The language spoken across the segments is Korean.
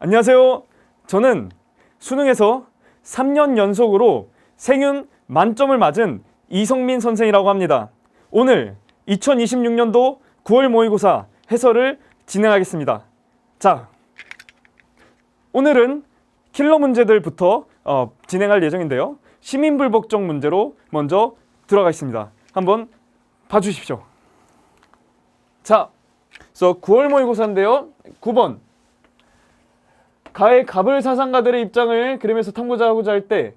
안녕하세요. 저는 수능에서 3년 연속으로 생윤 만점을 맞은 이성민 선생이라고 합니다. 오늘 2026년도 9월 모의고사 해설을 진행하겠습니다. 자, 오늘은 킬러 문제들부터 진행할 예정인데요. 시민불복종 문제로 먼저 들어가겠습니다. 한번 봐주십시오. 자, 그래서 9월 모의고사인데요. 9번. 가의 갑을 사상가들의 입장을 그림에서 탐구하고자 할 때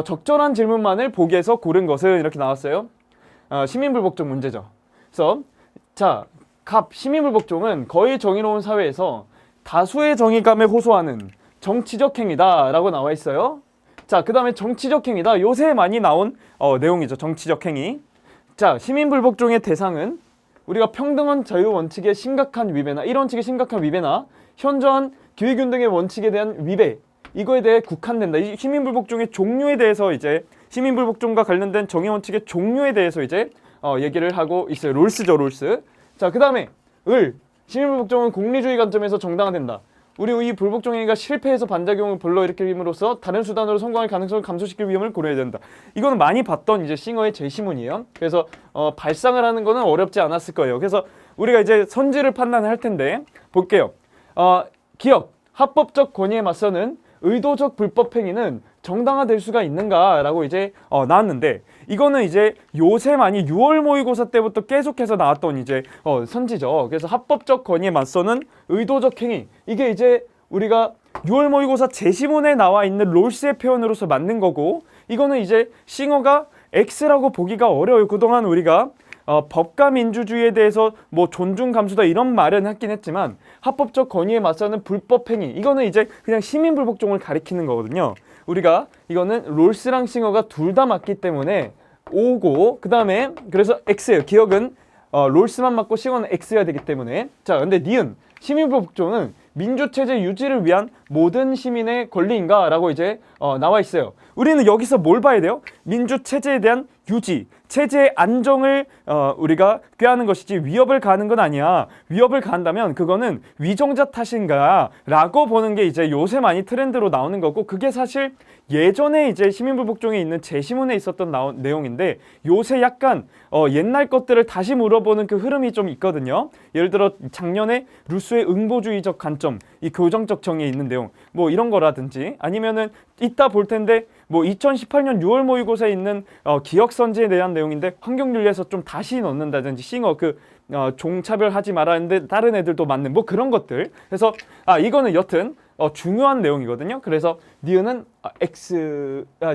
적절한 질문만을 보기에서 고른 것은 이렇게 나왔어요. 시민불복종 문제죠. 그래서 자, 갑 시민불복종은 거의 정의로운 사회에서 다수의 정의감에 호소하는 정치적 행위다 라고 나와 있어요. 자, 그 다음에 정치적 행위다. 요새 많이 나온 내용이죠. 정치적 행위. 자, 시민불복종의 대상은 우리가 평등한 자유 원칙의 심각한 위배나 이런 원칙의 심각한 위배나 현저한 기회균등의 원칙에 대한 위배, 이거에 대해 국한된다. 이 시민불복종의 종류에 대해서 이제 시민불복종과 관련된 정의 원칙의 종류에 대해서 이제 얘기를 하고 있어요. 롤스죠, 롤스. 자, 그 다음에 시민불복종은 공리주의 관점에서 정당화된다. 우리 이 불복종 행위가 실패해서 반작용을 불러일으킴으로써 다른 수단으로 성공할 가능성을 감소시킬 위험을 고려해야 된다. 이거는 많이 봤던 이제 싱어의 제시문이에요. 그래서 발상을 하는 거는 어렵지 않았을 거예요. 그래서 우리가 이제 선지를 판단할 텐데 볼게요. 기억, 합법적 권위에 맞서는 의도적 불법 행위는 정당화될 수가 있는가라고 이제 나왔는데, 이거는 이제 요새 많이 6월 모의고사 때부터 계속해서 나왔던 이제 선지죠. 그래서 합법적 권위에 맞서는 의도적 행위, 이게 이제 우리가 6월 모의고사 제시문에 나와 있는 롤스의 표현으로서 맞는 거고, 이거는 이제 싱어가 X라고 보기가 어려워요. 그동안 우리가 법과 민주주의에 대해서 뭐 존중 감수다 이런 말은 했긴 했지만, 합법적 권위에 맞서는 불법 행위, 이거는 이제 그냥 시민불복종을 가리키는 거거든요. 우리가 이거는 롤스랑 싱어가 둘 다 맞기 때문에 O고, 그 다음에 그래서 X예요. 기억은 롤스만 맞고 싱어는 X가 되기 때문에. 자, 근데 니은 시민불복종은 민주체제 유지를 위한 모든 시민의 권리인가? 라고 이제 나와 있어요. 우리는 여기서 뭘 봐야 돼요? 민주체제에 대한 유지, 체제의 안정을 우리가 꾀하는 것이지 위협을 가하는 건 아니야. 위협을 가한다면 그거는 위정자 탓인가? 라고 보는 게 이제 요새 많이 트렌드로 나오는 거고, 그게 사실 예전에 이제 시민불복종에 있는 제시문에 있었던 내용인데, 요새 약간 옛날 것들을 다시 물어보는 그 흐름이 좀 있거든요. 예를 들어 작년에 루소의 응보주의적 관점, 이 교정적 정의에 있는 내용, 뭐 이런 거라든지, 아니면은 이따 볼 텐데 뭐 2018년 6월 모의고사에 있는 기억선지에 대한 내용인데 환경윤리에서 좀 다시 넣는다든지, 싱어 종차별하지 말았는데 다른 애들도 맞는 뭐 그런 것들. 그래서 이거는 여튼 중요한 내용이거든요. 그래서 니은은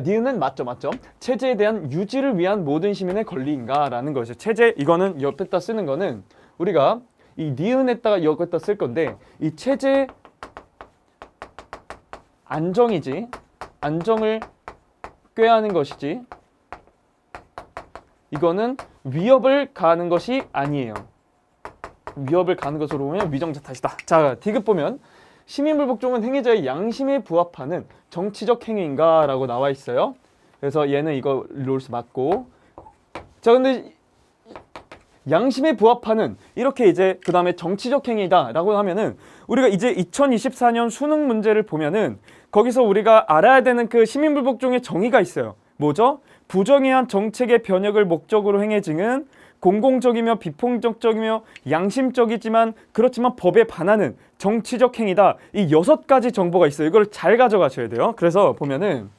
니은은 맞죠. 체제에 대한 유지를 위한 모든 시민의 권리인가라는 거죠. 체제, 이거는 옆에다 쓰는 거는 우리가 이 니은에다가 여기다 쓸 건데, 이 체제 안정이지, 안정을 꾀하는 것이지, 이거는 위협을 가하는 것이 아니에요. 위협을 가하는 것으로 보면 위정자 탓이다. 자, 디귿 보면 시민불복종은 행위자의 양심에 부합하는 정치적 행위인가? 라고 나와 있어요. 그래서 얘는 이거 롤스 맞고. 자, 근데 양심에 부합하는, 이렇게 이제 그 다음에 정치적 행위다 라고 하면은, 우리가 이제 2024년 수능 문제를 보면은 거기서 우리가 알아야 되는 그 시민불복종의 정의가 있어요. 뭐죠? 부정의한 정책의 변혁을 목적으로 행해지는 공공적이며 비폭력적이며 양심적이지만 그렇지만 법에 반하는 정치적 행위다. 이 6가지 정보가 있어요. 이걸 잘 가져가셔야 돼요. 그래서 보면은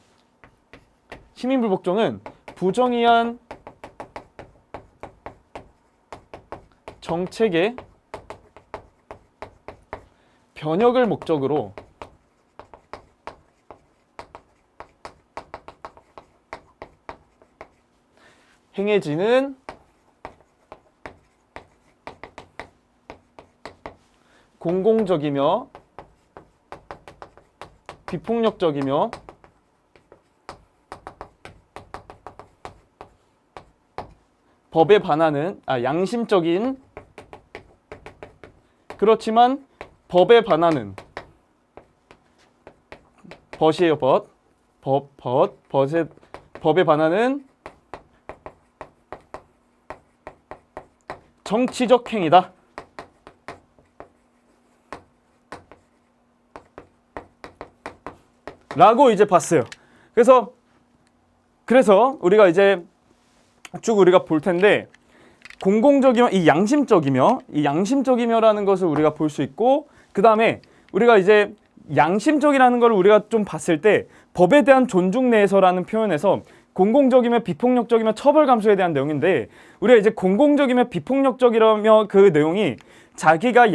시민불복종은 부정의한 정책의 변혁을 목적으로 행해지는 공공적이며 비폭력적이며 법에 반하는 양심적인, 그렇지만 법에 반하는, 벗이에요. 법에 반하는 정치적 행위다. 라고 이제 봤어요. 그래서 우리가 이제 쭉 우리가 볼 텐데, 공공적이며 이 양심적이며라는 것을 우리가 볼 수 있고, 그 다음에 우리가 이제 양심적이라는 걸 우리가 좀 봤을 때 법에 대한 존중 내에서라는 표현에서 공공적이며 비폭력적이며 처벌 감수에 대한 내용인데, 우리가 이제 공공적이며 비폭력적이라며 그 내용이 자기가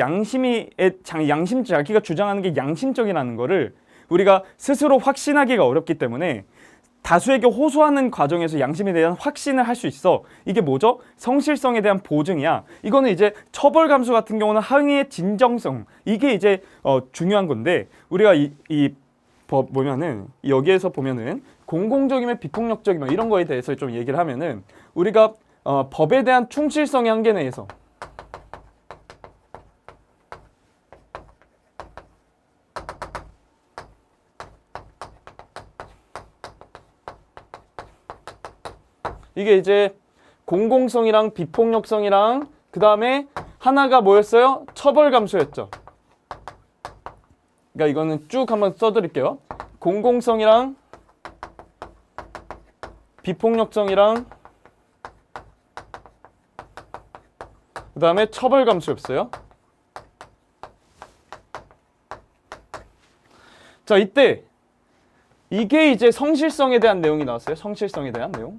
자기가 주장하는 게 양심적이라는 거를 우리가 스스로 확신하기가 어렵기 때문에 다수에게 호소하는 과정에서 양심에 대한 확신을 할 수 있어. 이게 뭐죠? 성실성에 대한 보증이야. 이거는 이제 처벌 감수 같은 경우는 항의의 진정성, 이게 이제 중요한 건데, 우리가 이 법 보면은 여기에서 보면은 공공적이면 비폭력적이면 이런 거에 대해서 좀 얘기를 하면은, 우리가 법에 대한 충실성의 한계 내에서 이게 이제 공공성이랑 비폭력성이랑 그 다음에 하나가 뭐였어요? 처벌 감수였죠. 그러니까 이거는 쭉 한번 써드릴게요. 공공성이랑 비폭력성이랑 그 다음에 처벌 감수였어요. 자, 이때 이게 이제 성실성에 대한 내용이 나왔어요. 성실성에 대한 내용.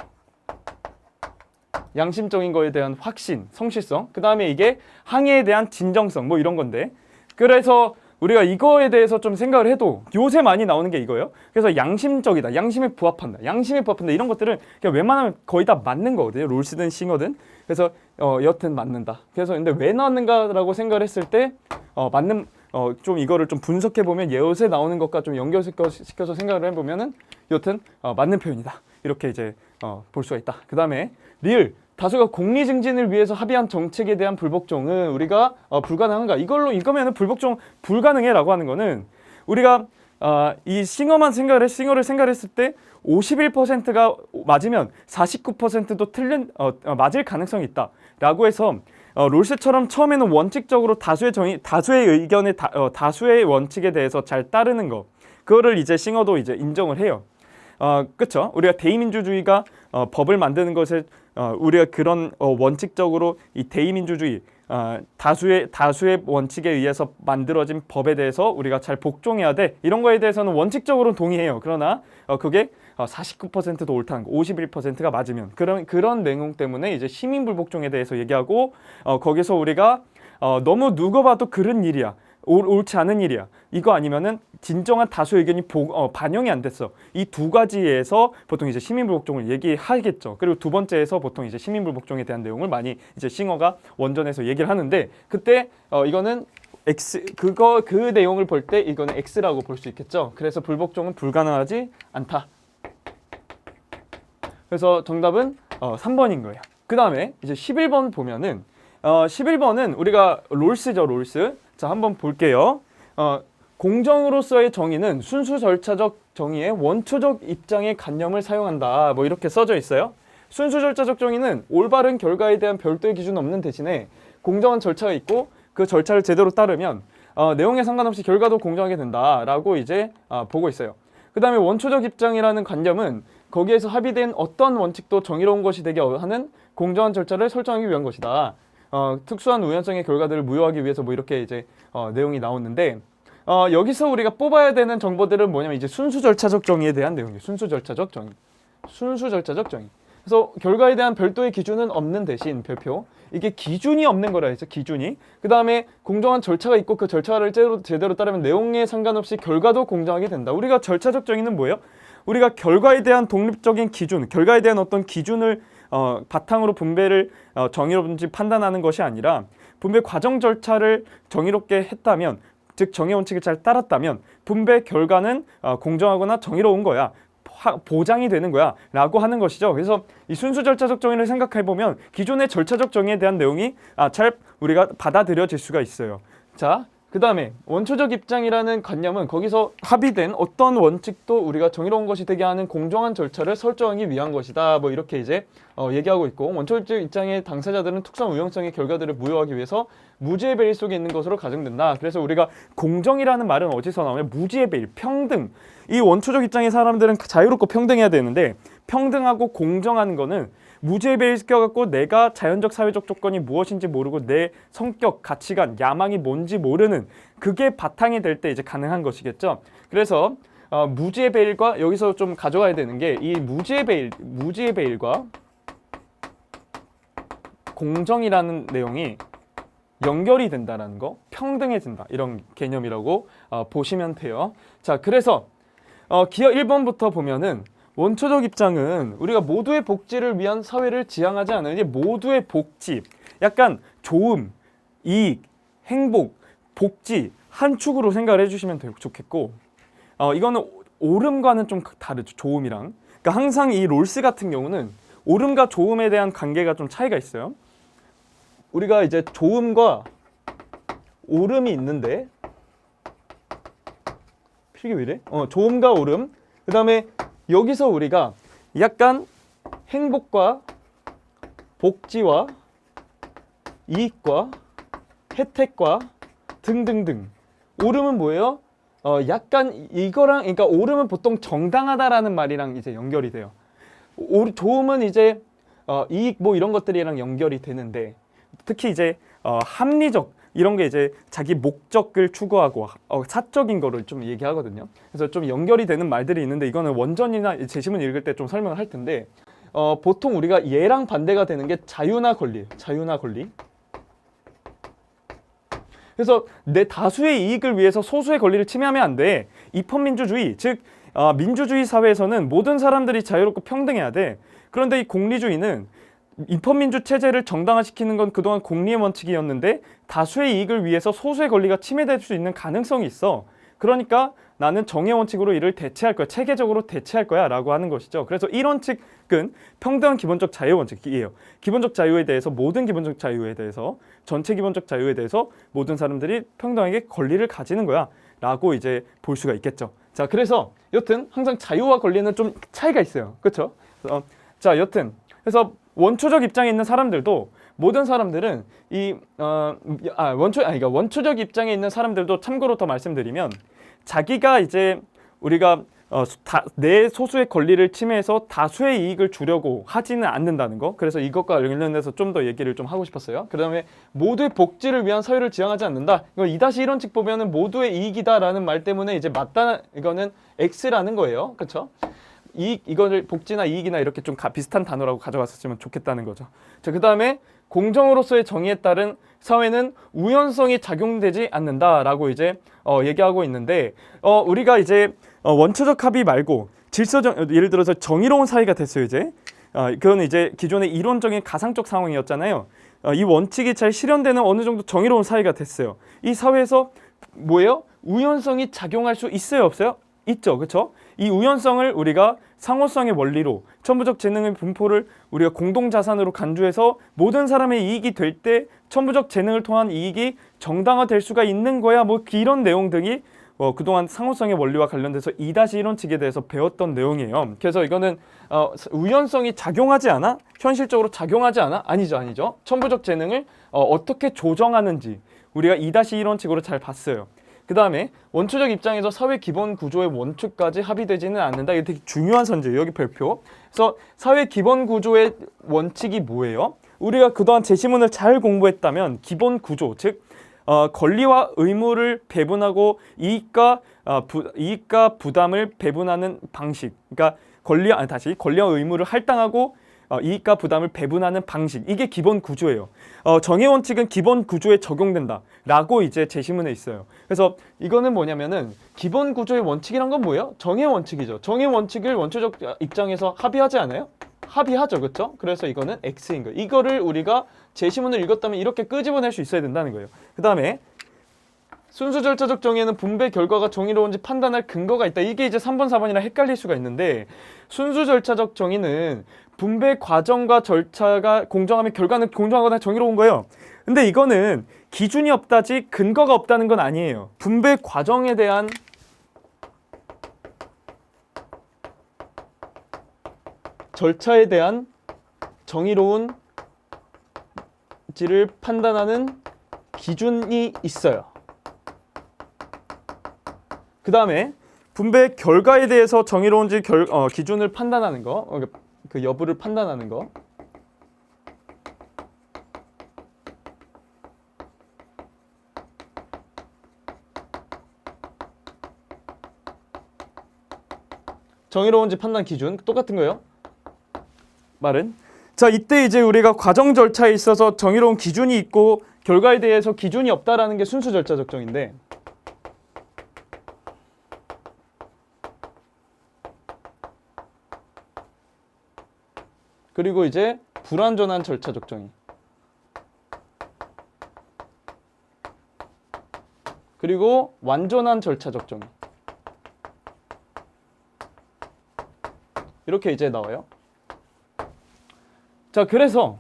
양심적인 거에 대한 확신, 성실성. 그 다음에 이게 항의에 대한 진정성, 뭐 이런 건데, 그래서 우리가 이거에 대해서 좀 생각을 해도 요새 많이 나오는 게 이거예요. 그래서 양심적이다, 양심에 부합한다, 이런 것들은 그냥 웬만하면 거의 다 맞는 거거든요. 롤스든 싱어든. 그래서 여튼 맞는다. 그래서 근데 왜 나왔는가라고 생각을 했을 때 좀 이거를 좀 분석해 보면 요새 나오는 것과 좀 연결시켜서 생각을 해보면은 여튼 맞는 표현이다. 이렇게 이제 볼 수가 있다. 그 다음에 리을, 다수가 공리 증진을 위해서 합의한 정책에 대한 불복종은 우리가 불가능한가? 이거면은 불복종 불가능해라고 하는 거는, 우리가 이 싱어를 생각했을 때 51%가 맞으면 49%도 맞을 가능성이 있다라고 해서, 롤스처럼 처음에는 원칙적으로 다수의 의견에 다수의 원칙에 대해서 잘 따르는 거, 그거를 이제 싱어도 이제 인정을 해요. 그렇죠? 우리가 대의민주주의가 법을 만드는 것을 우리가 그런 원칙적으로 이 대의민주주의 다수의 원칙에 의해서 만들어진 법에 대해서 우리가 잘 복종해야 돼. 이런 거에 대해서는 원칙적으로 동의해요. 그러나 그게 49%도 옳다는 거, 51%가 맞으면 그런 내용 때문에 이제 시민 불복종에 대해서 얘기하고, 거기서 우리가 너무 누가 봐도 그런 일이야, 옳지 않은 일이야, 이거 아니면은 진정한 다수 의견이 반영이 안 됐어. 이 두 가지에서 보통 이제 시민불복종을 얘기하겠죠. 그리고 두 번째에서 보통 이제 시민불복종에 대한 내용을 많이 이제 싱어가 원전에서 얘기를 하는데, 그때 이거는 그 내용을 볼 때 이거는 X라고 볼 수 있겠죠. 그래서 불복종은 불가능하지 않다. 그래서 정답은 3번인 거예요. 그 다음에 이제 11번 보면은 11번은 우리가 롤스죠, 롤스. 자, 한번 볼게요. 공정으로서의 정의는 순수 절차적 정의의 원초적 입장의 관념을 사용한다. 뭐 이렇게 써져 있어요. 순수 절차적 정의는 올바른 결과에 대한 별도의 기준 없는 대신에 공정한 절차가 있고 그 절차를 제대로 따르면 내용에 상관없이 결과도 공정하게 된다라고 이제 보고 있어요. 그 다음에 원초적 입장이라는 관념은 거기에서 합의된 어떤 원칙도 정의로운 것이 되게 하는 공정한 절차를 설정하기 위한 것이다. 특수한 우연성의 결과들을 무효하기 위해서 뭐 이렇게 이제 내용이 나오는데, 여기서 우리가 뽑아야 되는 정보들은 뭐냐면 이제 순수 절차적 정의에 대한 내용이에요. 순수 절차적 정의. 그래서 결과에 대한 별도의 기준은 없는 대신 별표. 이게 기준이 없는 거라 해서 기준이. 그 다음에 공정한 절차가 있고 그 절차를 제대로 따르면 내용에 상관없이 결과도 공정하게 된다. 우리가 절차적 정의는 뭐예요? 우리가 결과에 대한 독립적인 기준, 결과에 대한 어떤 기준을 바탕으로 분배를 정의롭은지 판단하는 것이 아니라 분배 과정 절차를 정의롭게 했다면, 즉 정의 원칙을 잘 따랐다면 분배 결과는 공정하거나 정의로운 거야, 보장이 되는 거야 라고 하는 것이죠. 그래서 이 순수 절차적 정의를 생각해 보면 기존의 절차적 정의에 대한 내용이 잘 우리가 받아들여질 수가 있어요. 자, 그 다음에 원초적 입장이라는 관념은 거기서 합의된 어떤 원칙도 우리가 정의로운 것이 되게 하는 공정한 절차를 설정하기 위한 것이다. 뭐 이렇게 이제 얘기하고 있고, 원초적 입장의 당사자들은 특수한 우연성의 결과들을 부여하기 위해서 무지의 배일 속에 있는 것으로 가정된다. 그래서 우리가 공정이라는 말은 어디서 나오냐? 무지의 배일, 평등. 이 원초적 입장의 사람들은 자유롭고 평등해야 되는데, 평등하고 공정한 거는 무지의 배에 껴갖고 내가 자연적 사회적 조건이 무엇인지 모르고 내 성격, 가치관, 야망이 뭔지 모르는 그게 바탕이 될 때 이제 가능한 것이겠죠. 그래서 무지의 배일과 여기서 좀 가져가야 되는 게 이 무지의 배일과 공정이라는 내용이 연결이 된다라는 거, 평등해진다 이런 개념이라고 보시면 돼요. 자, 그래서 기어 1번부터 보면은 원초적 입장은 우리가 모두의 복지를 위한 사회를 지향하지 않으니 모두의 복지, 약간 좋음, 이익, 행복, 복지 한 축으로 생각을 해주시면 좋겠고, 이거는 옳음과는 좀 다르죠. 좋음이랑. 그러니까 항상 이 롤스 같은 경우는 옳음과 좋음에 대한 관계가 좀 차이가 있어요. 우리가 이제 좋음과 옳음이 있는데, 필기 왜 이래? 좋음과 옳음, 그 다음에 여기서 우리가 약간 행복과 복지와 이익과 혜택과 등등등. 옳음은 뭐예요? 약간 이거랑, 그러니까 옳음은 보통 정당하다라는 말이랑 이제 연결이 돼요. 좋음은 이제 이익 뭐 이런 것들이랑 연결이 되는데, 특히 이제 합리적 이런 게 이제 자기 목적을 추구하고 사적인 거를 좀 얘기하거든요. 그래서 좀 연결이 되는 말들이 있는데, 이거는 원전이나 제시문 읽을 때 좀 설명을 할 텐데, 보통 우리가 얘랑 반대가 되는 게 자유나 권리, 자유나 권리. 그래서 내 다수의 이익을 위해서 소수의 권리를 침해하면 안 돼. 입헌민주주의, 즉 민주주의 사회에서는 모든 사람들이 자유롭고 평등해야 돼. 그런데 이 공리주의는 입헌민주 체제를 정당화시키는 건 그동안 공리의 원칙이었는데 다수의 이익을 위해서 소수의 권리가 침해될 수 있는 가능성이 있어. 그러니까 나는 정의 원칙으로 이를 대체할 거야. 체계적으로 대체할 거야 라고 하는 것이죠. 그래서 이 원칙은 평등한 기본적 자유 원칙이에요. 기본적 자유에 대해서, 모든 기본적 자유에 대해서, 전체 기본적 자유에 대해서 모든 사람들이 평등하게 권리를 가지는 거야 라고 이제 볼 수가 있겠죠. 자, 그래서 여튼 항상 자유와 권리는 좀 차이가 있어요. 그렇죠? 자, 여튼 그래서 원초적 입장에 있는 사람들도, 모든 사람들은 원초적 입장에 있는 사람들도, 참고로 더 말씀드리면, 자기가 이제 우리가 내 소수의 권리를 침해해서 다수의 이익을 주려고 하지는 않는다는 거. 그래서 이것과 관련해서 좀 더 얘기를 좀 하고 싶었어요. 그 다음에 모두의 복지를 위한 사회를 지향하지 않는다. 이거 2-1원칙 보면은 모두의 이익이다라는 말 때문에 이제 맞다, 이거는 X라는 거예요. 그렇죠? 이거를 복지나 이익이나 이렇게 좀 비슷한 단어라고 가져갔으면 좋겠다는 거죠. 자, 그 다음에 공정으로서의 정의에 따른 사회는 우연성이 작용되지 않는다라고 이제 얘기하고 있는데, 우리가 이제 원초적 합의 말고 예를 들어서 정의로운 사회가 됐어요. 이제 그건 이제 기존의 이론적인 가상적 상황이었잖아요. 이 원칙이 잘 실현되는 어느 정도 정의로운 사회가 됐어요. 이 사회에서 뭐예요? 우연성이 작용할 수 있어요, 없어요? 있죠, 그렇죠? 이 우연성을 우리가 상호성의 원리로, 천부적 재능의 분포를 우리가 공동자산으로 간주해서 모든 사람의 이익이 될 때 천부적 재능을 통한 이익이 정당화될 수가 있는 거야. 뭐 이런 내용들이 그동안 상호성의 원리와 관련돼서 2-1원칙에 대해서 배웠던 내용이에요. 그래서 이거는 우연성이 작용하지 않아? 현실적으로 작용하지 않아? 아니죠. 천부적 재능을 어떻게 조정하는지 우리가 2-1원칙으로 잘 봤어요. 그 다음에 원초적 입장에서 사회 기본 구조의 원칙까지 합의되지는 않는다. 이게 되게 중요한 선제예요. 여기 별표. 그래서 사회 기본 구조의 원칙이 뭐예요? 우리가 그동안 제시문을 잘 공부했다면 기본 구조, 즉 권리와 의무를 배분하고 이익과 부담을 배분하는 방식. 그러니까 권리와 의무를 할당하고 이익과 부담을 배분하는 방식, 이게 기본 구조예요. 정의 원칙은 기본 구조에 적용된다 라고 이제 제시문에 있어요. 그래서 이거는 뭐냐면은 기본 구조의 원칙이란 건 뭐예요? 정의 원칙이죠. 정의 원칙을 원초적 입장에서 합의하지 않아요? 합의하죠, 그렇죠? 그래서 이거는 X인 거예요. 이거를 우리가 제시문을 읽었다면 이렇게 끄집어낼 수 있어야 된다는 거예요. 그 다음에 순수 절차적 정의에는 분배 결과가 정의로운지 판단할 근거가 있다. 이게 이제 3번, 4번이랑 헷갈릴 수가 있는데 순수 절차적 정의는 분배 과정과 절차가 공정하면 결과는 공정하거나 정의로운 거예요. 근데 이거는 기준이 없다지 근거가 없다는 건 아니에요. 분배 과정에 대한 절차에 대한 정의로운지를 판단하는 기준이 있어요. 그 다음에 분배 결과에 대해서 정의로운지 기준을 판단하는 거, 그 여부를 판단하는 거. 정의로운지 판단 기준 똑같은 거예요. 말은 자, 이때 이제 우리가 과정 절차에 있어서 정의로운 기준이 있고 결과에 대해서 기준이 없다라는 게 순수 절차적 정의인데 그리고 이제 불완전한 절차적 정의 그리고 완전한 절차적 정의 이렇게 이제 나와요. 자, 그래서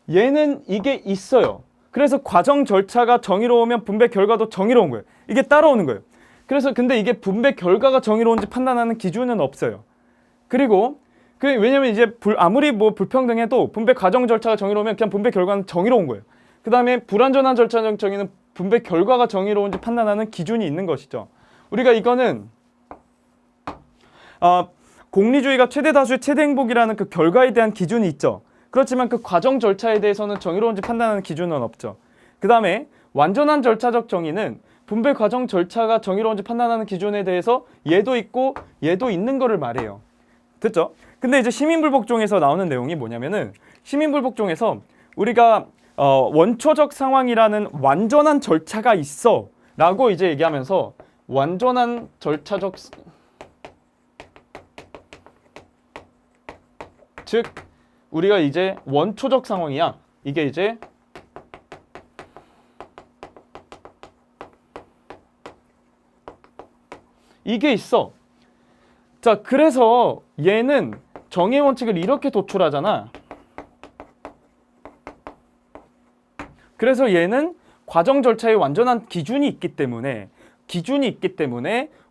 얘는 이게 있어요. 그래서 과정 절차가 정의로우면 분배 결과도 정의로운 거예요. 이게 따라오는 거예요. 그래서 근데 이게 분배 결과가 정의로운지 판단하는 기준은 없어요. 그리고 왜냐면 이제 아무리 뭐 불평등해도 분배 과정 절차가 정의로우면 그냥 분배 결과는 정의로운 거예요. 그 다음에 불완전한 절차적 정의는 분배 결과가 정의로운지 판단하는 기준이 있는 것이죠. 우리가 이거는 공리주의가 최대 다수의 최대 행복이라는 그 결과에 대한 기준이 있죠. 그렇지만 그 과정 절차에 대해서는 정의로운지 판단하는 기준은 없죠. 그 다음에 완전한 절차적 정의는 분배 과정 절차가 정의로운지 판단하는 기준에 대해서 얘도 있고 얘도 있는 거를 말해요. 됐죠? 근데 이제 시민불복종에서 나오는 내용이 뭐냐면은 시민불복종에서 우리가 원초적 상황이라는 완전한 절차가 있어 라고 이제 얘기하면서 완전한 절차적 즉 우리가 이제 원초적 상황이야. 이게 이제 이게 있어. 자, 그래서 얘는 정의 원칙을 이렇게 도출하잖아. 그래서 얘는 과정 절차에 완전한 기준이 있기 때문에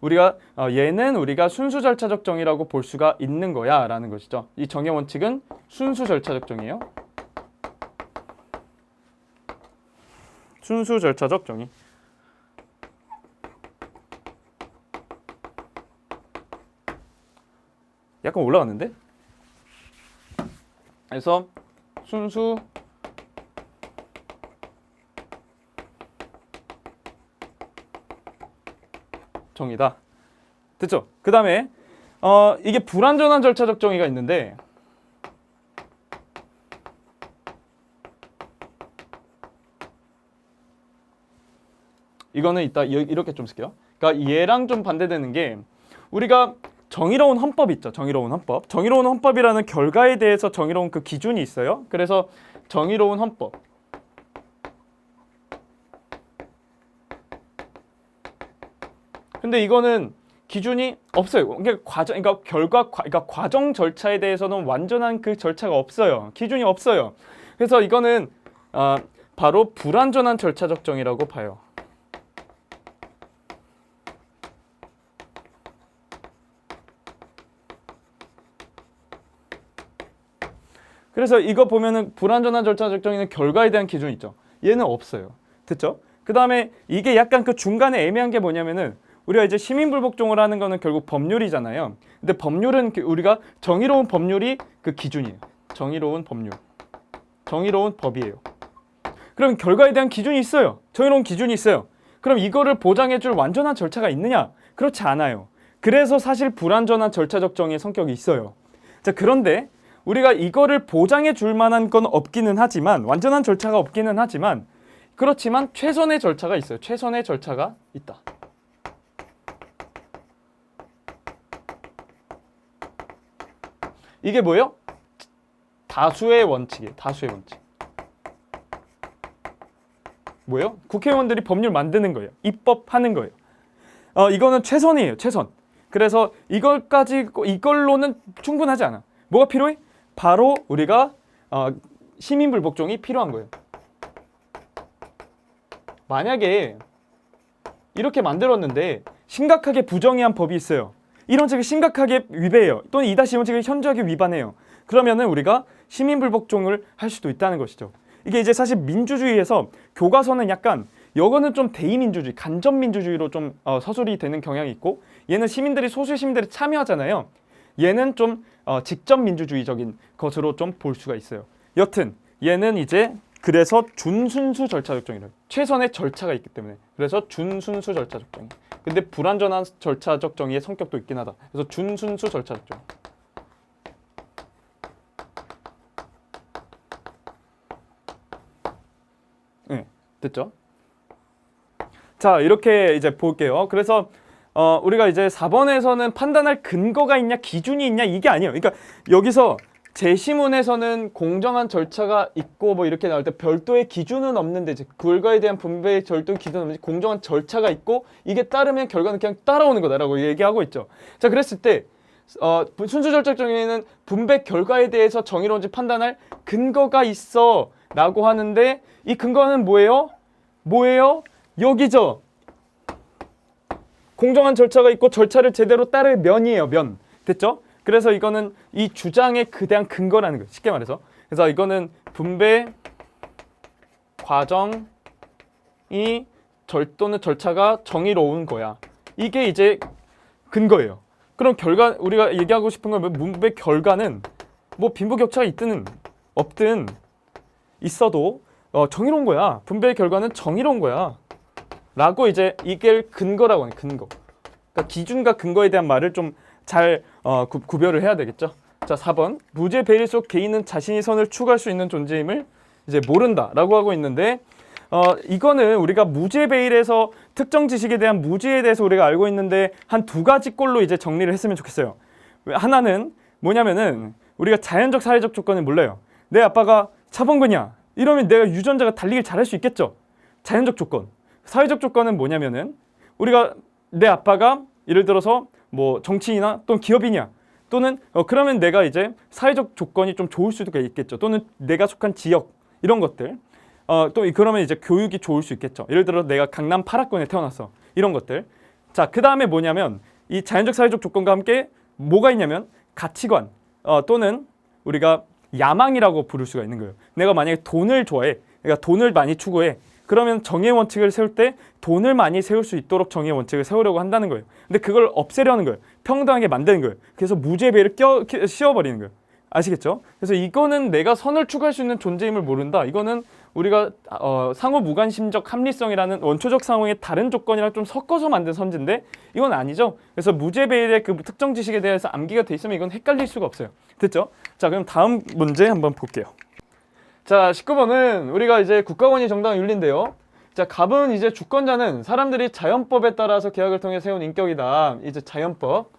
우리가 얘는 우리가 순수 절차적 정의라고 볼 수가 있는 거야 라는 것이죠. 이 정의 원칙은 순수 절차적 정의예요. 순수 절차적 정의. 약간 올라갔는데? 그래서 순수 정의다. 됐죠? 그 다음에 이게 불완전한 절차적 정의가 있는데 이거는 이따 이렇게 좀 쓸게요. 그러니까 얘랑 좀 반대되는 게 우리가 정의로운 헌법 있죠. 정의로운 헌법. 정의로운 헌법이라는 결과에 대해서 정의로운 그 기준이 있어요. 그래서 정의로운 헌법. 근데 이거는 기준이 없어요. 그러니까 과정 절차에 대해서는 완전한 그 절차가 없어요. 기준이 없어요. 그래서 이거는 바로 불완전한 절차적 정의라고 봐요. 그래서 이거 보면은 불완전한 절차적 정의는 결과에 대한 기준이 있죠. 얘는 없어요. 됐죠? 그 다음에 이게 약간 그 중간에 애매한 게 뭐냐면은 우리가 이제 시민불복종을 하는 거는 결국 법률이잖아요. 근데 법률은 우리가 정의로운 법률이 그 기준이에요. 정의로운 법률. 정의로운 법이에요. 그럼 결과에 대한 기준이 있어요. 정의로운 기준이 있어요. 그럼 이거를 보장해줄 완전한 절차가 있느냐? 그렇지 않아요. 그래서 사실 불완전한 절차적 정의의 성격이 있어요. 자, 그런데 우리가 이거를 보장해줄 만한 건 없기는 하지만 완전한 절차가 없기는 하지만 그렇지만 최선의 절차가 있어요. 최선의 절차가 있다. 이게 뭐예요? 다수의 원칙이에요. 다수의 원칙. 뭐예요? 국회의원들이 법률 만드는 거예요. 입법하는 거예요. 이거는 최선이에요. 최선. 그래서 이걸로는 충분하지 않아. 뭐가 필요해? 바로 우리가 시민불복종이 필요한 거예요. 만약에 이렇게 만들었는데 심각하게 부정의한 법이 있어요. 이런 책을 심각하게 위배해요. 또는 이다시 이런 책을 현저하게 위반해요. 그러면은 우리가 시민불복종을 할 수도 있다는 것이죠. 이게 이제 사실 민주주의에서 교과서는 약간 이거는 좀 대의민주주의, 간접민주주의로 좀 서술이 되는 경향이 있고, 얘는 소수의 시민들이 참여하잖아요. 얘는 좀 직접민주주의적인 것으로 좀 볼 수가 있어요. 여튼 얘는 이제 그래서 준순수 절차 적정이래요. 최선의 절차가 있기 때문에. 그래서 준순수 절차 적정이. 근데 불완전한 절차적 정의의 성격도 있긴 하다. 그래서 준순수 절차적 정의. 네, 됐죠? 자, 이렇게 이제 볼게요. 그래서 우리가 이제 4번에서는 판단할 근거가 있냐, 기준이 있냐, 이게 아니에요. 그러니까 여기서 제시문에서는 공정한 절차가 있고 뭐 이렇게 나올 때 별도의 기준은 없는데, 이제 결과에 대한 분배의 별도의 기준은 없는데 공정한 절차가 있고 이게 따르면 결과는 그냥 따라오는 거다라고 얘기하고 있죠. 자, 그랬을 때 순수 절차 정의는 분배 결과에 대해서 정의로운지 판단할 근거가 있어 라고 하는데, 이 근거는 뭐예요? 여기죠. 공정한 절차가 있고 절차를 제대로 따르면이에요. 면. 됐죠? 그래서 이거는 이 주장에 대한 근거라는 거예요. 쉽게 말해서. 그래서 이거는 분배 과정이 또는 절차가 정의로운 거야. 이게 이제 근거예요. 그럼 우리가 얘기하고 싶은 건 분배 결과는 뭐 빈부격차가 있든 없든 있어도 정의로운 거야. 분배 결과는 정의로운 거야. 라고 이제 이게 근거라고 하는 근거. 그러니까 기준과 근거에 대한 말을 좀 잘 구별을 해야 되겠죠. 자, 4번. 무죄 베일 속 개인은 자신이 선을 추구할 수 있는 존재임을 이제 모른다라고 하고 있는데, 이거는 우리가 무죄 베일에서 특정 지식에 대한 무죄에 대해서 우리가 알고 있는데 한 두 가지 꼴로 이제 정리를 했으면 좋겠어요. 하나는 뭐냐면은 우리가 자연적 사회적 조건을 몰라요. 내 아빠가 차범근이야. 이러면 내가 유전자가 달리길 잘할 수 있겠죠. 자연적 조건. 사회적 조건은 뭐냐면은 우리가 내 아빠가 예를 들어서 뭐 정치인이나 또는 기업인이야. 또는 그러면 내가 이제 사회적 조건이 좀 좋을 수도 있겠죠. 또는 내가 속한 지역 이런 것들. 또 그러면 이제 교육이 좋을 수 있겠죠. 예를 들어 내가 강남 8학군에 태어났어. 이런 것들. 자, 그 다음에 뭐냐면 이 자연적 사회적 조건과 함께 뭐가 있냐면 가치관 또는 우리가 야망이라고 부를 수가 있는 거예요. 내가 만약에 돈을 좋아해. 그러니까 돈을 많이 추구해. 그러면 정의의 원칙을 세울 때 돈을 많이 세울 수 있도록 정의의 원칙을 세우려고 한다는 거예요. 근데 그걸 없애려는 거예요. 평등하게 만드는 거예요. 그래서 무죄배를 씌워버리는 거예요. 아시겠죠? 그래서 이거는 내가 선을 추구할 수 있는 존재임을 모른다. 이거는 우리가 상호 무관심적 합리성이라는 원초적 상호의 다른 조건이랑 좀 섞어서 만든 선지인데 이건 아니죠. 그래서 무죄배일의 그 특정 지식에 대해서 암기가 돼 있으면 이건 헷갈릴 수가 없어요. 됐죠? 자, 그럼 다음 문제 한번 볼게요. 자, 19번은 우리가 이제 국가권이 정당한 윤리인데요. 자, 갑은 이제 주권자는 사람들이 자연법에 따라서 계약을 통해 세운 인격이다. 이제 자연법.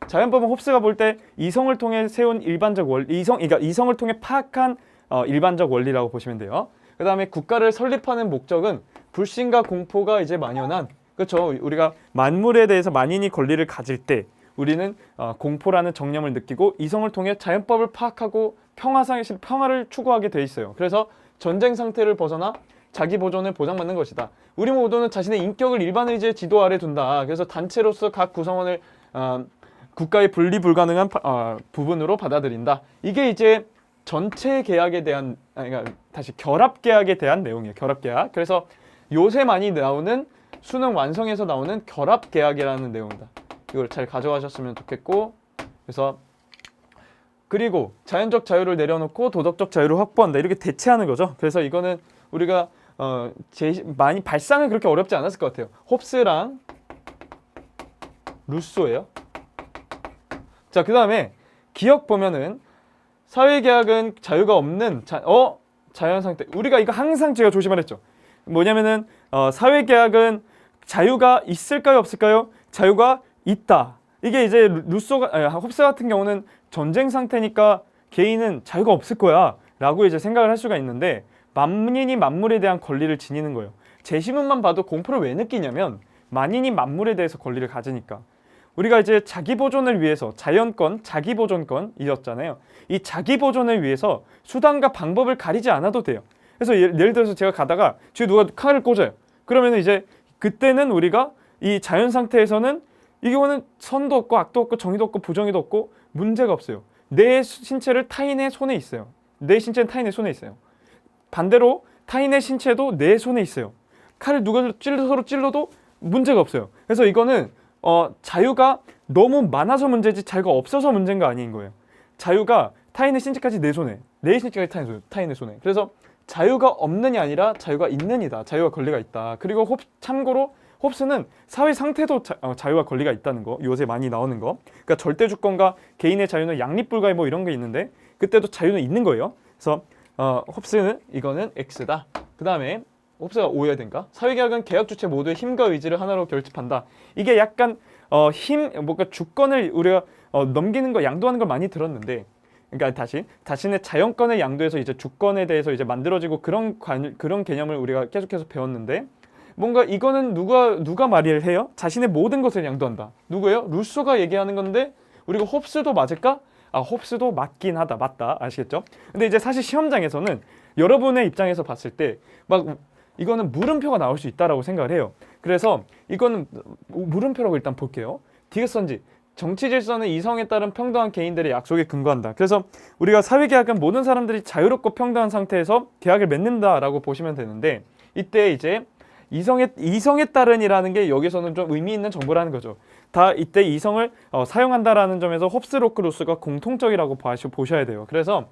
자연법은 홉스가 볼 때 이성을 통해 세운 일반적 원리, 그러니까 이성을 통해 파악한 일반적 원리라고 보시면 돼요. 그 다음에 국가를 설립하는 목적은 불신과 공포가 이제 만연한, 그렇죠? 우리가 만물에 대해서 만인이 권리를 가질 때 우리는 공포라는 정념을 느끼고 이성을 통해 자연법을 파악하고 평화를 추구하게 돼 있어요. 그래서 전쟁 상태를 벗어나 자기 보존을 보장받는 것이다. 우리 모두는 자신의 인격을 일반 의지의 지도 아래 둔다. 그래서 단체로서 각 구성원을 국가의 분리 불가능한 부분으로 받아들인다. 이게 이제 전체 계약에 대한, 그러니까 다시 결합 계약에 대한 내용이에요. 결합 계약. 그래서 요새 많이 나오는 수능 완성에서 나오는 결합 계약이라는 내용이다. 이걸 잘 가져가셨으면 좋겠고, 그래서 그리고 자연적 자유를 내려놓고 도덕적 자유를 확보한다. 이렇게 대체하는 거죠. 그래서 이거는 우리가 많이 발상은 그렇게 어렵지 않았을 것 같아요. 홉스랑 루소예요. 자, 그 다음에 기억 보면은 사회계약은 자유가 없는 자연 상태. 우리가 이거 항상 제가 조심하랬죠. 뭐냐면은 사회계약은 자유가 있을까요, 없을까요? 자유가 있다. 이게 이제 홉스 같은 경우는 전쟁 상태니까 개인은 자유가 없을 거야 라고 이제 생각을 할 수가 있는데, 만인이 만물에 대한 권리를 지니는 거예요. 제시문만 봐도 공포를 왜 느끼냐면 만인이 만물에 대해서 권리를 가지니까. 우리가 이제 자기 보존을 위해서 자연권, 자기 보존권이었잖아요. 이 자기 보존을 위해서 수단과 방법을 가리지 않아도 돼요. 그래서 예를 들어서 제가 가다가 뒤에 누가 칼을 꽂아요. 그러면 이제 그때는 우리가 이 자연 상태에서는 이거는 선도 없고 악도 없고 정의도 없고 부정의도 없고 문제가 없어요. 내 신체를 타인의 손에 있어요. 내 신체는 타인의 손에 있어요. 반대로 타인의 신체도 내 손에 있어요. 칼을 누가 서로 찔러도 문제가 없어요. 그래서 이거는 자유가 너무 많아서 문제지 자유가 없어서 문제인 거 아닌 거예요. 자유가 타인의 신체까지 내 손에, 내 신체까지 타인의 손에. 그래서 자유가 없는이 아니라 자유가 있는이다. 자유와 권리가 있다. 그리고 참고로 홉스는 사회 상태도 자유와 권리가 있다는 거, 요새 많이 나오는 거. 그러니까 절대 주권과 개인의 자유는 양립불가의 뭐 이런 게 있는데 그때도 자유는 있는 거예요. 그래서 홉스는 이거는 X다. 그 다음에 홉스가 오해된가? 사회계약은 계약 주체 모두의 힘과 의지를 하나로 결집한다. 이게 약간 뭔가 주권을 우리가 넘기는 거, 양도하는 걸 많이 들었는데, 그러니까 자신의 자연권을 양도해서 이제 주권에 대해서 이제 만들어지고 그런 개념을 우리가 계속해서 배웠는데, 뭔가 이거는 누가 말을 해요? 자신의 모든 것을 양도한다. 누구예요? 루소가 얘기하는 건데 우리가 홉스도 맞을까? 홉스도 맞긴 하다. 맞다. 아시겠죠? 근데 이제 사실 시험장에서는 여러분의 입장에서 봤을 때 막 이거는 물음표가 나올 수 있다라고 생각을 해요. 그래서 이거는 물음표라고 일단 볼게요. 디귿선지. 정치 질서는 이성에 따른 평등한 개인들의 약속에 근거한다. 그래서 우리가 사회계약은 모든 사람들이 자유롭고 평등한 상태에서 계약을 맺는다라고 보시면 되는데, 이때 이제 이성에 따른이라는 게 여기서는 좀 의미 있는 정보라는 거죠. 다 이때 이성을 사용한다라는 점에서 홉스, 로크, 루스가 공통적이라고 보셔야 돼요. 그래서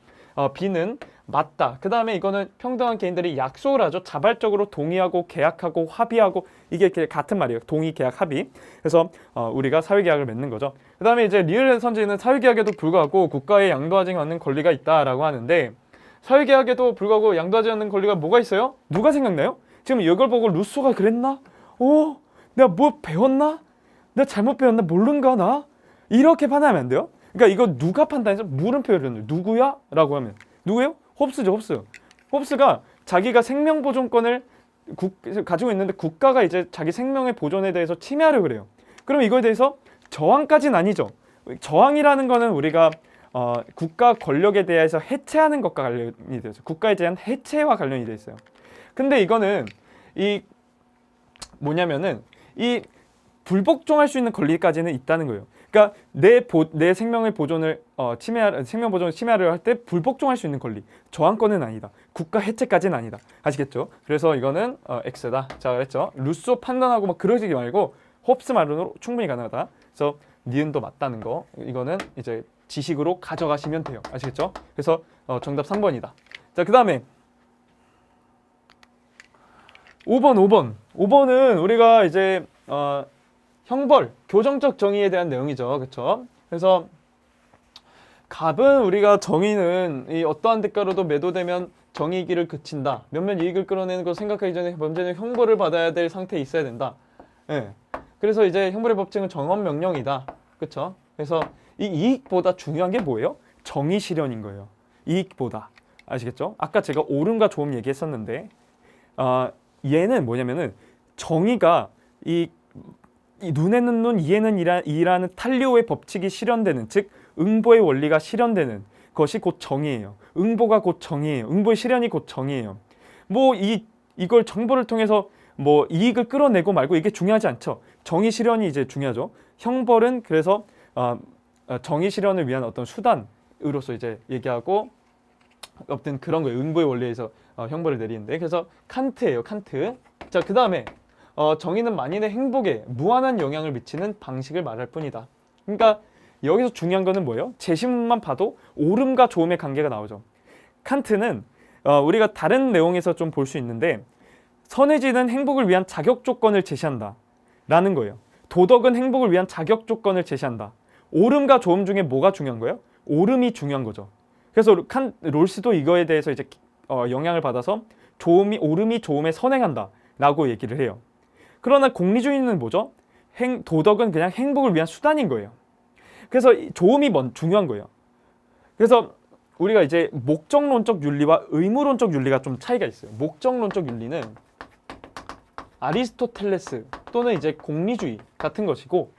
B는 맞다. 그 다음에 이거는 평등한 개인들이 약속을 하죠. 자발적으로 동의하고 계약하고 합의하고, 이게 같은 말이에요. 동의, 계약, 합의. 그래서 우리가 사회계약을 맺는 거죠. 그 다음에 이제 리을 선지는 사회계약에도 불구하고 국가에 양도하지 않는 권리가 있다라고 하는데, 사회계약에도 불구하고 양도하지 않는 권리가 뭐가 있어요? 누가 생각나요? 지금 이걸 보고 루소가 그랬나? 내가 뭐 배웠나? 내가 잘못 배웠나? 모른가 나? 이렇게 판단하면 안 돼요. 그러니까 이거 누가 판단해서 물음표를 누구야? 라고 하면 누구예요? 홉스죠. 홉스가 자기가 생명보존권을 가지고 있는데 국가가 이제 자기 생명의 보존에 대해서 침해하려고 그래요. 그럼 이거에 대해서 저항까지는 아니죠. 저항이라는 거는 우리가 국가 권력에 대해서 해체하는 것과 관련이 되어 있어요. 국가에 대한 해체와 관련이 되어 있어요. 근데 이거는 이 불복종할 수 있는 권리까지는 있다는 거예요. 그러니까 내 생명의 보존을 생명 보존을 침해하려 할 때 불복종할 수 있는 권리, 저항권은 아니다. 국가 해체까지는 아니다. 아시겠죠? 그래서 이거는 X다. 자, 그랬죠? 루소 판단하고 막 그러지 말고 홉스 말로는 충분히 가능하다. 그래서 니은도 맞다는 거. 이거는 이제 지식으로 가져가시면 돼요. 아시겠죠? 그래서 정답 3번이다. 자, 그다음에 5번은 우리가 이제 형벌, 교정적 정의에 대한 내용이죠. 그렇죠? 그래서 갑은 우리가 정의는 이 어떠한 대가로도 매도되면 정의이기를 그친다. 몇몇 이익을 끌어내는 걸 생각하기 전에 범죄는 형벌을 받아야 될 상태에 있어야 된다. 예. 그래서 이제 형벌의 법칙은 정언명령이다. 그렇죠? 그래서 이 이익보다 중요한 게 뭐예요? 정의 실현인 거예요. 이익보다. 아시겠죠? 아까 제가 옳음과 좋음 얘기했었는데 얘는 뭐냐면은 정의가 이 눈에는 눈, 이에는 이라는 탈리오의 법칙이 실현되는, 즉 응보의 원리가 실현되는 것이 곧 정의예요. 응보가 곧 정의예요. 응보의 실현이 곧 정의예요. 뭐 이걸 정보를 통해서 뭐 이익을 끌어내고 말고 이게 중요하지 않죠. 정의 실현이 이제 중요하죠. 형벌은 그래서 정의 실현을 위한 어떤 수단으로서 이제 얘기하고 어떤 그런 거예요. 응보의 원리에서 형벌을 내리는데, 그래서 칸트예요. 칸트. 자, 그 다음에 정의는 만인의 행복에 무한한 영향을 미치는 방식을 말할 뿐이다. 그러니까 여기서 중요한 거는 뭐예요? 제시문만 봐도 옳음과 좋음의 관계가 나오죠. 칸트는 우리가 다른 내용에서 좀 볼 수 있는데, 선해지는 행복을 위한 자격 조건을 제시한다 라는 거예요. 도덕은 행복을 위한 자격 조건을 제시한다. 옳음과 좋음 중에 뭐가 중요한 거예요? 옳음이 중요한 거죠. 그래서 롤스도 이거에 대해서 이제 영향을 받아서 옳음이 좋음에 선행한다 라고 얘기를 해요. 그러나 공리주의는 뭐죠? 도덕은 그냥 행복을 위한 수단인 거예요. 그래서 좋음이 중요한 거예요. 그래서 우리가 이제 목적론적 윤리와 의무론적 윤리가 좀 차이가 있어요. 목적론적 윤리는 아리스토텔레스 또는 이제 공리주의 같은 것이고,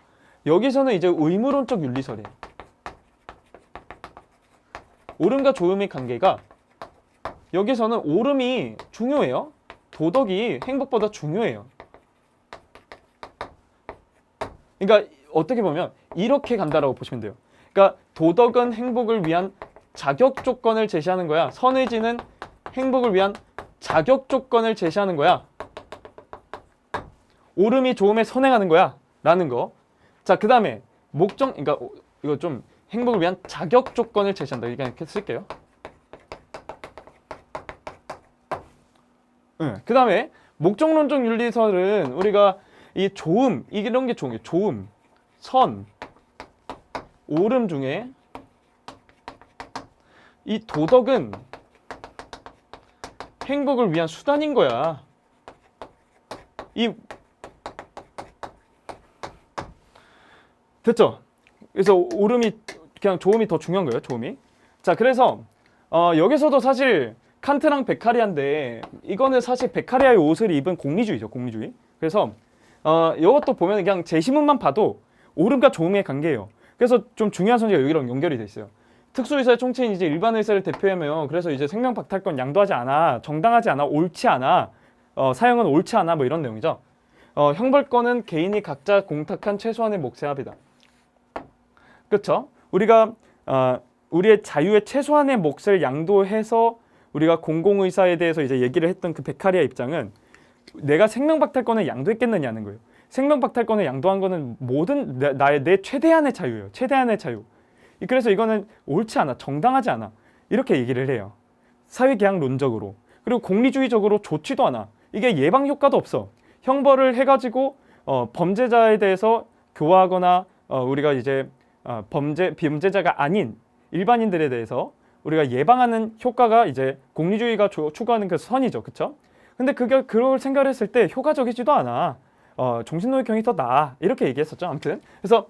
여기서는 이제 의무론적 윤리설이에요. 옳음과 조음의 관계가, 여기서는 옳음이 중요해요. 도덕이 행복보다 중요해요. 그러니까 어떻게 보면 이렇게 간다라고 보시면 돼요. 그러니까 도덕은 행복을 위한 자격 조건을 제시하는 거야. 선의지는 행복을 위한 자격 조건을 제시하는 거야. 옳음이 좋음에 선행하는 거야 라는 거. 자, 그 다음에 목적, 그러니까 이거 좀 행복을 위한 자격 조건을 제시한다. 이렇게 쓸게요. 그 다음에 목적론적 윤리설은 우리가 이 조음, 이런 게 좋은 게 조음, 선, 옳음 중에 이 도덕은 행복을 위한 수단인 거야. 됐죠? 그래서 옳음이 그냥 조음이 더 중요한 거예요. 조음이. 자, 그래서 여기서도 사실 칸트랑 베카리아인데, 이거는 사실 베카리아의 옷을 입은 공리주의죠. 공리주의. 그래서 이것도 보면 그냥 제시문만 봐도 옳음과 조음의 관계예요. 그래서 좀 중요한 선지가 여기랑 연결이 돼 있어요. 특수의사의 총체인 이제 일반 의사를 대표하며, 그래서 이제 생명박탈권 양도하지 않아, 정당하지 않아, 옳지 않아, 사형은 옳지 않아, 뭐 이런 내용이죠. 형벌권은 개인이 각자 공탁한 최소한의 몫의 합이다. 그렇죠? 우리가 우리의 자유의 최소한의 몫을 양도해서 우리가 공공의사에 대해서 이제 얘기를 했던 그 베카리아 입장은, 내가 생명박탈권을 양도했겠느냐는 거예요. 생명박탈권을 양도한 거는 모든 내 최대한의 자유예요. 최대한의 자유. 그래서 이거는 옳지 않아, 정당하지 않아, 이렇게 얘기를 해요. 사회계약론적으로. 그리고 공리주의적으로 좋지도 않아. 이게 예방 효과도 없어. 형벌을 해가지고 범죄자에 대해서 교화하거나 우리가 이제 범죄자가 아닌 일반인들에 대해서 우리가 예방하는 효과가 이제 공리주의가 추구하는 그 선이죠. 그쵸? 근데 그걸 생각을 했을 때 효과적이지도 않아. 종신노역형이 더 나아. 이렇게 얘기했었죠. 아무튼. 그래서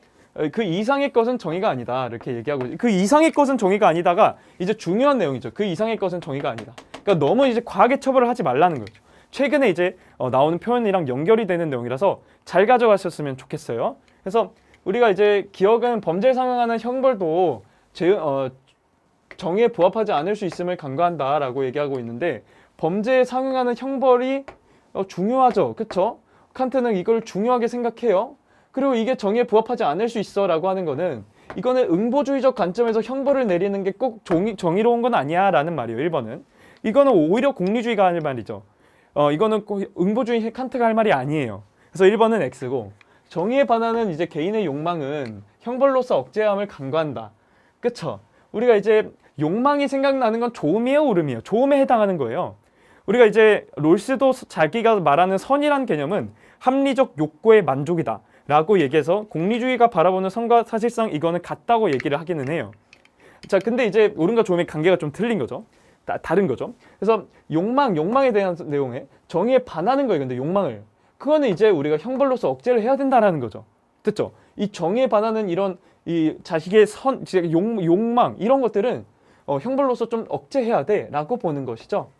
그 이상의 것은 정의가 아니다. 이렇게 얘기하고, 그 이상의 것은 정의가 아니다가 이제 중요한 내용이죠. 그 이상의 것은 정의가 아니다. 그러니까 너무 이제 과하게 처벌을 하지 말라는 거죠. 최근에 이제 나오는 표현이랑 연결이 되는 내용이라서 잘 가져가셨으면 좋겠어요. 그래서 우리가 이제 기억은 범죄에 상응하는 형벌도 정의에 부합하지 않을 수 있음을 간과한다라고 얘기하고 있는데, 범죄에 상응하는 형벌이 중요하죠. 그쵸? 칸트는 이걸 중요하게 생각해요. 그리고 이게 정의에 부합하지 않을 수 있어 라고 하는 거는, 이거는 응보주의적 관점에서 형벌을 내리는 게 꼭 정의로운 건 아니야 라는 말이에요. 1번은. 이거는 오히려 공리주의가 할 말이죠. 이거는 꼭 응보주의 칸트가 할 말이 아니에요. 그래서 1번은 X고, 정의에 반하는 이제 개인의 욕망은 형벌로서 억제함을 간과한다. 그쵸? 우리가 이제 욕망이 생각나는 건 조음이에요, 옳음이에요? 조음에 해당하는 거예요. 우리가 이제 롤스도 자기가 말하는 선이란 개념은 합리적 욕구의 만족이다 라고 얘기해서, 공리주의가 바라보는 선과 사실상 이거는 같다고 얘기를 하기는 해요. 자, 근데 이제 옳음과 조음의 관계가 좀 틀린 거죠. 다른 거죠. 그래서 욕망에 대한 내용에 정의에 반하는 거예요. 근데 욕망을, 그거는 이제 우리가 형벌로서 억제를 해야 된다라는 거죠. 됐죠? 이 정의에 반하는 이런 이 자식의 욕망 이런 것들은 형벌로서 좀 억제해야 돼 라고 보는 것이죠.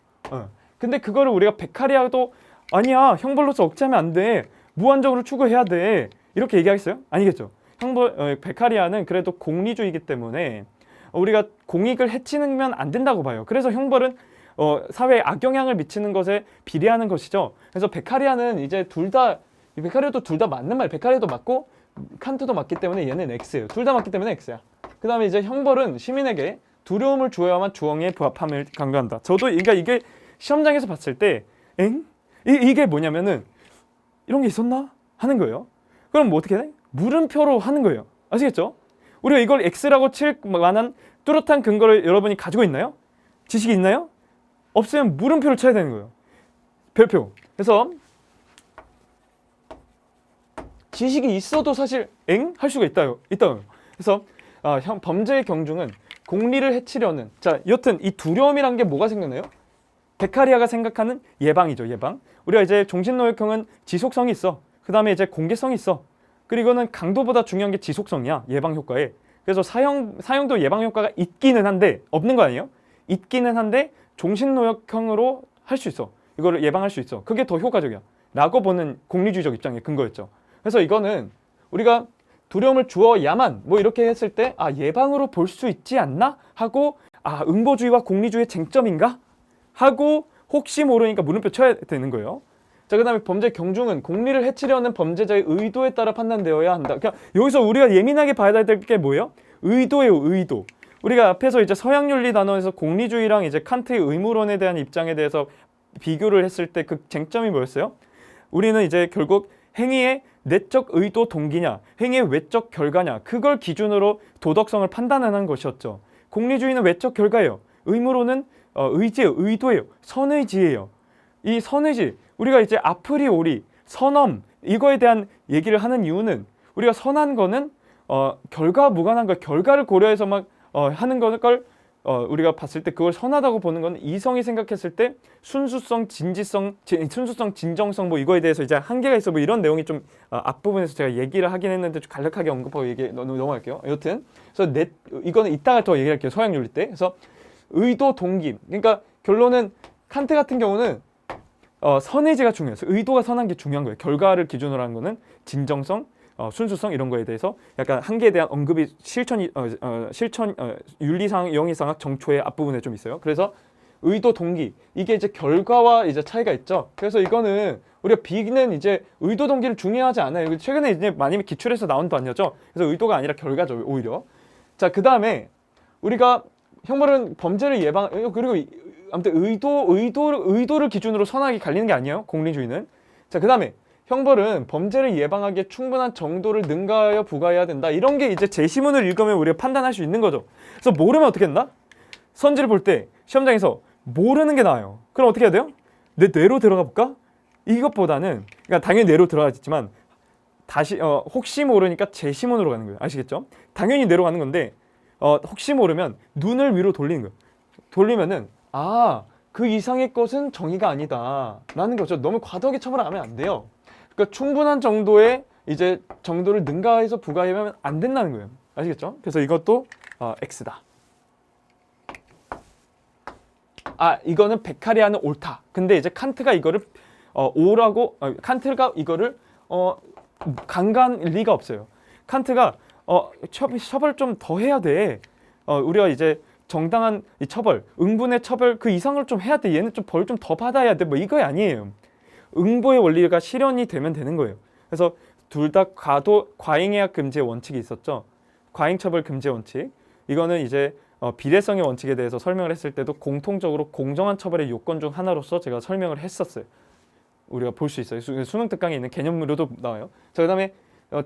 근데 그거를 우리가 베카리아도 아니야, 형벌로서 억제하면 안 돼, 무한적으로 추구해야 돼, 이렇게 얘기하겠어요? 아니겠죠. 베카리아는 그래도 공리주의이기 때문에 우리가 공익을 해치면 안 된다고 봐요. 그래서 형벌은 사회에 악영향을 미치는 것에 비례하는 것이죠. 그래서 베카리아는 이제 베카리아도 둘 다 맞는 말. 베카리아도 맞고 칸트도 맞기 때문에 얘는 X예요. 둘 다 맞기 때문에 X야. 그 다음에 이제 형벌은 시민에게 두려움을 주어야만 주엉에 부합함을 강조한다. 저도 이게 시험장에서 봤을 때 이게 뭐냐면은 이런 게 있었나? 하는 거예요. 그럼 뭐 어떻게 돼? 물음표로 하는 거예요. 아시겠죠? 우리가 이걸 X라고 칠 만한 뚜렷한 근거를 여러분이 가지고 있나요? 지식이 있나요? 없으면 물음표를 쳐야 되는 거예요. 별표. 그래서 지식이 있어도 사실 할 수가 있다요. 그래서 범죄의 경중은 공리를 해치려는, 자, 여튼 이 두려움이란 게 뭐가 생겼나요? 베카리아가 생각하는 예방이죠. 예방. 우리가 이제 종신노역형은 지속성이 있어. 그 다음에 이제 공개성이 있어. 그리고 이거는 강도보다 중요한 게 지속성이야. 예방 효과에. 그래서 사형도 예방 효과가 있기는 한데 없는 거 아니에요? 있기는 한데 종신노역형으로 할 수 있어. 이거를 예방할 수 있어. 그게 더 효과적이야. 라고 보는 공리주의적 입장의 근거였죠. 그래서 이거는 우리가 두려움을 주어야만 뭐 이렇게 했을 때 아 예방으로 볼 수 있지 않나? 하고 아 응보주의와 공리주의의 쟁점인가? 하고 혹시 모르니까 물음표 쳐야 되는 거예요. 자, 그 다음에 범죄 경중은 공리를 해치려는 범죄자의 의도에 따라 판단되어야 한다. 그러니까 여기서 우리가 예민하게 봐야 될 게 뭐예요? 의도예요, 의도. 우리가 앞에서 이제 서양윤리 단원에서 공리주의랑 이제 칸트의 의무론에 대한 입장에 대해서 비교를 했을 때 그 쟁점이 뭐였어요? 우리는 이제 결국 행위의 내적 의도 동기냐, 행위의 외적 결과냐, 그걸 기준으로 도덕성을 판단하는 것이었죠. 공리주의는 외적 결과예요. 의무론은 의지예요, 의도예요, 선의지예요. 이 선의지, 우리가 이제 아프리오리, 선엄 이거에 대한 얘기를 하는 이유는 우리가 선한 거는 결과 무관한 걸 결과를 고려해서 막 하는 걸 우리가 봤을 때 그걸 선하다고 보는 건 이성이 생각했을 때 순수성, 순수성, 진정성 뭐 이거에 대해서 이제 한계가 있어 뭐 이런 내용이 좀 앞부분에서 제가 얘기를 하긴 했는데 좀 간략하게 언급하고 넘어갈게요. 여튼 그래서 이거는 이따가 더 얘기할게요. 서양윤리 때. 그래서 의도 동기. 그러니까 결론은 칸트 같은 경우는 선의지가 중요해서 의도가 선한 게 중요한 거예요. 결과를 기준으로 하는 거는 진정성, 순수성 이런 거에 대해서 약간 한계에 대한 언급이 실천 윤리상, 영의상학 정초의 앞부분에 좀 있어요. 그래서 의도 동기 이게 이제 결과와 이제 차이가 있죠. 그래서 이거는 우리가 B는 이제 의도 동기를 중요하지 않아요. 최근에 이제 많이 기출에서 나온 반이었죠. 그래서 의도가 아니라 결과죠, 오히려. 자, 그 다음에 우리가 형벌은 범죄를 예방 그리고 아무튼 의도를 기준으로 선악이 갈리는 게 아니에요. 공리주의는. 자, 그 다음에 형벌은 범죄를 예방하기에 충분한 정도를 능가하여 부과해야 된다. 이런 게 이제 제시문을 읽으면 우리가 판단할 수 있는 거죠. 그래서 모르면 어떻게 된다? 선지를 볼 때 시험장에서 모르는 게 나아요. 그럼 어떻게 해야 돼요? 내 뇌로 들어가 볼까? 이것보다는 그러니까 당연히 뇌로 들어가겠지만 다시 혹시 모르니까 제시문으로 가는 거예요. 아시겠죠? 당연히 뇌로 가는 건데 혹시 모르면 눈을 위로 돌리는 거예요. 돌리면은 그 이상의 것은 정의가 아니다 라는 거죠. 너무 과도하게 처벌을 하면 안 돼요. 그러니까 충분한 정도의 이제 정도를 능가해서 부과하면 안 된다는 거예요. 아시겠죠? 그래서 이것도 X다. 이거는 베카리아는 옳다. 근데 이제 칸트가 이거를 O라고 칸트가 이거를 강간 리가 없어요. 칸트가 처벌 좀 더 해야 돼. 우리가 이제 정당한 이 처벌, 응분의 처벌 그 이상을 좀 해야 돼. 얘는 좀 벌 좀 더 받아야 돼. 뭐 이거 아니에요. 응보의 원리가 실현이 되면 되는 거예요. 그래서 둘 다 과잉해약 금지의 원칙이 있었죠. 과잉처벌 금지의 원칙. 이거는 이제 비례성의 원칙에 대해서 설명을 했을 때도 공통적으로 공정한 처벌의 요건 중 하나로서 제가 설명을 했었어요. 우리가 볼 수 있어요. 수능 특강에 있는 개념으로도 나와요. 자, 그다음에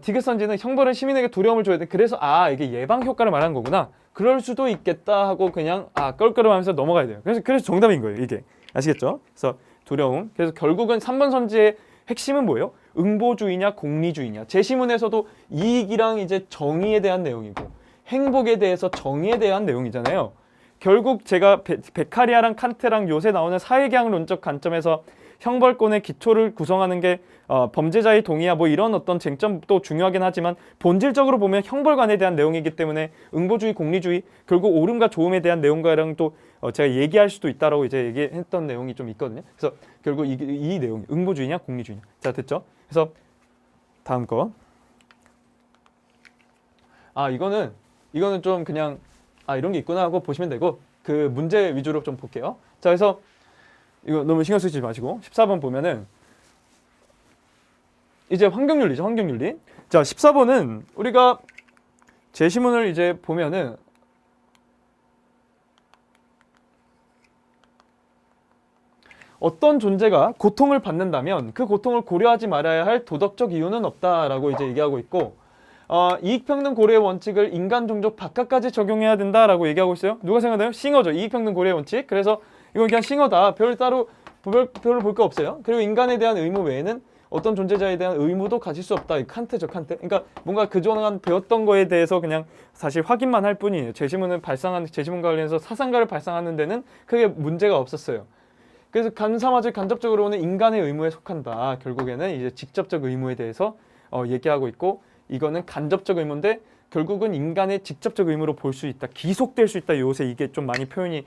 디귿선지는 형벌은 시민에게 두려움을 줘야 돼. 그래서 이게 예방 효과를 말하는 거구나. 그럴 수도 있겠다 하고 그냥 껄끄러워하면서 넘어가야 돼요. 그래서 정답인 거예요. 이게 아시겠죠? 그래서 두려움. 그래서 결국은 3번 선지의 핵심은 뭐예요? 응보주의냐 공리주의냐. 제시문에서도 이익이랑 이제 정의에 대한 내용이고 행복에 대해서 정의에 대한 내용이잖아요. 결국 제가 베카리아랑 칸트랑 요새 나오는 사회계약론적 관점에서 형벌권의 기초를 구성하는 게 범죄자의 동의야 뭐 이런 어떤 쟁점도 중요하긴 하지만 본질적으로 보면 형벌관에 대한 내용이기 때문에 응보주의, 공리주의 결국 옳음과 좋음에 대한 내용과랑 또 제가 얘기할 수도 있다라고 이제 얘기했던 내용이 좀 있거든요. 그래서 결국 이 내용 응보주의냐 공리주의냐. 자, 됐죠? 그래서 다음 거. 이거는 좀 그냥 이런 게 있구나 하고 보시면 되고 그 문제 위주로 좀 볼게요. 자, 그래서 이거 너무 신경 쓰지 마시고 14번 보면은 이제 환경윤리죠. 환경윤리. 자, 14번은 우리가 제시문을 이제 보면은 어떤 존재가 고통을 받는다면 그 고통을 고려하지 말아야 할 도덕적 이유는 없다라고 이제 얘기하고 있고 이익평등 고려의 원칙을 인간 종족 바깥까지 적용해야 된다라고 얘기하고 있어요. 누가 생각나요? 싱어죠. 이익평등 고려의 원칙. 그래서 이건 그냥 싱어다. 별로 볼 거 없어요. 그리고 인간에 대한 의무 외에는 어떤 존재자에 대한 의무도 가질 수 없다. 칸트죠, 칸트. 그러니까 뭔가 그동안 배웠던 거에 대해서 그냥 사실 확인만 할 뿐이에요. 제시문과 관련해서 사상가를 발상하는 데는 크게 문제가 없었어요. 그래서 간사마저 간접적으로는 인간의 의무에 속한다. 결국에는 이제 직접적 의무에 대해서 얘기하고 있고 이거는 간접적 의무인데 결국은 인간의 직접적 의무로 볼 수 있다, 기속될 수 있다. 요새 이게 좀 많이 표현이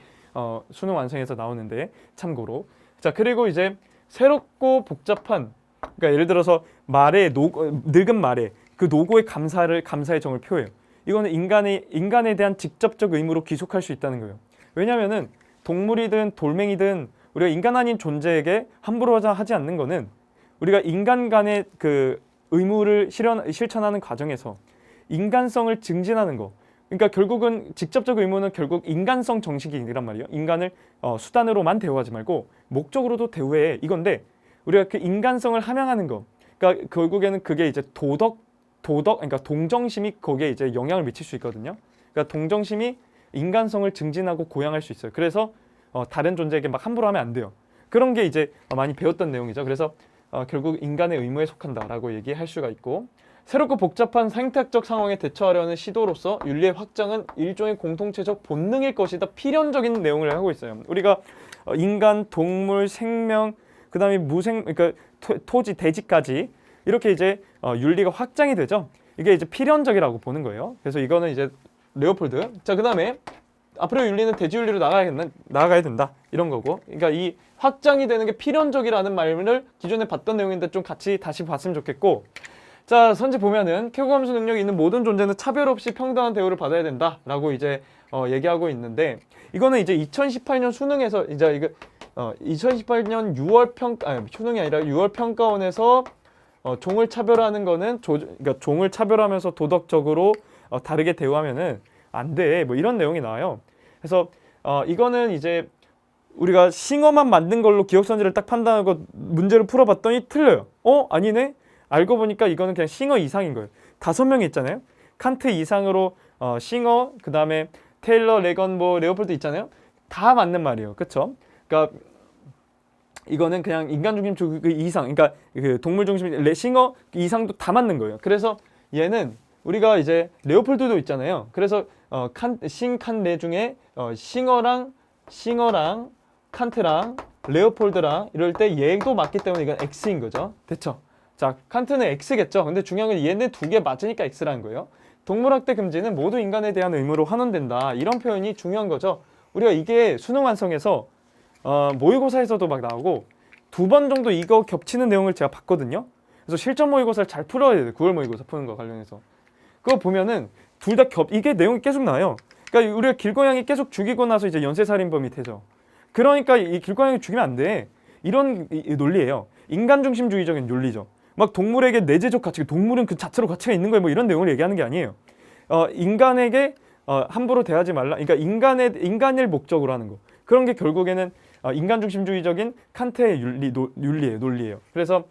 수능 완성에서 나오는데 참고로. 자, 그리고 이제 새롭고 복잡한, 그러니까 예를 들어서 늙은 말에 그 노고의 감사의 정을 표해요. 이거는 인간에 대한 직접적 의무로 귀속할 수 있다는 거예요. 왜냐하면은 동물이든 돌멩이든 우리가 인간 아닌 존재에게 함부로 하지 않는 거는 우리가 인간 간의 그 의무를 실천하는 과정에서 인간성을 증진하는 거. 그러니까 결국은 직접적 의무는 결국 인간성 정식이란 말이에요. 인간을 수단으로만 대우하지 말고 목적으로도 대우해, 이건데 우리가 그 인간성을 함양하는 거. 그러니까 결국에는 그게 이제 그러니까 동정심이 거기에 이제 영향을 미칠 수 있거든요. 그러니까 동정심이 인간성을 증진하고 고양할 수 있어요. 그래서 다른 존재에게 막 함부로 하면 안 돼요. 그런 게 이제 많이 배웠던 내용이죠. 그래서 결국 인간의 의무에 속한다라고 얘기할 수가 있고, 새롭고 복잡한 생태학적 상황에 대처하려는 시도로서 윤리의 확장은 일종의 공동체적 본능일 것이다, 필연적인 내용을 하고 있어요. 우리가 인간, 동물, 생명, 그다음에 그러니까 토지, 대지까지 이렇게 이제 윤리가 확장이 되죠. 이게 이제 필연적이라고 보는 거예요. 그래서 이거는 이제 레오폴드. 자, 그다음에 앞으로 윤리는 대지윤리로 나아가야 된다, 이런 거고. 그러니까 이 확장이 되는 게 필연적이라는 말을 기존에 봤던 내용인데 좀 같이 다시 봤으면 좋겠고. 자, 선지 보면은 쾌거감수 능력이 있는 모든 존재는 차별 없이 평등한 대우를 받아야 된다라고 이제 얘기하고 있는데, 이거는 이제 2018년 수능에서 이제 이거 2018년 6월 수능이 아니라 6월 평가원에서 종을 차별하는 거는 그러니까 종을 차별하면서 도덕적으로 다르게 대우하면은 안 돼, 뭐 이런 내용이 나와요. 그래서 이거는 이제 우리가 싱어만 만든 걸로 기억선지를 딱 판단하고 문제를 풀어봤더니 틀려요. 아니네? 알고 보니까 이거는 그냥 싱어 이상인 거예요. 5명이 있잖아요. 칸트 이상으로 싱어, 그 다음에 테일러, 레건, 뭐 레오폴드 있잖아요. 다 맞는 말이에요. 그쵸? 그러니까 이거는 그냥 인간 중심 그 이상, 그러니까 그 동물 중심 싱어 이상도 다 맞는 거예요. 그래서 얘는 우리가 이제 레오폴드도 있잖아요. 그래서 칸레 중에 싱어랑 칸트랑 레오폴드랑 이럴 때 얘도 맞기 때문에 이건 X인 거죠. 됐죠? 자, 칸트는 X겠죠. 근데 중요한 건 얘네 두 개 맞으니까 X라는 거예요. 동물학대 금지는 모두 인간에 대한 의무로 환원된다, 이런 표현이 중요한 거죠. 우리가 이게 수능 완성에서 모의고사에서도 막 나오고 2번 정도 이거 겹치는 내용을 제가 봤거든요. 그래서 실전 모의고사를 잘 풀어야 돼요. 9월 모의고사 푸는 거 관련해서. 그거 보면은 둘 다 이게 내용이 계속 나와요. 그러니까 우리가 길고양이 계속 죽이고 나서 이제 연쇄살인범이 되죠. 그러니까 이 길고양이 죽이면 안 돼, 이런 논리예요. 인간 중심주의적인 논리죠. 막 동물에게 내재적 가치, 동물은 그 자체로 가치가 있는 거예요, 뭐 이런 내용을 얘기하는 게 아니에요. 인간에게 함부로 대하지 말라. 그러니까 인간을 목적으로 하는 거. 그런 게 결국에는 인간 중심주의적인 칸트의 논리예요. 그래서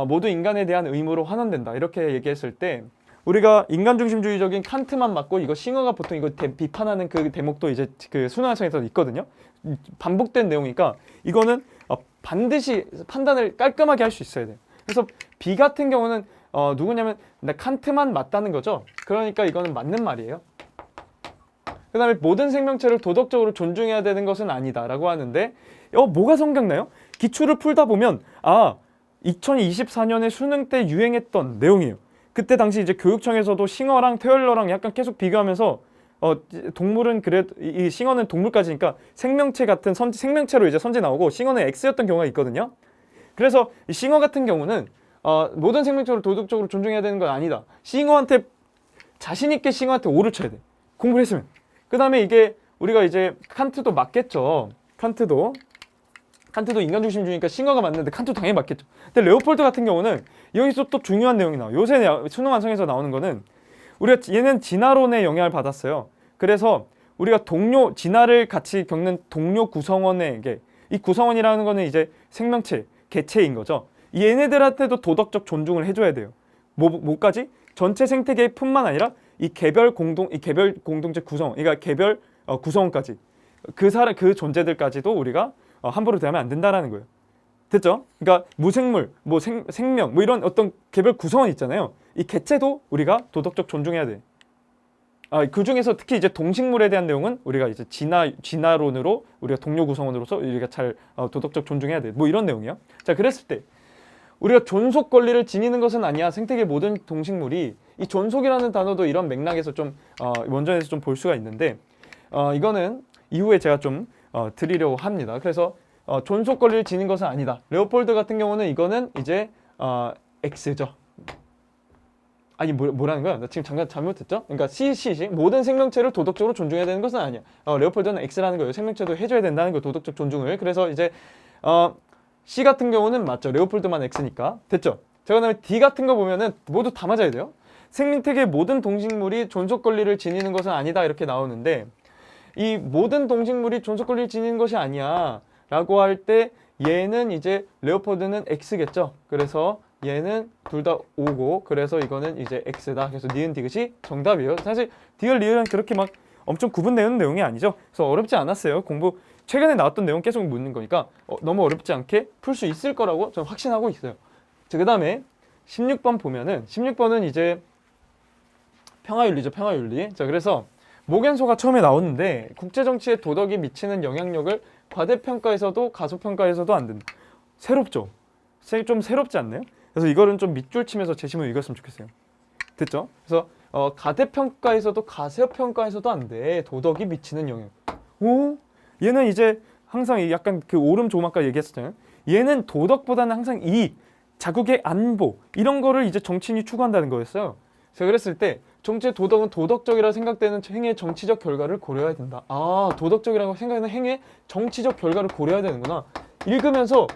모두 인간에 대한 의무로 환원된다, 이렇게 얘기했을 때 우리가 인간 중심주의적인 칸트만 맞고, 이거 싱어가 보통 이거 비판하는 그 대목도 이제 그 수능완성에서 있거든요. 반복된 내용이니까 이거는 반드시 판단을 깔끔하게 할 수 있어야 돼요. 그래서 B 같은 경우는 누구냐면 칸트만 맞다는 거죠. 그러니까 이거는 맞는 말이에요. 그 다음에 모든 생명체를 도덕적으로 존중해야 되는 것은 아니다 라고 하는데, 뭐가 생각나요? 기출을 풀다 보면 2024년에 수능 때 유행했던 내용이에요. 그때 당시 이제 교육청에서도 싱어랑 테일러랑 약간 계속 비교하면서 동물은 그래도 이 싱어는 동물까지니까 생명체 같은 생명체로 이제 선지 나오고, 싱어는 X였던 경우가 있거든요. 그래서 이 싱어 같은 경우는 모든 생명체를 도덕적으로 존중해야 되는 건 아니다. 싱어한테 자신 있게 싱어한테 오를 쳐야 돼, 공부를 했으면. 그 다음에 이게 우리가 이제 칸트도 맞겠죠. 칸트도 인간 중심주의니까 싱어가 맞는데 칸트도 당연히 맞겠죠. 근데 레오폴드 같은 경우는 여기서 또 중요한 내용이 나와요. 요새 수능 완성에서 나오는 거는 우리가 얘는 진화론의 영향을 받았어요. 그래서 우리가 진화를 같이 겪는 동료 구성원에게, 이 구성원이라는 거는 이제 생명체, 개체인 거죠. 얘네들한테도 도덕적 존중을 해줘야 돼요. 뭐까지? 전체 생태계뿐만 아니라 이 개별 공동체 구성원, 그러니까 개별 구성원까지, 그 존재들까지도 우리가 함부로 대하면 안 된다라는 거예요. 됐죠? 그러니까 무생물, 뭐 생명, 뭐 이런 어떤 개별 구성원 있잖아요. 이 개체도 우리가 도덕적 존중해야 돼. 그 중에서 특히 이제 동식물에 대한 내용은 우리가 이제 진화론으로 우리가 동료 구성원으로서 우리가 잘 도덕적 존중해야 돼. 뭐 이런 내용이야. 자, 그랬을 때 우리가 존속 권리를 지니는 것은 아니야. 생태계 모든 동식물이 이 존속이라는 단어도 이런 맥락에서 좀 원전에서 좀 볼 수가 있는데 이거는 이후에 제가 좀 드리려고 합니다. 그래서 존속 권리를 지닌 것은 아니다. 레오폴드 같은 경우는 이거는 이제 X죠. 아니 뭐라는 거야? 나 지금 잠깐 잘못했죠? 그러니까 CC식 모든 생명체를 도덕적으로 존중해야 되는 것은 아니야. 레오폴드는 X라는 거예요. 생명체도 해줘야 된다는 거 도덕적 존중을. 그래서 이제 C 같은 경우는 맞죠. 레오폴드만 X니까 됐죠. 자, 그다음에 D 같은 거 보면은 모두 다 맞아야 돼요. 생명태계의 모든 동식물이 존속 권리를 지니는 것은 아니다 이렇게 나오는데 이 모든 동식물이 존속 권리를 지니는 것이 아니야 라고 할 때 얘는 이제 레오폴드는 X겠죠. 그래서 얘는 둘 다 O고 그래서 이거는 이제 X다. 그래서 니은 디귿이 정답이에요. 사실 디귿 리을은 그렇게 막 엄청 구분되는 내용이 아니죠. 그래서 어렵지 않았어요. 공부 최근에 나왔던 내용 계속 묻는 거니까 너무 어렵지 않게 풀 수 있을 거라고 저는 확신하고 있어요. 자, 그 다음에 16번 보면은 16번은 이제 평화윤리죠. 평화윤리. 자, 그래서 모겐소가 처음에 나오는데 국제정치에 도덕이 미치는 영향력을 과대평가에서도 가소평가에서도 안 된다. 새롭죠? 좀 새롭지 않나요? 그래서 이거는 좀 밑줄 치면서 제시문 읽었으면 좋겠어요. 됐죠? 그래서 가대평가에서도 가세평가에서도 안 돼. 도덕이 미치는 영향. 오? 얘는 이제 항상 약간 그 오름 조막까 얘기했었잖아요. 얘는 도덕보다는 항상 이익, 자국의 안보 이런 거를 이제 정치인이 추구한다는 거였어요. 제가 그랬을 때 정치의 도덕은 도덕적이라 생각되는 행위의 정치적 결과를 고려해야 된다. 아, 도덕적이라고 생각하는 행위의 정치적 결과를 고려해야 되는구나. 읽으면서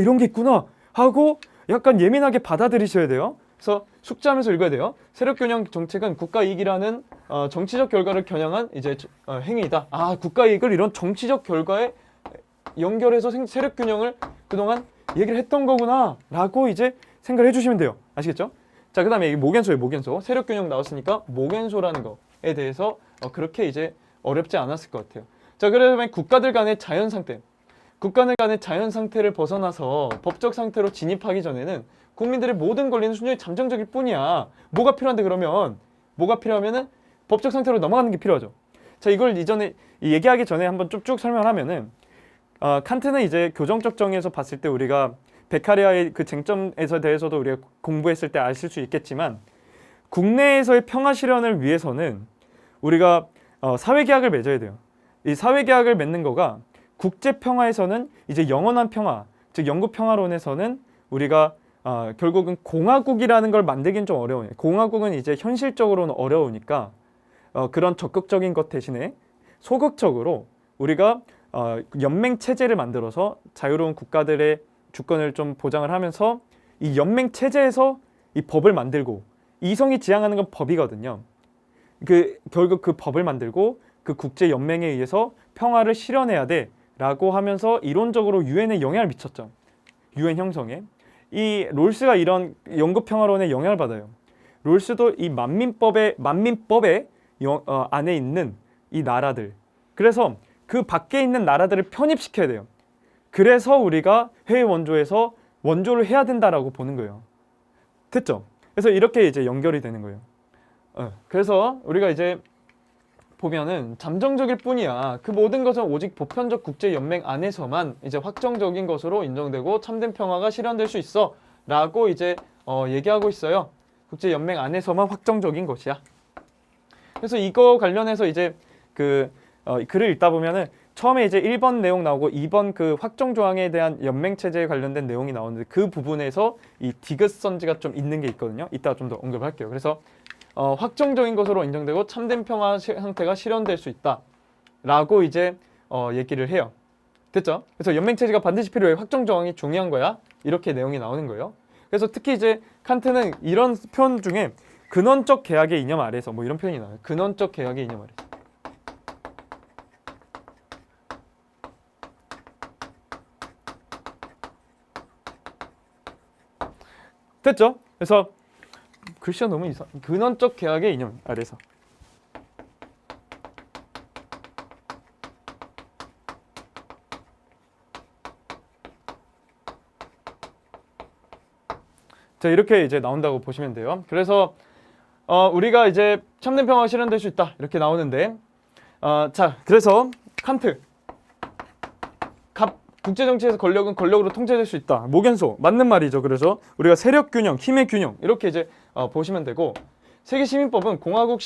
이런 게 있구나 하고 약간 예민하게 받아들이셔야 돼요. 그래서 숙지하면서 읽어야 돼요. 세력균형 정책은 국가이익이라는 정치적 결과를 겨냥한 이제 행위이다. 아, 국가이익을 이런 정치적 결과에 연결해서 세력균형을 그동안 얘기를 했던 거구나 라고 이제 생각을 해주시면 돼요. 아시겠죠? 자, 그 다음에 모겐소예요. 모겐소. 세력균형 나왔으니까 모겐소라는 거에 대해서 그렇게 이제 어렵지 않았을 것 같아요. 자, 그러면 국가들 간의 자연 상태. 국가들 간의 자연 상태를 벗어나서 법적 상태로 진입하기 전에는 국민들의 모든 권리는 순전히 잠정적일 뿐이야. 뭐가 필요한데 그러면? 뭐가 필요하면은 법적 상태로 넘어가는 게 필요하죠. 자, 이걸 이전에 얘기하기 전에 한번 쭉쭉 설명하면은 칸트는 이제 교정적 정의에서 봤을 때 우리가 베카리아의 그 쟁점에서 대해서도 우리가 공부했을 때 아실 수 있겠지만 국내에서의 평화 실현을 위해서는 우리가 사회계약을 맺어야 돼요. 이 사회계약을 맺는 거가 국제평화에서는 이제 영원한 평화, 즉 영구평화론에서는 우리가 결국은 공화국이라는 걸 만들긴 좀 어려워요. 공화국은 이제 현실적으로는 어려우니까 그런 적극적인 것 대신에 소극적으로 우리가 연맹 체제를 만들어서 자유로운 국가들의 주권을 좀 보장을 하면서 이 연맹 체제에서 이 법을 만들고 이성이 지향하는 건 법이거든요. 결국 그 법을 만들고 그 국제 연맹에 의해서 평화를 실현해야 돼라고 하면서 이론적으로 유엔에 영향을 미쳤죠. 유엔 형성에. 이 롤스가 이런 영구 평화론에 영향을 받아요. 롤스도 이 만민법의 안에 있는 이 나라들. 그래서 그 밖에 있는 나라들을 편입시켜야 돼요. 그래서 우리가 해외 원조에서 원조를 해야 된다라고 보는 거예요. 됐죠? 그래서 이렇게 이제 연결이 되는 거예요. 그래서 우리가 이제 보면은 잠정적일 뿐이야. 그 모든 것은 오직 보편적 국제 연맹 안에서만 이제 확정적인 것으로 인정되고 참된 평화가 실현될 수 있어. 라고 이제 얘기하고 있어요. 국제 연맹 안에서만 확정적인 것이야. 그래서 이거 관련해서 이제 글을 읽다 보면은 처음에 이제 1번 내용 나오고 2번 그 확정 조항에 대한 연맹 체제에 관련된 내용이 나오는데 그 부분에서 이 디귿선지가 좀 있는 게 있거든요. 이따 좀 더 언급할게요. 그래서 확정적인 것으로 인정되고 참된 평화 상태가 실현될 수 있다 라고 이제 얘기를 해요. 됐죠? 그래서 연맹 체제가 반드시 필요해. 확정 조항이 중요한 거야. 이렇게 내용이 나오는 거예요. 그래서 특히 이제 칸트는 이런 표현 중에 근원적 계약의 이념 아래서 뭐 이런 표현이 나와요. 근원적 계약의 이념 아래서. 됐죠? 그래서 글씨가 너무 근원적 계약의 이념 아래서. 자, 이렇게 이제 나온다고 보시면 돼요. 그래서 우리가 이제 참된 평화가 실현될 수 있다 이렇게 나오는데 자, 그래서 칸트 국제정치에서 권력은 권력으로 통제될 수 있다. 모겐소 맞는 말이죠. 그래서 우리가 세력균형, 힘의 균형 이렇게 이제 보시면 되고 세계시민법은 공화국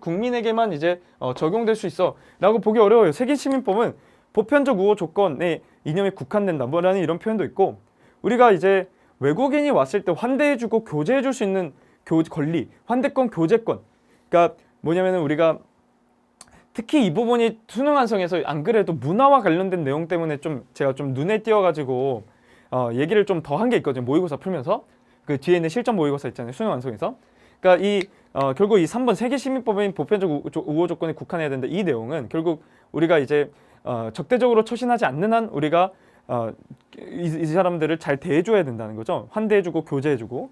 국민에게만 이제 적용될 수 있어라고 보기 어려워요. 세계시민법은 보편적 우호 조건의 이념에 국한된다. 뭐라는 이런 표현도 있고 우리가 이제 외국인이 왔을 때 환대해주고 교제해줄 수 있는 권리, 환대권, 교제권. 그러니까 뭐냐면은 우리가 특히 이 부분이 수능 완성에서 안 그래도 문화와 관련된 내용 때문에 좀 제가 좀 눈에 띄어가지고 얘기를 좀 더 한 게 있거든요. 모의고사 풀면서 그 뒤에 있는 실전 모의고사 있잖아요. 수능 완성에서. 그러니까 결국 이 3번 세계시민법인 보편적 우호 조건에 국한해야 된다. 이 내용은 결국 우리가 이제 적대적으로 처신하지 않는 한 우리가 이 사람들을 잘 대해줘야 된다는 거죠. 환대해주고 교제해주고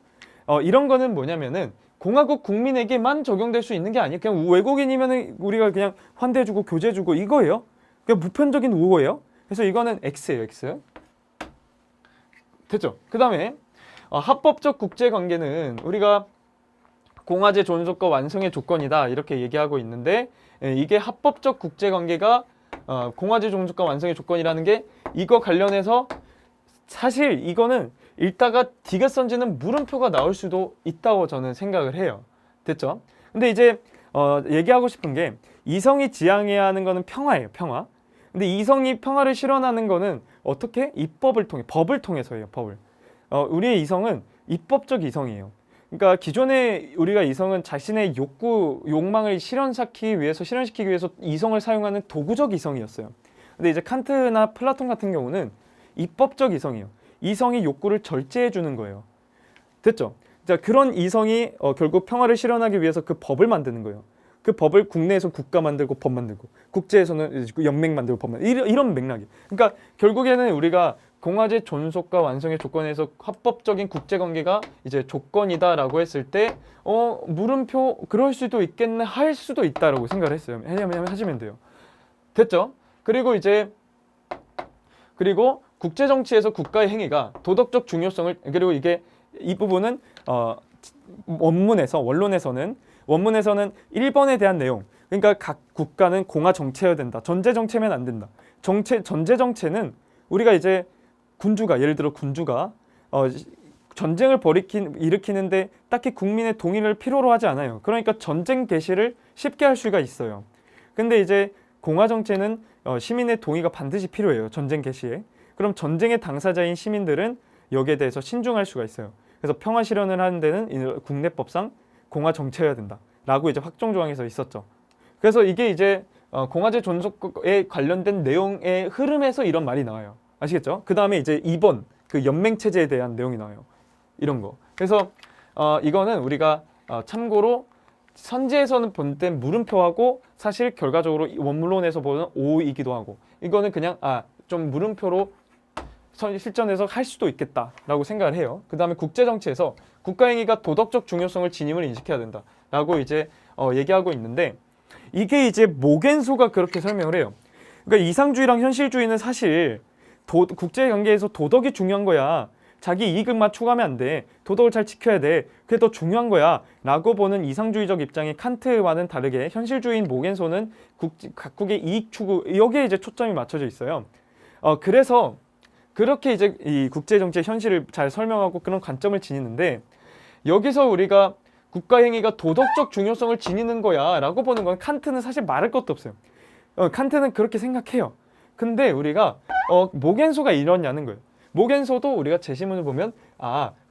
이런 거는 뭐냐면은 공화국 국민에게만 적용될 수 있는 게 아니에요. 그냥 외국인이면은 우리가 그냥 환대해주고 교제해주고 이거예요. 그냥 보편적인 우호예요. 그래서 이거는 X예요. X. 됐죠? 그 다음에 합법적 국제관계는 우리가 공화제 존속과 완성의 조건이다 이렇게 얘기하고 있는데 이게 합법적 국제관계가 공화제 존속과 완성의 조건이라는 게 이거 관련해서 사실 이거는 읽다가 디귿선지는 물음표가 나올 수도 있다고 저는 생각을 해요. 됐죠? 근데 이제 얘기하고 싶은 게 이성이 지향해야 하는 거는 평화예요. 평화. 근데 이성이 평화를 실현하는 거는 어떻게? 입법을 통해, 법을 통해서예요. 법을. 우리의 이성은 입법적 이성이에요. 그러니까 기존에 우리가 이성은 자신의 욕망을 실현시키기 위해서 이성을 사용하는 도구적 이성이었어요. 근데 이제 칸트나 플라톤 같은 경우는 입법적 이성이에요. 이성이 욕구를 절제해 주는 거예요. 됐죠? 자, 그런 이성이 결국 평화를 실현하기 위해서 그 법을 만드는 거예요. 그 법을 국내에서 국가 만들고 법 만들고 국제에서는 연맹 만들고 법 만들고 이런 맥락이. 그러니까 결국에는 우리가 공화제 존속과 완성의 조건에서 합법적인 국제관계가 이제 조건이다라고 했을 때 물음표 그럴 수도 있겠네 할 수도 있다라고 생각을 했어요. 왜냐면 하시면 돼요. 됐죠? 그리고 국제 정치에서 국가의 행위가 도덕적 중요성을 그리고 이 부분은 원론에서는 1번에 대한 내용. 그러니까 각 국가는 공화 정체여야 된다. 전제 정체면 안 된다. 전제 정체는 우리가 이제 예를 들어 군주가 전쟁을 일으키는데 딱히 국민의 동의를 필요로 하지 않아요. 그러니까 전쟁 개시를 쉽게 할 수가 있어요. 근데 이제 공화 정체는 시민의 동의가 반드시 필요해요. 전쟁 개시에. 그럼 전쟁의 당사자인 시민들은 여기에 대해서 신중할 수가 있어요. 그래서 평화 실현을 하는 데는 국내법상 공화 정체여야 된다라고 이제 확정 조항에서 있었죠. 그래서 이게 이제 공화제 존속에 관련된 내용의 흐름에서 이런 말이 나와요. 아시겠죠? 그 다음에 이제 2번 그 연맹 체제에 대한 내용이 나와요. 이런 거. 그래서 이거는 우리가 참고로 선지에서는 본 때 물음표하고 사실 결과적으로 원문론에서 보는 O이기도 하고 이거는 그냥 좀 물음표로 실전에서 할 수도 있겠다라고 생각을 해요. 그 다음에 국제정치에서 국가행위가 도덕적 중요성을 지님을 인식해야 된다라고 이제 얘기하고 있는데 이게 이제 모겐소가 그렇게 설명을 해요. 그러니까 이상주의랑 현실주의는 사실 국제관계에서 도덕이 중요한 거야. 자기 이익만 추구하면 안 돼. 도덕을 잘 지켜야 돼. 그게 더 중요한 거야. 라고 보는 이상주의적 입장의 칸트와는 다르게 현실주의인 모겐소는 각국의 이익 추구 여기에 이제 초점이 맞춰져 있어요. 그래서 그렇게 이제 이 국제정치의 현실을 잘 설명하고 그런 관점을 지니는데 여기서 우리가 국가행위가 도덕적 중요성을 지니는 거야 라고 보는 건 칸트는 사실 말할 것도 없어요. 칸트는 그렇게 생각해요. 근데 우리가 모겐소가 이러냐는 거예요. 모겐소도 우리가 제시문을 보면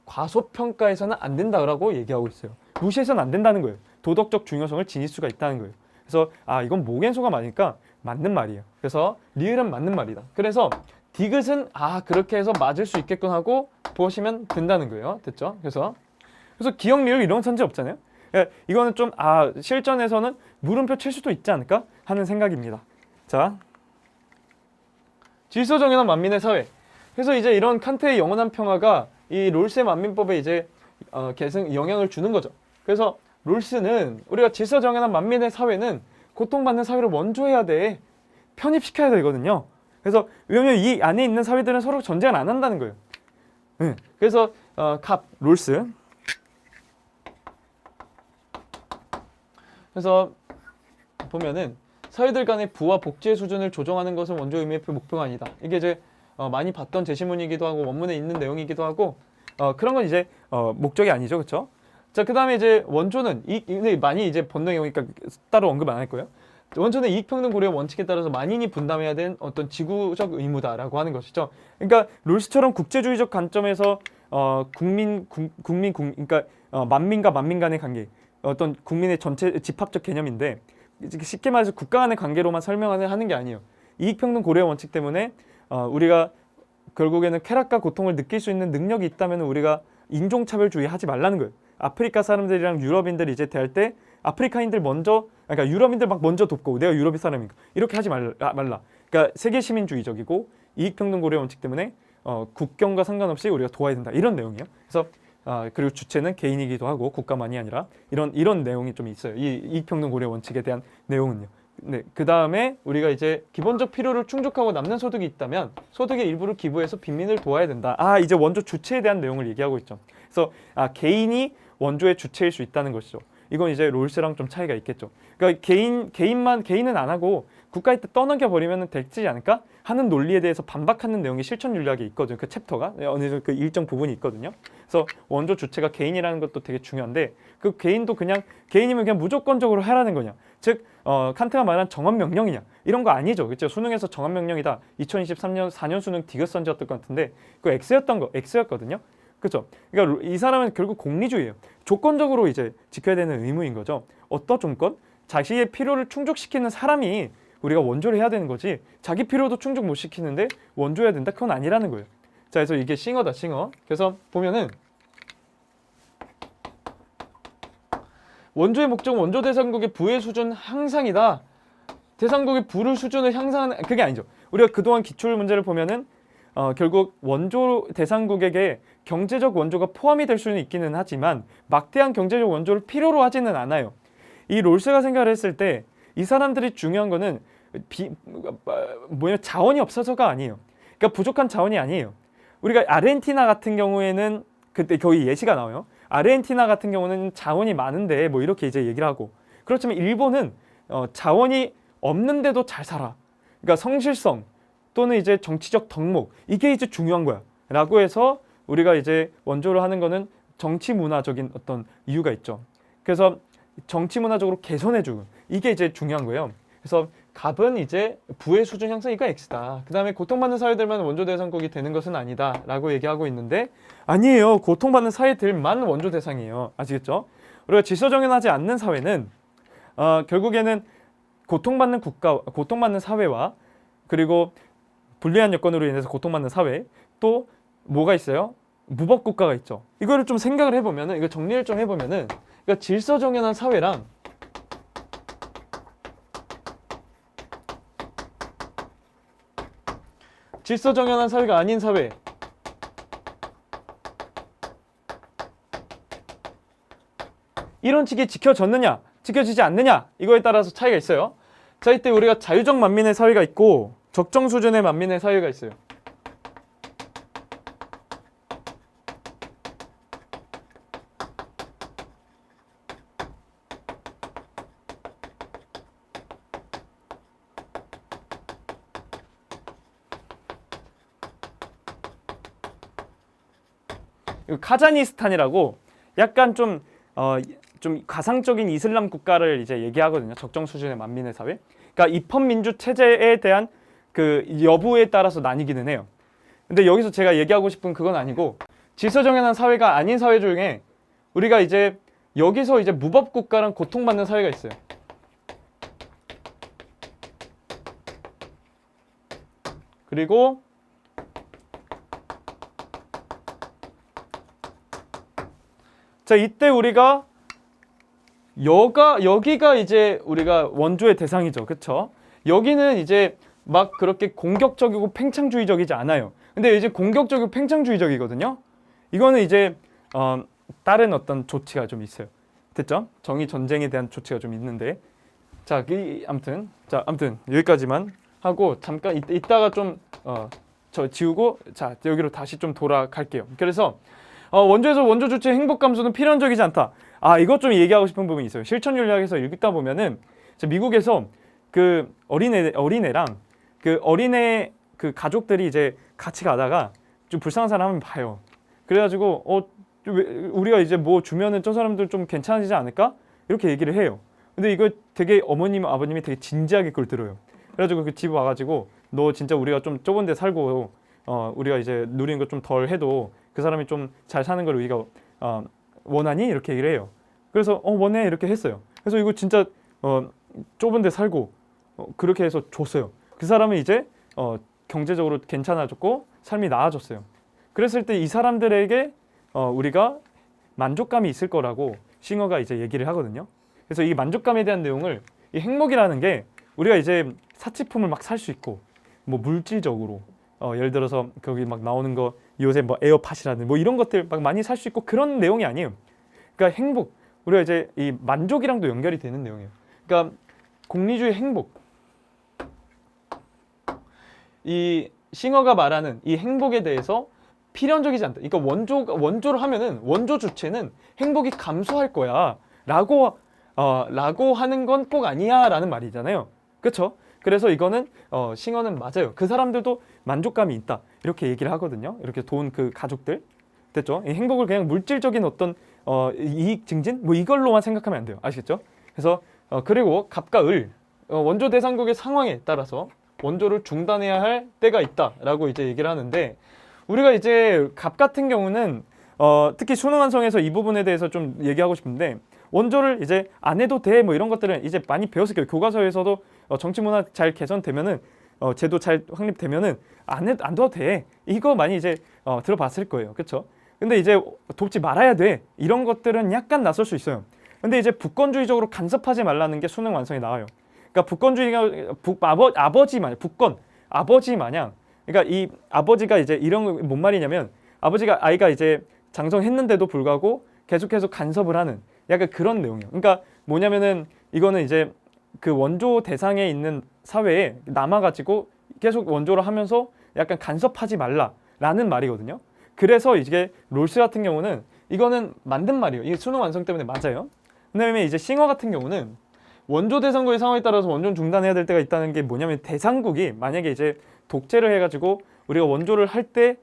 과소평가해서는 안 된다라고 얘기하고 있어요. 무시해서는 안 된다는 거예요. 도덕적 중요성을 지닐 수가 있다는 거예요. 그래서 이건 모겐소가 맞으니까 맞는 말이에요. 그래서 리을은 맞는 말이다. 그래서 디귿은 그렇게 해서 맞을 수 있겠군 하고 보시면 된다는 거예요. 됐죠? 그래서 기억, 리을 이런 선지 없잖아요. 그러니까 이거는 좀 실전에서는 물음표 칠 수도 있지 않을까 하는 생각입니다. 자, 질서정연한 만민의 사회. 그래서 이제 이런 칸트의 영원한 평화가 이 롤스의 만민법에 이제 영향을 주는 거죠. 그래서 롤스는 우리가 질서정연한 만민의 사회는 고통받는 사회를 원조해야 돼. 편입시켜야 되거든요. 그래서 왜냐면 이 안에 있는 사회들은 서로 전쟁을 안 한다는 거예요. 그래서 롤스. 그래서 보면은 사회들 간의 부와 복지의 수준을 조정하는 것은 원조 의미의 목표가 아니다. 이게 이제 많이 봤던 제시문이기도 하고 원문에 있는 내용이기도 하고 그런 건 이제 목적이 아니죠, 그렇죠? 자, 그다음에 이제 원조는 근데 많이 이제 본능이 오니까 따로 언급 안 할 거예요. 원조는 이익평등 고려 원칙에 따라서 만인이 분담해야 되는 어떤 지구적 의무다라고 하는 것이죠. 그러니까 롤스처럼 국제주의적 관점에서 그러니까 만민과 만민 간의 관계, 어떤 국민의 전체 집합적 개념인데 쉽게 말해서 국가 간의 관계로만 설명하는 게 아니에요. 이익평등 고려 원칙 때문에 우리가 결국에는 쾌락과 고통을 느낄 수 있는 능력이 있다면 우리가 인종차별주의 하지 말라는 거예요. 아프리카 사람들이랑 유럽인들 이제 대할 때 아프리카인들 먼저, 그러니까 유럽인들 막 먼저 돕고 내가 유럽 사람이니까 이렇게 하지 말라. 그러니까 세계 시민주의적이고 이익평등 고려 원칙 때문에 국경과 상관없이 우리가 도와야 된다. 이런 내용이에요. 그래서 그리고 주체는 개인이기도 하고 국가만이 아니라 이런 내용이 좀 있어요. 이 이익평등 고려 원칙에 대한 내용은요. 네, 그 다음에 우리가 이제 기본적 필요를 충족하고 남는 소득이 있다면 소득의 일부를 기부해서 빈민을 도와야 된다. 이제 원조 주체에 대한 내용을 얘기하고 있죠. 그래서 개인이 원조의 주체일 수 있다는 것이죠. 이건 이제 롤스랑 좀 차이가 있겠죠. 그러니까 개인은 안 하고 국가에 떠넘겨 버리면 되지 않을까 하는 논리에 대해서 반박하는 내용이 실천 윤리학에 있거든요. 그 챕터가 어느 정도 그 일정 부분이 있거든요. 그래서 원조 주체가 개인이라는 것도 되게 중요한데 그 개인도 개인이면 그냥 무조건적으로 하라는 거냐? 즉 칸트가 말한 정한 명령이냐? 이런 거 아니죠. 그렇죠? 수능에서 정한 명령이다. 2023년 4년 수능 디귿선지였던 것 같은데 그 X였거든요. 그렇죠? 그러니까 이 사람은 결국 공리주의예요. 조건적으로 이제 지켜야 되는 의무인 거죠. 어떤 조건? 자신의 필요를 충족시키는 사람이 우리가 원조를 해야 되는 거지 자기 필요도 충족 못 시키는데 원조해야 된다? 그건 아니라는 거예요. 자, 그래서 이게 싱어다, 싱어. 그래서 보면은 원조의 목적은 원조 대상국의 부의 수준 향상이다. 대상국의 부를 수준을 향상하는 그게 아니죠. 우리가 그동안 기출 문제를 보면은 결국 원조 대상국에게 경제적 원조가 포함이 될 수는 있기는 하지만 막대한 경제적 원조를 필요로 하지는 않아요. 이 롤스가 생각을 했을 때 이 사람들이 중요한 거는 자원이 없어서가 아니에요. 그러니까 부족한 자원이 아니에요. 우리가 아르헨티나 같은 경우에는 그때 거의 예시가 나와요. 아르헨티나 같은 경우는 자원이 많은데 뭐 이렇게 이제 얘기를 하고 그렇지만 일본은 자원이 없는데도 잘 살아. 그러니까 성실성 또는 이제 정치적 덕목 이게 이제 중요한 거야. 라고 해서 우리가 이제 원조를 하는 거는 정치 문화적인 어떤 이유가 있죠. 그래서 정치 문화적으로 개선해주고 이게 이제 중요한 거예요. 그래서 갑은 이제 부의 수준 향상 이거 X다. 그 다음에 고통받는 사회들만 원조 대상국이 되는 것은 아니다 라고 얘기하고 있는데 아니에요. 고통받는 사회들만 원조 대상이에요. 아시겠죠? 우리가 질서 정연하지 않는 사회는 결국에는 고통받는 국가, 고통받는 사회와 그리고 불리한 여건으로 인해서 고통받는 사회 또 뭐가 있어요? 무법 국가가 있죠. 이거를 좀 생각을 해보면은 이거 정리를 좀 해보면은 그러니까 질서 정연한 사회랑 질서 정연한 사회가 아닌 사회 이런 식이 지켜졌느냐 지켜지지 않느냐 이거에 따라서 차이가 있어요. 자, 이때 우리가 자유적 만민의 사회가 있고 적정 수준의 만민의 사회가 있어요. 카자니스탄이라고 약간 좀 가상적인 이슬람 국가를 이제 얘기하거든요. 적정 수준의 만민의 사회. 그러니까 입헌민주 체제에 대한 그 여부에 따라서 나뉘기는 해요. 근데 여기서 제가 얘기하고 싶은 그건 아니고 질서 정연한 사회가 아닌 사회 중에 우리가 이제 여기서 이제 무법 국가랑 고통받는 사회가 있어요. 그리고 자, 이때 우리가 여기가 이제 우리가 원조의 대상이죠. 그쵸? 여기는 이제 막 그렇게 공격적이고 팽창주의적이지 않아요. 근데 이제 공격적이고 팽창주의적이거든요. 이거는 이제 다른 어떤 조치가 좀 있어요. 됐죠? 정의 전쟁에 대한 조치가 좀 있는데 자, 아무튼 여기까지만 하고 잠깐 이따가 좀 저 지우고 자, 여기로 다시 좀 돌아갈게요. 그래서 원조에서 원조 주체의 행복 감소는 필연적이지 않다. 이것 좀 얘기하고 싶은 부분이 있어요. 실천 윤리학에서 읽다 보면은 미국에서 그 어린애랑 그 어린애 그 가족들이 이제 같이 가다가 좀 불쌍한 사람 한번 봐요. 그래가지고 우리가 이제 뭐 주면은 저 사람들 좀 괜찮아지지 않을까? 이렇게 얘기를 해요. 근데 이거 되게 어머님, 아버님이 되게 진지하게 그걸 들어요. 그래가지고 그 집 와가지고 너 진짜 우리가 좀 좁은 데 살고 우리가 이제 누리는 거 좀 덜 해도 그 사람이 좀 잘 사는 걸 우리가 원하니? 이렇게 얘기를 해요. 그래서 원해 이렇게 했어요. 그래서 이거 진짜 좁은 데 살고 그렇게 해서 줬어요. 그 사람은 이제 경제적으로 괜찮아졌고 삶이 나아졌어요. 그랬을 때 이 사람들에게 우리가 만족감이 있을 거라고 싱어가 이제 얘기를 하거든요. 그래서 이 만족감에 대한 내용을 이 행복이라는 게 우리가 이제 사치품을 막 살 수 있고 뭐 물질적으로 예를 들어서 거기 막 나오는 거 요새 뭐 에어팟이라든 뭐 이런 것들 막 많이 살 수 있고 그런 내용이 아니에요. 그러니까 행복, 우리가 이제 이 만족이랑도 연결이 되는 내용이에요. 그러니까 공리주의 행복, 이 싱어가 말하는 이 행복에 대해서 필연적이지 않다. 그러니까 원조를 하면은 원조 주체는 행복이 감소할 거야 라고 하는 건 꼭 아니야 라는 말이잖아요. 그렇죠? 그래서 이거는 싱어는 맞아요. 그 사람들도 만족감이 있다 이렇게 얘기를 하거든요. 이렇게 돈 그 가족들 됐죠? 이 행복을 그냥 물질적인 어떤 이익 증진 뭐 이걸로만 생각하면 안 돼요. 아시겠죠? 그래서 그리고 갑과 을 원조 대상국의 상황에 따라서 원조를 중단해야 할 때가 있다라고 이제 얘기를 하는데, 우리가 이제 갑 같은 경우는 특히 수능 완성에서 이 부분에 대해서 좀 얘기하고 싶은데, 원조를 이제 안 해도 돼 뭐 이런 것들은 이제 많이 배웠을 거예요. 교과서에서도 정치 문화 잘 개선되면은 제도 잘 확립되면은 안 둬도 돼 이거 많이 이제 들어봤을 거예요. 그렇죠? 근데 이제 돕지 말아야 돼 이런 것들은 약간 낯설 수 있어요. 근데 이제 북권주의적으로 간섭하지 말라는 게 수능 완성에 나와요. 그러니까 북권주의가 아버지 마냥 아버지 마냥, 그러니까 이 아버지가 이제 이런 거 뭔 말이냐면, 아이가 이제 장성했는데도 불구하고 계속해서 간섭을 하는 약간 그런 내용이에요. 그러니까 뭐냐면은 이거는 이제 그 원조 대상에 있는 사회에 남아가지고 계속 원조를 하면서 약간 간섭하지 말라라는 말이거든요. 그래서 이게 롤스 같은 경우는 이거는 만든 말이에요. 이게 수능 완성 때문에 맞아요. 그다음에 이제 싱어 같은 경우는 원조 대상국의 상황에 따라서 원조는 중단해야 될 때가 있다는 게 뭐냐면, 대상국이 만약에 이제 독재를 해가지고 우리가 원조를 할 때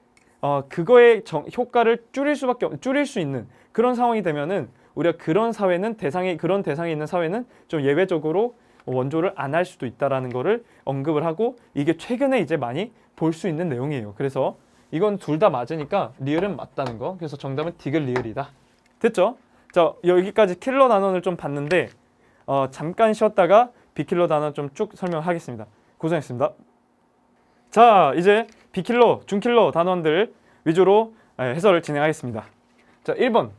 그거의 효과를 줄일 수 있는 그런 상황이 되면은 우리가 그런 사회는 그런 대상에 있는 사회는 좀 예외적으로 원조를 안 할 수도 있다라는 거를 언급을 하고, 이게 최근에 이제 많이 볼 수 있는 내용이에요. 그래서 이건 둘 다 맞으니까 리을은 맞다는 거. 그래서 정답은 디귿 리을이다. 됐죠? 자, 여기까지 킬러 단원을 좀 봤는데 잠깐 쉬었다가 비킬러 단원 좀 쭉 설명하겠습니다. 고생했습니다. 자, 이제 비킬러, 중킬러 단원들 위주로 해설을 진행하겠습니다. 자, 1번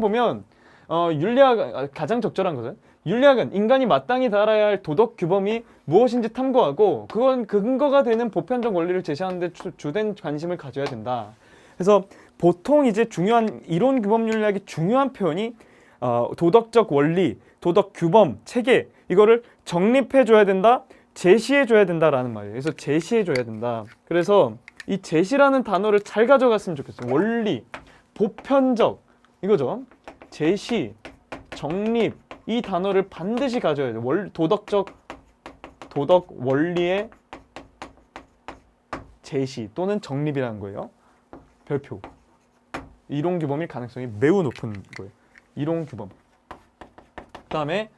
보면 윤리학 가장 적절한 것은, 윤리학은 인간이 마땅히 달아야 할 도덕 규범이 무엇인지 탐구하고 그건 근거가 되는 보편적 원리를 제시하는 데 주된 관심을 가져야 된다. 그래서 보통 이제 중요한 이론 규범 윤리학의 중요한 표현이 도덕적 원리, 도덕 규범, 체계, 이거를 정립해 줘야 된다, 제시해 줘야 된다라는 말이에요. 그래서 제시해 줘야 된다. 그래서 이 제시라는 단어를 잘 가져갔으면 좋겠어요. 원리, 보편적 이거죠. 제시, 정립, 이 단어를 반드시 가져야 돼요. 도덕 원리의 제시 또는 정립이라는 거예요. 별표. 이론 규범일 가능성이 매우 높은 거예요. 이론 규범. 그다음에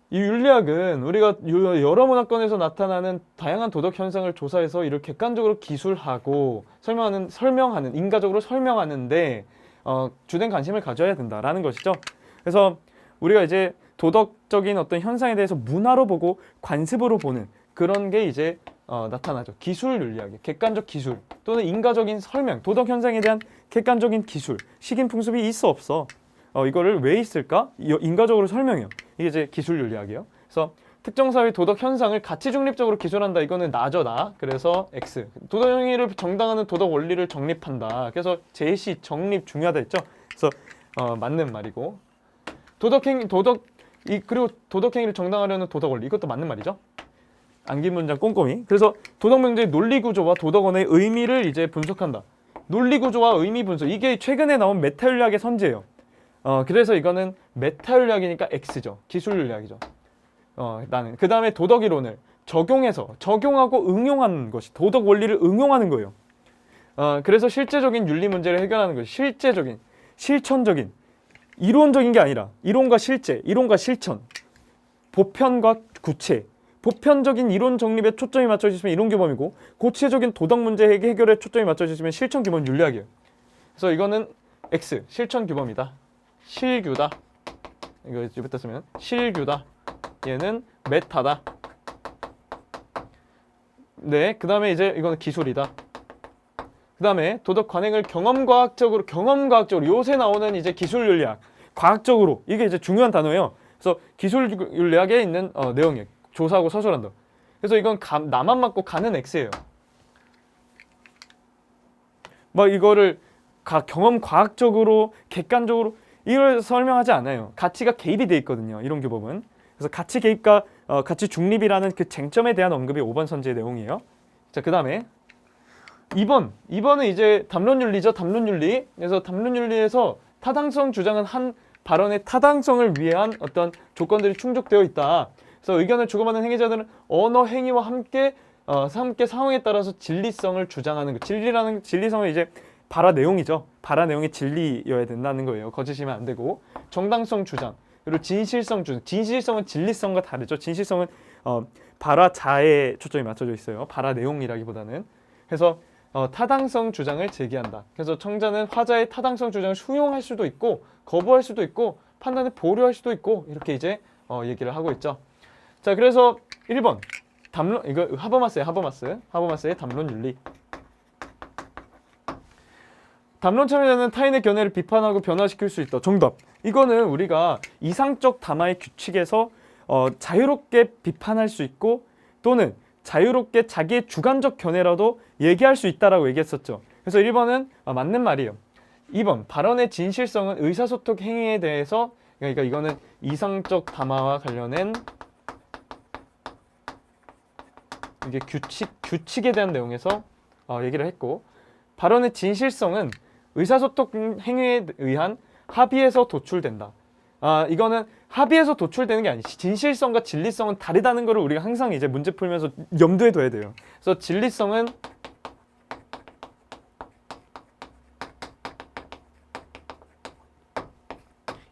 이 윤리학은 우리가 여러 문화권에서 나타나는 다양한 도덕 현상을 조사해서 이를 객관적으로 기술하고 설명하는 인과적으로 설명하는데 주된 관심을 가져야 된다라는 것이죠. 그래서 우리가 이제 도덕적인 어떤 현상에 대해서 문화로 보고 관습으로 보는 그런 게 이제 나타나죠. 기술 윤리학의 객관적 기술 또는 인과적인 설명, 도덕 현상에 대한 객관적인 기술, 식인풍습이 있어 없어. 이거를 왜 있을까? 인과적으로 설명해요. 이게 이제 기술 윤리학이에요. 그래서 특정 사회 도덕 현상을 가치 중립적으로 기술한다. 이거는 나죠, 나. 그래서 X. 도덕 행위를 정당화하는 도덕 원리를 정립한다. 그래서 제시, 정립 중요하다 했죠. 그래서 맞는 말이고, 그리고 도덕 행위를 정당화하려는 도덕 원리, 이것도 맞는 말이죠. 암기 문장 꼼꼼히. 그래서 도덕 명제의 논리 구조와 도덕원의 의미를 이제 분석한다. 논리 구조와 의미 분석. 이게 최근에 나온 메타 윤리학의 선지예요. 그래서 이거는 메타 윤리학이니까 X죠. 기술 윤리학이죠. 나는 그 다음에 도덕 이론을 적용하고 응용하는 것이 도덕 원리를 응용하는 거예요. 그래서 실제적인 윤리 문제를 해결하는 거예요. 실제적인, 실천적인, 이론적인 게 아니라 이론과 실제, 이론과 실천, 보편과 구체, 보편적인 이론 정립에 초점이 맞춰지시면 이론 규범이고 구체적인 도덕 문제 해결에 초점이 맞춰지시면 실천 규범 윤리학이에요. 그래서 이거는 X, 실천 규범이다. 실규다. 이거 여기다 쓰면 실규다. 얘는 메타다. 네, 그 다음에 이제 이거는 기술이다. 그 다음에 도덕 관행을 경험과학적으로 요새 나오는 이제 기술 윤리학, 과학적으로 이게 이제 중요한 단어예요. 그래서 기술 윤리학에 있는 내용이에요. 조사하고 서술한다. 그래서 이건 나만 맞고 가는 X예요. 막 이거를 경험 과학적으로 객관적으로 이걸 설명하지 않아요. 가치가 개입이 돼 있거든요. 이론 규범은. 그래서 가치 개입과 가치 중립이라는 그 쟁점에 대한 언급이 5번 선지의 내용이에요. 자, 그 다음에 2번은 이제 담론윤리죠. 담론윤리. 그래서 담론윤리에서 타당성 주장은 한 발언의 타당성을 위한 어떤 조건들이 충족되어 있다. 그래서 의견을 주고받는 행위자들은 언어 행위와 함께 상황에 따라서 진리성을 주장하는 거. 진리성은 이제 발화 내용이죠. 발화 내용이 진리여야 된다는 거예요. 거짓이면 안 되고. 정당성 주장. 그리고 진실성 주장. 진실성은 진리성과 다르죠. 진실성은 발화 자에 초점이 맞춰져 있어요. 발화 내용이라기보다는. 그래서 타당성 주장을 제기한다. 그래서 청자는 화자의 타당성 주장을 수용할 수도 있고 거부할 수도 있고 판단을 보류할 수도 있고 이렇게 이제 얘기를 하고 있죠. 자, 그래서 1번 담론, 이거 하버마스의 담론윤리. 담론 참여자는 타인의 견해를 비판하고 변화시킬 수 있다. 정답. 이거는 우리가 이상적 담화의 규칙에서 자유롭게 비판할 수 있고 또는 자유롭게 자기의 주관적 견해라도 얘기할 수 있다라고 얘기했었죠. 그래서 1번은 맞는 말이에요. 2번 발언의 진실성은 의사소통 행위에 대해서, 그러니까 이거는 이상적 담화와 관련된 이게 규칙에 대한 내용에서 얘기를 했고, 발언의 진실성은 의사소통 행위에 의한 합의에서 도출된다. 이거는 합의에서 도출되는 게 아니지. 진실성과 진리성은 다르다는 것을 우리가 항상 이제 문제 풀면서 염두에 둬야 돼요. 그래서 진리성은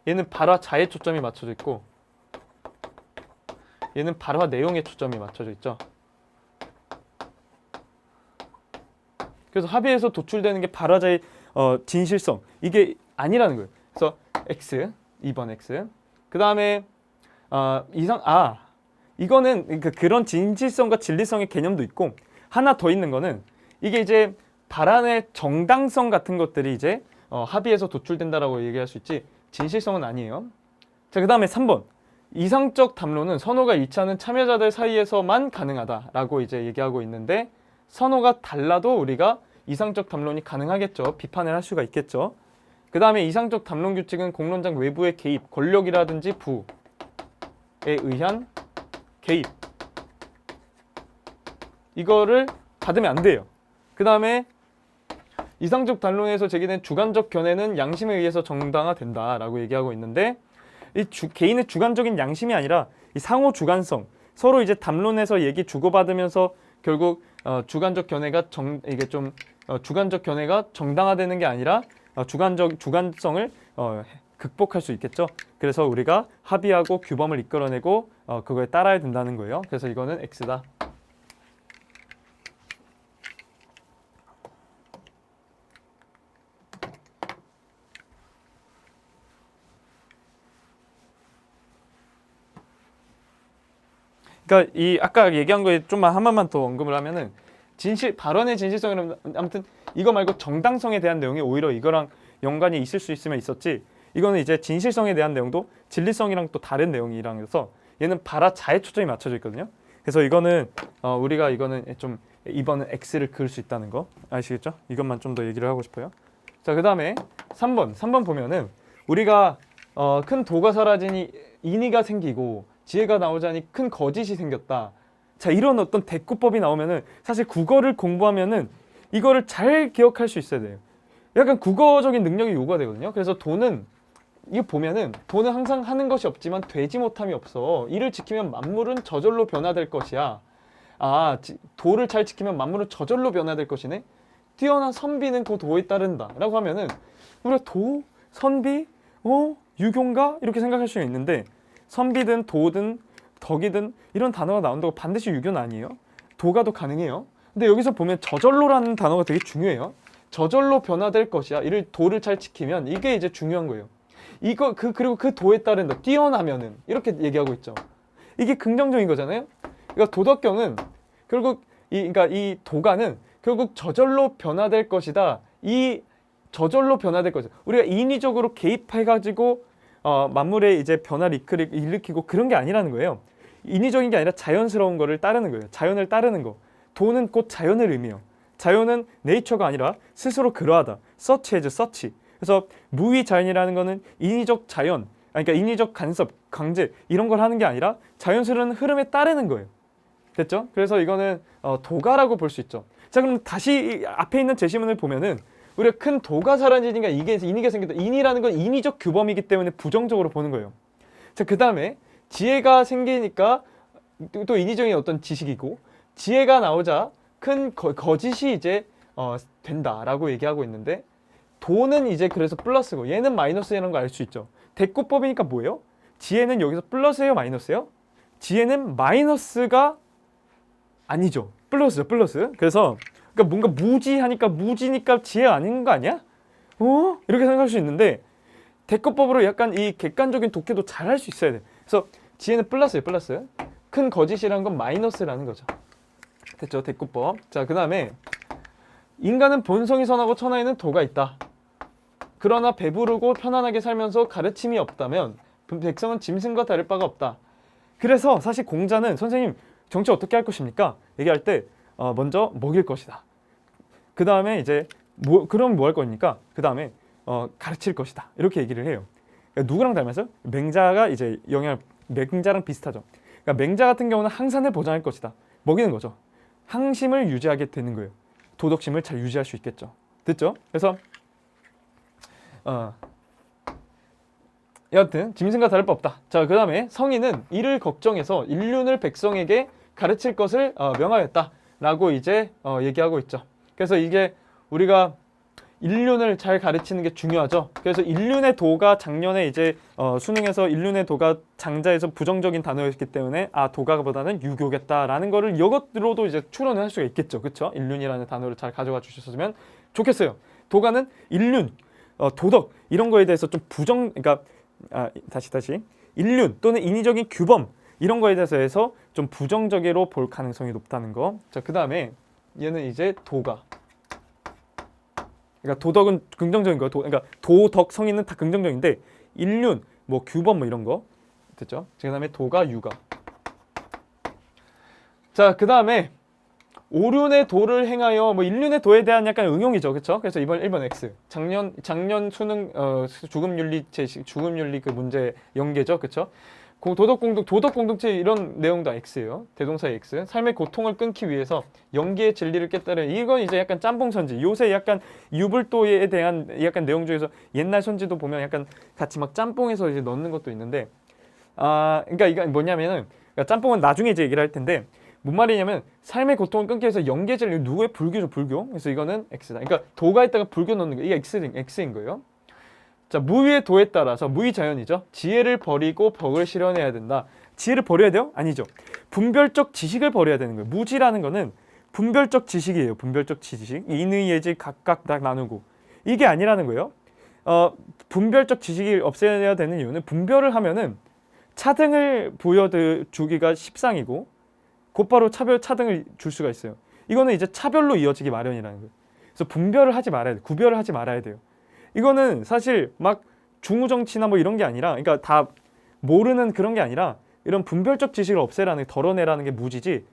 얘는 발화 자에 초점이 맞춰져 있고 얘는 발화 내용에 초점이 맞춰져 있죠. 그래서 합의에서 도출되는 게 발화자의 진실성, 이게 아니라는 거예요. 그래서 X, 2번 X. 그 다음에 이거는 그런 진실성과 진리성의 개념도 있고, 하나 더 있는 거는 이게 이제 발언의 정당성 같은 것들이 이제 합의에서 도출된다라고 얘기할 수 있지 진실성은 아니에요. 자, 그 다음에 3번 이상적 담론은 선호가 일치하는 참여자들 사이에서만 가능하다라고 이제 얘기하고 있는데, 선호가 달라도 우리가 이상적 담론이 가능하겠죠. 비판을 할 수가 있겠죠. 그 다음에 이상적 담론 규칙은 공론장 외부의 개입, 권력이라든지 부에 의한 개입, 이거를 받으면 안 돼요. 그 다음에 이상적 담론에서 제기된 주관적 견해는 양심에 의해서 정당화된다라고 얘기하고 있는데, 이 개인의 주관적인 양심이 아니라 이 상호 주관성, 서로 이제 담론에서 얘기 주고받으면서 결국 주관적 견해가 주관적 견해가 정당화되는 게 아니라 주관성을 극복할 수 있겠죠. 그래서 우리가 합의하고 규범을 이끌어내고 그거에 따라야 된다는 거예요. 그래서 이거는 X다. 그러니까 이 아까 얘기한 거에 좀만 한 번만 더 언급을 하면은 발언의 진실성이라면 아무튼 이거 말고 정당성에 대한 내용이 오히려 이거랑 연관이 있을 수 있으면 있었지, 이거는 이제 진실성에 대한 내용도 진리성이랑 또 다른 내용이랑 해서 얘는 발화 자에 초점이 맞춰져 있거든요. 그래서 이거는 우리가 이거는 좀 이번은 X를 그을 수 있다는 거 아시겠죠? 이것만 좀 더 얘기를 하고 싶어요. 자, 그 다음에 3번 보면은 우리가 큰 도가 사라지니 인의가 생기고 지혜가 나오자니 큰 거짓이 생겼다. 자, 이런 어떤 대꾸법이 나오면은 사실 국어를 공부하면은 이거를 잘 기억할 수 있어야 돼요. 약간 국어적인 능력이 요구되거든요. 그래서 이거 보면은 돈은 항상 하는 것이 없지만 되지 못함이 없어. 이를 지키면 만물은 저절로 변화될 것이야. 도를 잘 지키면 만물은 저절로 변화될 것이네. 뛰어난 선비는 그 도에 따른다 라고 하면은 우리가 도, 선비, 유교인가? 이렇게 생각할 수 있는데 선비든 도든 덕이든 이런 단어가 나온다고 반드시 유교는 아니에요. 도가 더 가능해요. 근데 여기서 보면 저절로라는 단어가 되게 중요해요. 저절로 변화될 것이야. 이를 도를 잘 지키면 이게 이제 중요한 거예요. 그리고 그 도에 따른다. 뛰어나면은 이렇게 얘기하고 있죠. 이게 긍정적인 거잖아요. 그러니까 도덕경은 결국 그러니까 이 도가는 결국 저절로 변화될 것이다. 이 저절로 변화될 것이다. 우리가 인위적으로 개입해가지고 만물의 이제 변화를 일으키고 그런 게 아니라는 거예요. 인위적인 게 아니라 자연스러운 거를 따르는 거예요. 자연을 따르는 거. 도는 곧 자연을 의미해요. 자연은 네이처가 아니라 스스로 그러하다. such as such. 그래서 무위자연이라는 거는 인위적 자연, 그러니까 인위적 간섭, 강제 이런 걸 하는 게 아니라 자연스러운 흐름에 따르는 거예요. 됐죠? 그래서 이거는 도가라고 볼 수 있죠. 자, 그럼 다시 앞에 있는 제시문을 보면은 우리가 큰 도가 사라지니까 이게 인위가 생긴다. 인위라는 건 인위적 규범이기 때문에 부정적으로 보는 거예요. 자, 그 다음에 지혜가 생기니까 또 인위적인 어떤 지식이고 지혜가 나오자 큰 거짓이 이제 된다라고 얘기하고 있는데 도는 이제 그래서 플러스고 얘는 마이너스라는 걸 알 수 있죠. 대꾸법이니까 뭐예요? 지혜는 여기서 플러스예요, 마이너스예요? 지혜는 마이너스가 아니죠. 플러스죠, 플러스. 그래서 그러니까 뭔가 무지하니까 무지니까 지혜 아닌 거 아니야? 이렇게 생각할 수 있는데 대꾸법으로 약간 이 객관적인 독해도 잘 할 수 있어야 돼. 그래서 지혜는 플러스예요, 플러스. 큰 거짓이라는 건 마이너스라는 거죠. 됐죠, 대꾸법. 자, 그 다음에 인간은 본성이 선하고 천하에는 도가 있다. 그러나 배부르고 편안하게 살면서 가르침이 없다면 백성은 짐승과 다를 바가 없다. 그래서 사실 공자는 선생님 정치 어떻게 할 것입니까? 얘기할 때 먼저 먹일 것이다. 그 다음에 이제 그럼 뭐 할 겁니까? 그 다음에 가르칠 것이다. 이렇게 얘기를 해요. 그러니까 누구랑 닮았어요? 맹자가 이제 맹자랑 비슷하죠. 그러니까 맹자 같은 경우는 항산을 보장할 것이다. 먹이는 거죠. 항심을 유지하게 되는 거예요. 도덕심을 잘 유지할 수 있겠죠. 됐죠? 그래서 여하튼 짐승과 다를 바 없다. 자, 그 다음에 성인은 이를 걱정해서 인륜을 백성에게 가르칠 것을 명하였다 라고 이제 얘기하고 있죠. 그래서 이게 우리가 인륜을 잘 가르치는 게 중요하죠. 그래서 인륜의 도가 작년에 이제 수능에서 인륜의 도가 장자에서 부정적인 단어였기 때문에 도가보다는 유교겠다라는 거를 이것으로도 이제 추론을 할 수가 있겠죠. 그렇죠? 인륜이라는 단어를 잘 가져가 주셨으면 좋겠어요. 도가는 인륜, 도덕 이런 거에 대해서 좀 그러니까 다시 인륜 또는 인위적인 규범 이런 거에 대해서 좀 부정적으로 볼 가능성이 높다는 거. 자, 그 다음에 얘는 이제 도가. 그러니까 도덕은 긍정적인 거예요. 그러니까 도덕 성인은 다 긍정적인데 인륜, 뭐 규범 뭐 이런 거 됐죠? 그 다음에 도가, 유가. 자, 그 다음에 오륜의 도를 행하여 뭐 인륜의 도에 대한 약간 응용이죠, 그렇죠? 그래서 이번 1번 X. 작년 수능 죽음윤리 그 문제 연계죠, 그렇죠? 도덕 공동체 이런 내용도 X예요. 대동사의 X. 삶의 고통을 끊기 위해서 연기의 진리를 깨달은 이건 이제 약간 짬뽕 선지. 요새 약간 유불도에 대한 약간 내용 중에서 옛날 선지도 보면 약간 같이 막 짬뽕해서 이제 넣는 것도 있는데 그러니까 이거 뭐냐면은 그러니까 짬뽕은 나중에 이제 얘기를 할 텐데 뭔 말이냐면 삶의 고통을 끊기 위해서 연기의 진리 누구의 불교죠, 불교. 그래서 이거는 X다. 그러니까 도가 있다가 불교 넣는 거 이게 X인 거예요. 자, 무위의 도에 따라서 무위자연이죠. 지혜를 버리고 덕을 실현해야 된다. 지혜를 버려야 돼요? 아니죠. 분별적 지식을 버려야 되는 거예요. 무지라는 거는 분별적 지식이에요. 분별적 지식. 인의, 예지, 각각 딱 나누고. 이게 아니라는 거예요. 분별적 지식이 없애야 되는 이유는 분별을 하면은 차등을 보여주기가 십상이고 곧바로 차등을 줄 수가 있어요. 이거는 이제 차별로 이어지기 마련이라는 거예요. 그래서 분별을 하지 말아야 돼요. 구별을 하지 말아야 돼요. 이거는 사실 막 중우정치나 뭐 이런 게 아니라 그러니까 다 모르는 그런 게 아니라 이런 분별적 지식을 없애라는 덜어내라는 게 무지지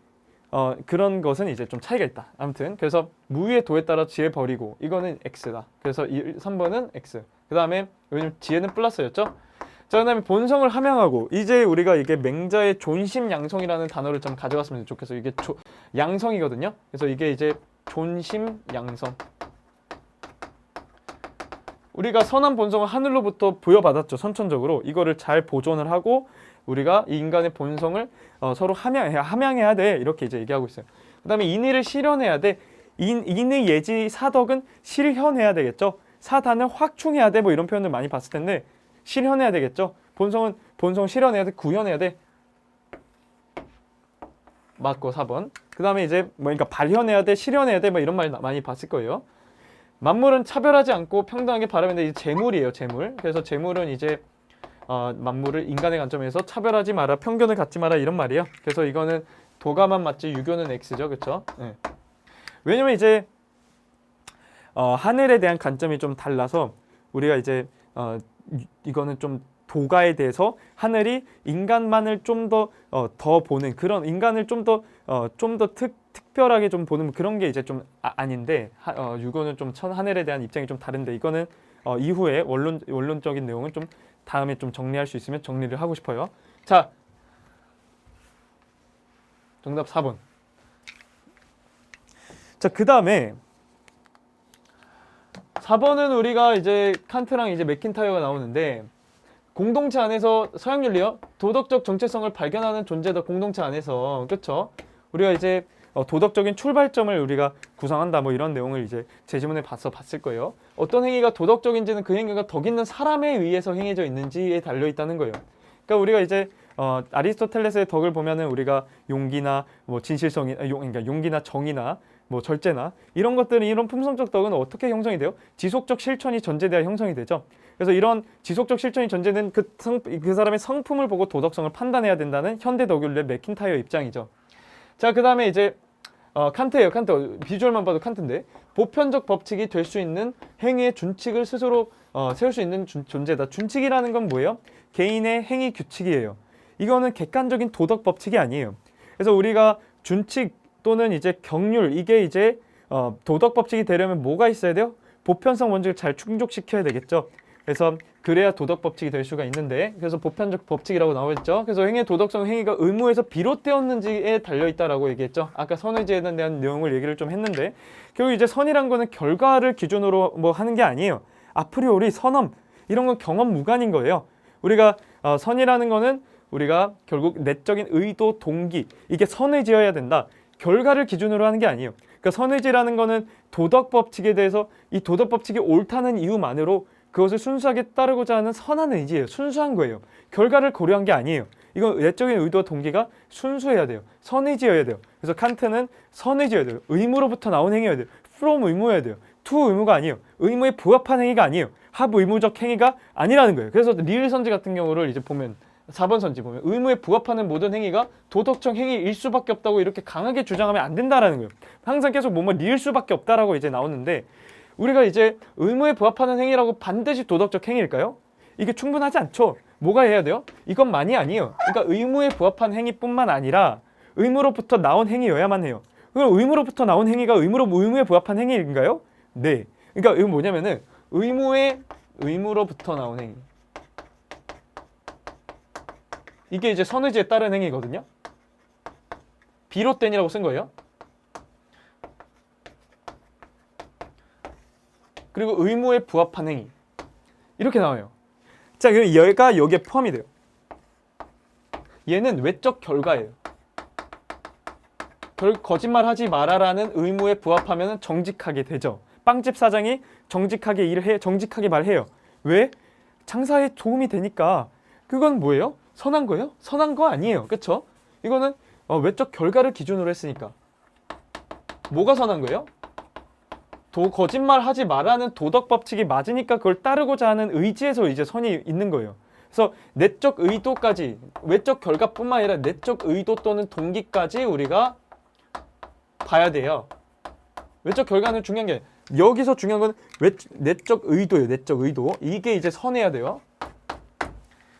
그런 것은 이제 좀 차이가 있다. 아무튼 그래서 무위의 도에 따라 지혜 버리고 이거는 X다. 그래서 3번은 X. 그 다음에 왜냐면 지혜는 플러스였죠. 자, 그 다음에 본성을 함양하고 이제 우리가 이게 맹자의 존심양성이라는 단어를 좀 가져갔으면 좋겠어요. 이게 양성이거든요. 그래서 이게 이제 존심양성. 우리가 선한 본성을 하늘로부터 부여받았죠. 선천적으로. 이거를 잘 보존을 하고 우리가 이 인간의 본성을 서로 함양해야 돼. 이렇게 이제 얘기하고 있어요. 그 다음에 인의를 실현해야 돼. 인의 예지 사덕은 실현해야 되겠죠. 사단을 확충해야 돼. 뭐 이런 표현을 많이 봤을 텐데 실현해야 되겠죠. 본성 실현해야 돼. 구현해야 돼. 맞고 4번. 그 다음에 이제 뭐 그러니까 발현해야 돼. 실현해야 돼. 뭐 이런 말 많이 봤을 거예요. 만물은 차별하지 않고 평등하게 바라는데 이제 재물이에요. 재물. 그래서 재물은 이제 만물을 인간의 관점에서 차별하지 마라. 편견을 갖지 마라. 이런 말이에요. 그래서 이거는 도가만 맞지 유교는 X죠. 그렇죠? 네. 왜냐면 이제 하늘에 대한 관점이 좀 달라서 우리가 이제 이거는 좀 도가에 대해서 하늘이 인간만을 좀 더 보는 그런 인간을 좀 더 특별하게 좀 보는 그런 게 이제 좀 아닌데 유교는 좀 하늘에 대한 입장이 좀 다른데 이거는 이후에 원론적인 내용은 좀 다음에 좀 정리할 수 있으면 정리를 하고 싶어요. 자, 정답 4번. 자, 그 다음에 4번은 우리가 이제 칸트랑 이제 맥킨타이어가 나오는데 공동체 안에서 서양윤리요 도덕적 정체성을 발견하는 존재다. 공동체 안에서 그렇죠? 우리가 이제 도덕적인 출발점을 우리가 구성한다. 뭐 이런 내용을 이제 제지문에 봤을 거예요. 어떤 행위가 도덕적인지는 그 행위가 덕 있는 사람에 의해서 행해져 있는지에 달려 있다는 거예요. 그러니까 우리가 이제 아리스토텔레스의 덕을 보면은 우리가 용기나 뭐 진실성이 그러니까 용기나 정의나 뭐 절제나 이런 것들은 이런 품성적 덕은 어떻게 형성이 돼요? 지속적 실천이 전제돼야 형성이 되죠. 그래서 이런 지속적 실천이 전제된 그 사람의 성품을 보고 도덕성을 판단해야 된다는 현대 덕윤리의 맥킨타이어 입장이죠. 자, 그 다음에 이제 칸트예요. 칸트. 비주얼만 봐도 칸트인데 보편적 법칙이 될 수 있는 행위의 준칙을 스스로 세울 수 있는 존재다. 준칙이라는 건 뭐예요? 개인의 행위 규칙이에요. 이거는 객관적인 도덕 법칙이 아니에요. 그래서 우리가 준칙 또는 이제 경률 이게 이제 도덕 법칙이 되려면 뭐가 있어야 돼요? 보편성 원칙을 잘 충족시켜야 되겠죠. 그래서 그래야 도덕 법칙이 될 수가 있는데 그래서 보편적 법칙이라고 나와있죠. 그래서 행위의 도덕성 행위가 의무에서 비롯되었는지에 달려있다라고 얘기했죠. 아까 선의지에 대한 내용을 얘기를 좀 했는데 결국 이제 선이란 거는 결과를 기준으로 뭐 하는 게 아니에요. 아프리오리 선언 이런 건 경험 무관인 거예요. 우리가 선이라는 거는 우리가 결국 내적인 의도, 동기 이게 선의지어야 된다. 결과를 기준으로 하는 게 아니에요. 그러니까 선의지라는 거는 도덕 법칙에 대해서 이 도덕 법칙이 옳다는 이유만으로 그것을 순수하게 따르고자 하는 선한 의지예요. 순수한 거예요. 결과를 고려한 게 아니에요. 이건 내적인 의도와 동기가 순수해야 돼요. 선의지여야 돼요. 그래서 칸트는 선의지여야 돼요. 의무로부터 나온 행위여야 돼요. from 의무여야 돼요. to 의무가 아니에요. 의무에 부합한 행위가 아니에요. 합 의무적 행위가 아니라는 거예요. 그래서 리을 선지 같은 경우를 이제 보면 4번 선지 보면 의무에 부합하는 모든 행위가 도덕적 행위일 수밖에 없다고 이렇게 강하게 주장하면 안 된다라는 거예요. 항상 계속 뭐뭐 리을 수밖에 없다라고 이제 나오는데 우리가 이제 의무에 부합하는 행위라고 반드시 도덕적 행위일까요? 이게 충분하지 않죠. 뭐가 해야 돼요? 이것만이 아니에요. 그러니까 의무에 부합한 행위뿐만 아니라 의무로부터 나온 행위여야만 해요. 그럼 의무로부터 나온 행위가 의무에 부합한 행위인가요? 네. 그러니까 이건 뭐냐면은 의무로부터 나온 행위. 이게 이제 선의지에 따른 행위거든요. 비롯된이라고 쓴 거예요. 그리고 의무에 부합한 행위. 이렇게 나와요. 자, 그럼 얘가 여기에 포함이 돼요. 얘는 외적 결과예요. 거짓말하지 마라라는 의무에 부합하면 정직하게 되죠. 빵집 사장이 정직하게 일을 해, 정직하게 말해요. 왜? 장사에 도움이 되니까. 그건 뭐예요? 선한 거예요? 선한 거 아니에요. 그쵸? 이거는 외적 결과를 기준으로 했으니까. 뭐가 선한 거예요? 거짓말하지 말라는 도덕 법칙이 맞으니까 그걸 따르고자 하는 의지에서 이제 선이 있는 거예요. 그래서 내적 의도까지 외적 결과뿐만 아니라 내적 의도 또는 동기까지 우리가 봐야 돼요. 외적 결과는 중요한 게 여기서 중요한 건 내적 의도예요. 내적 의도. 이게 이제 선해야 돼요.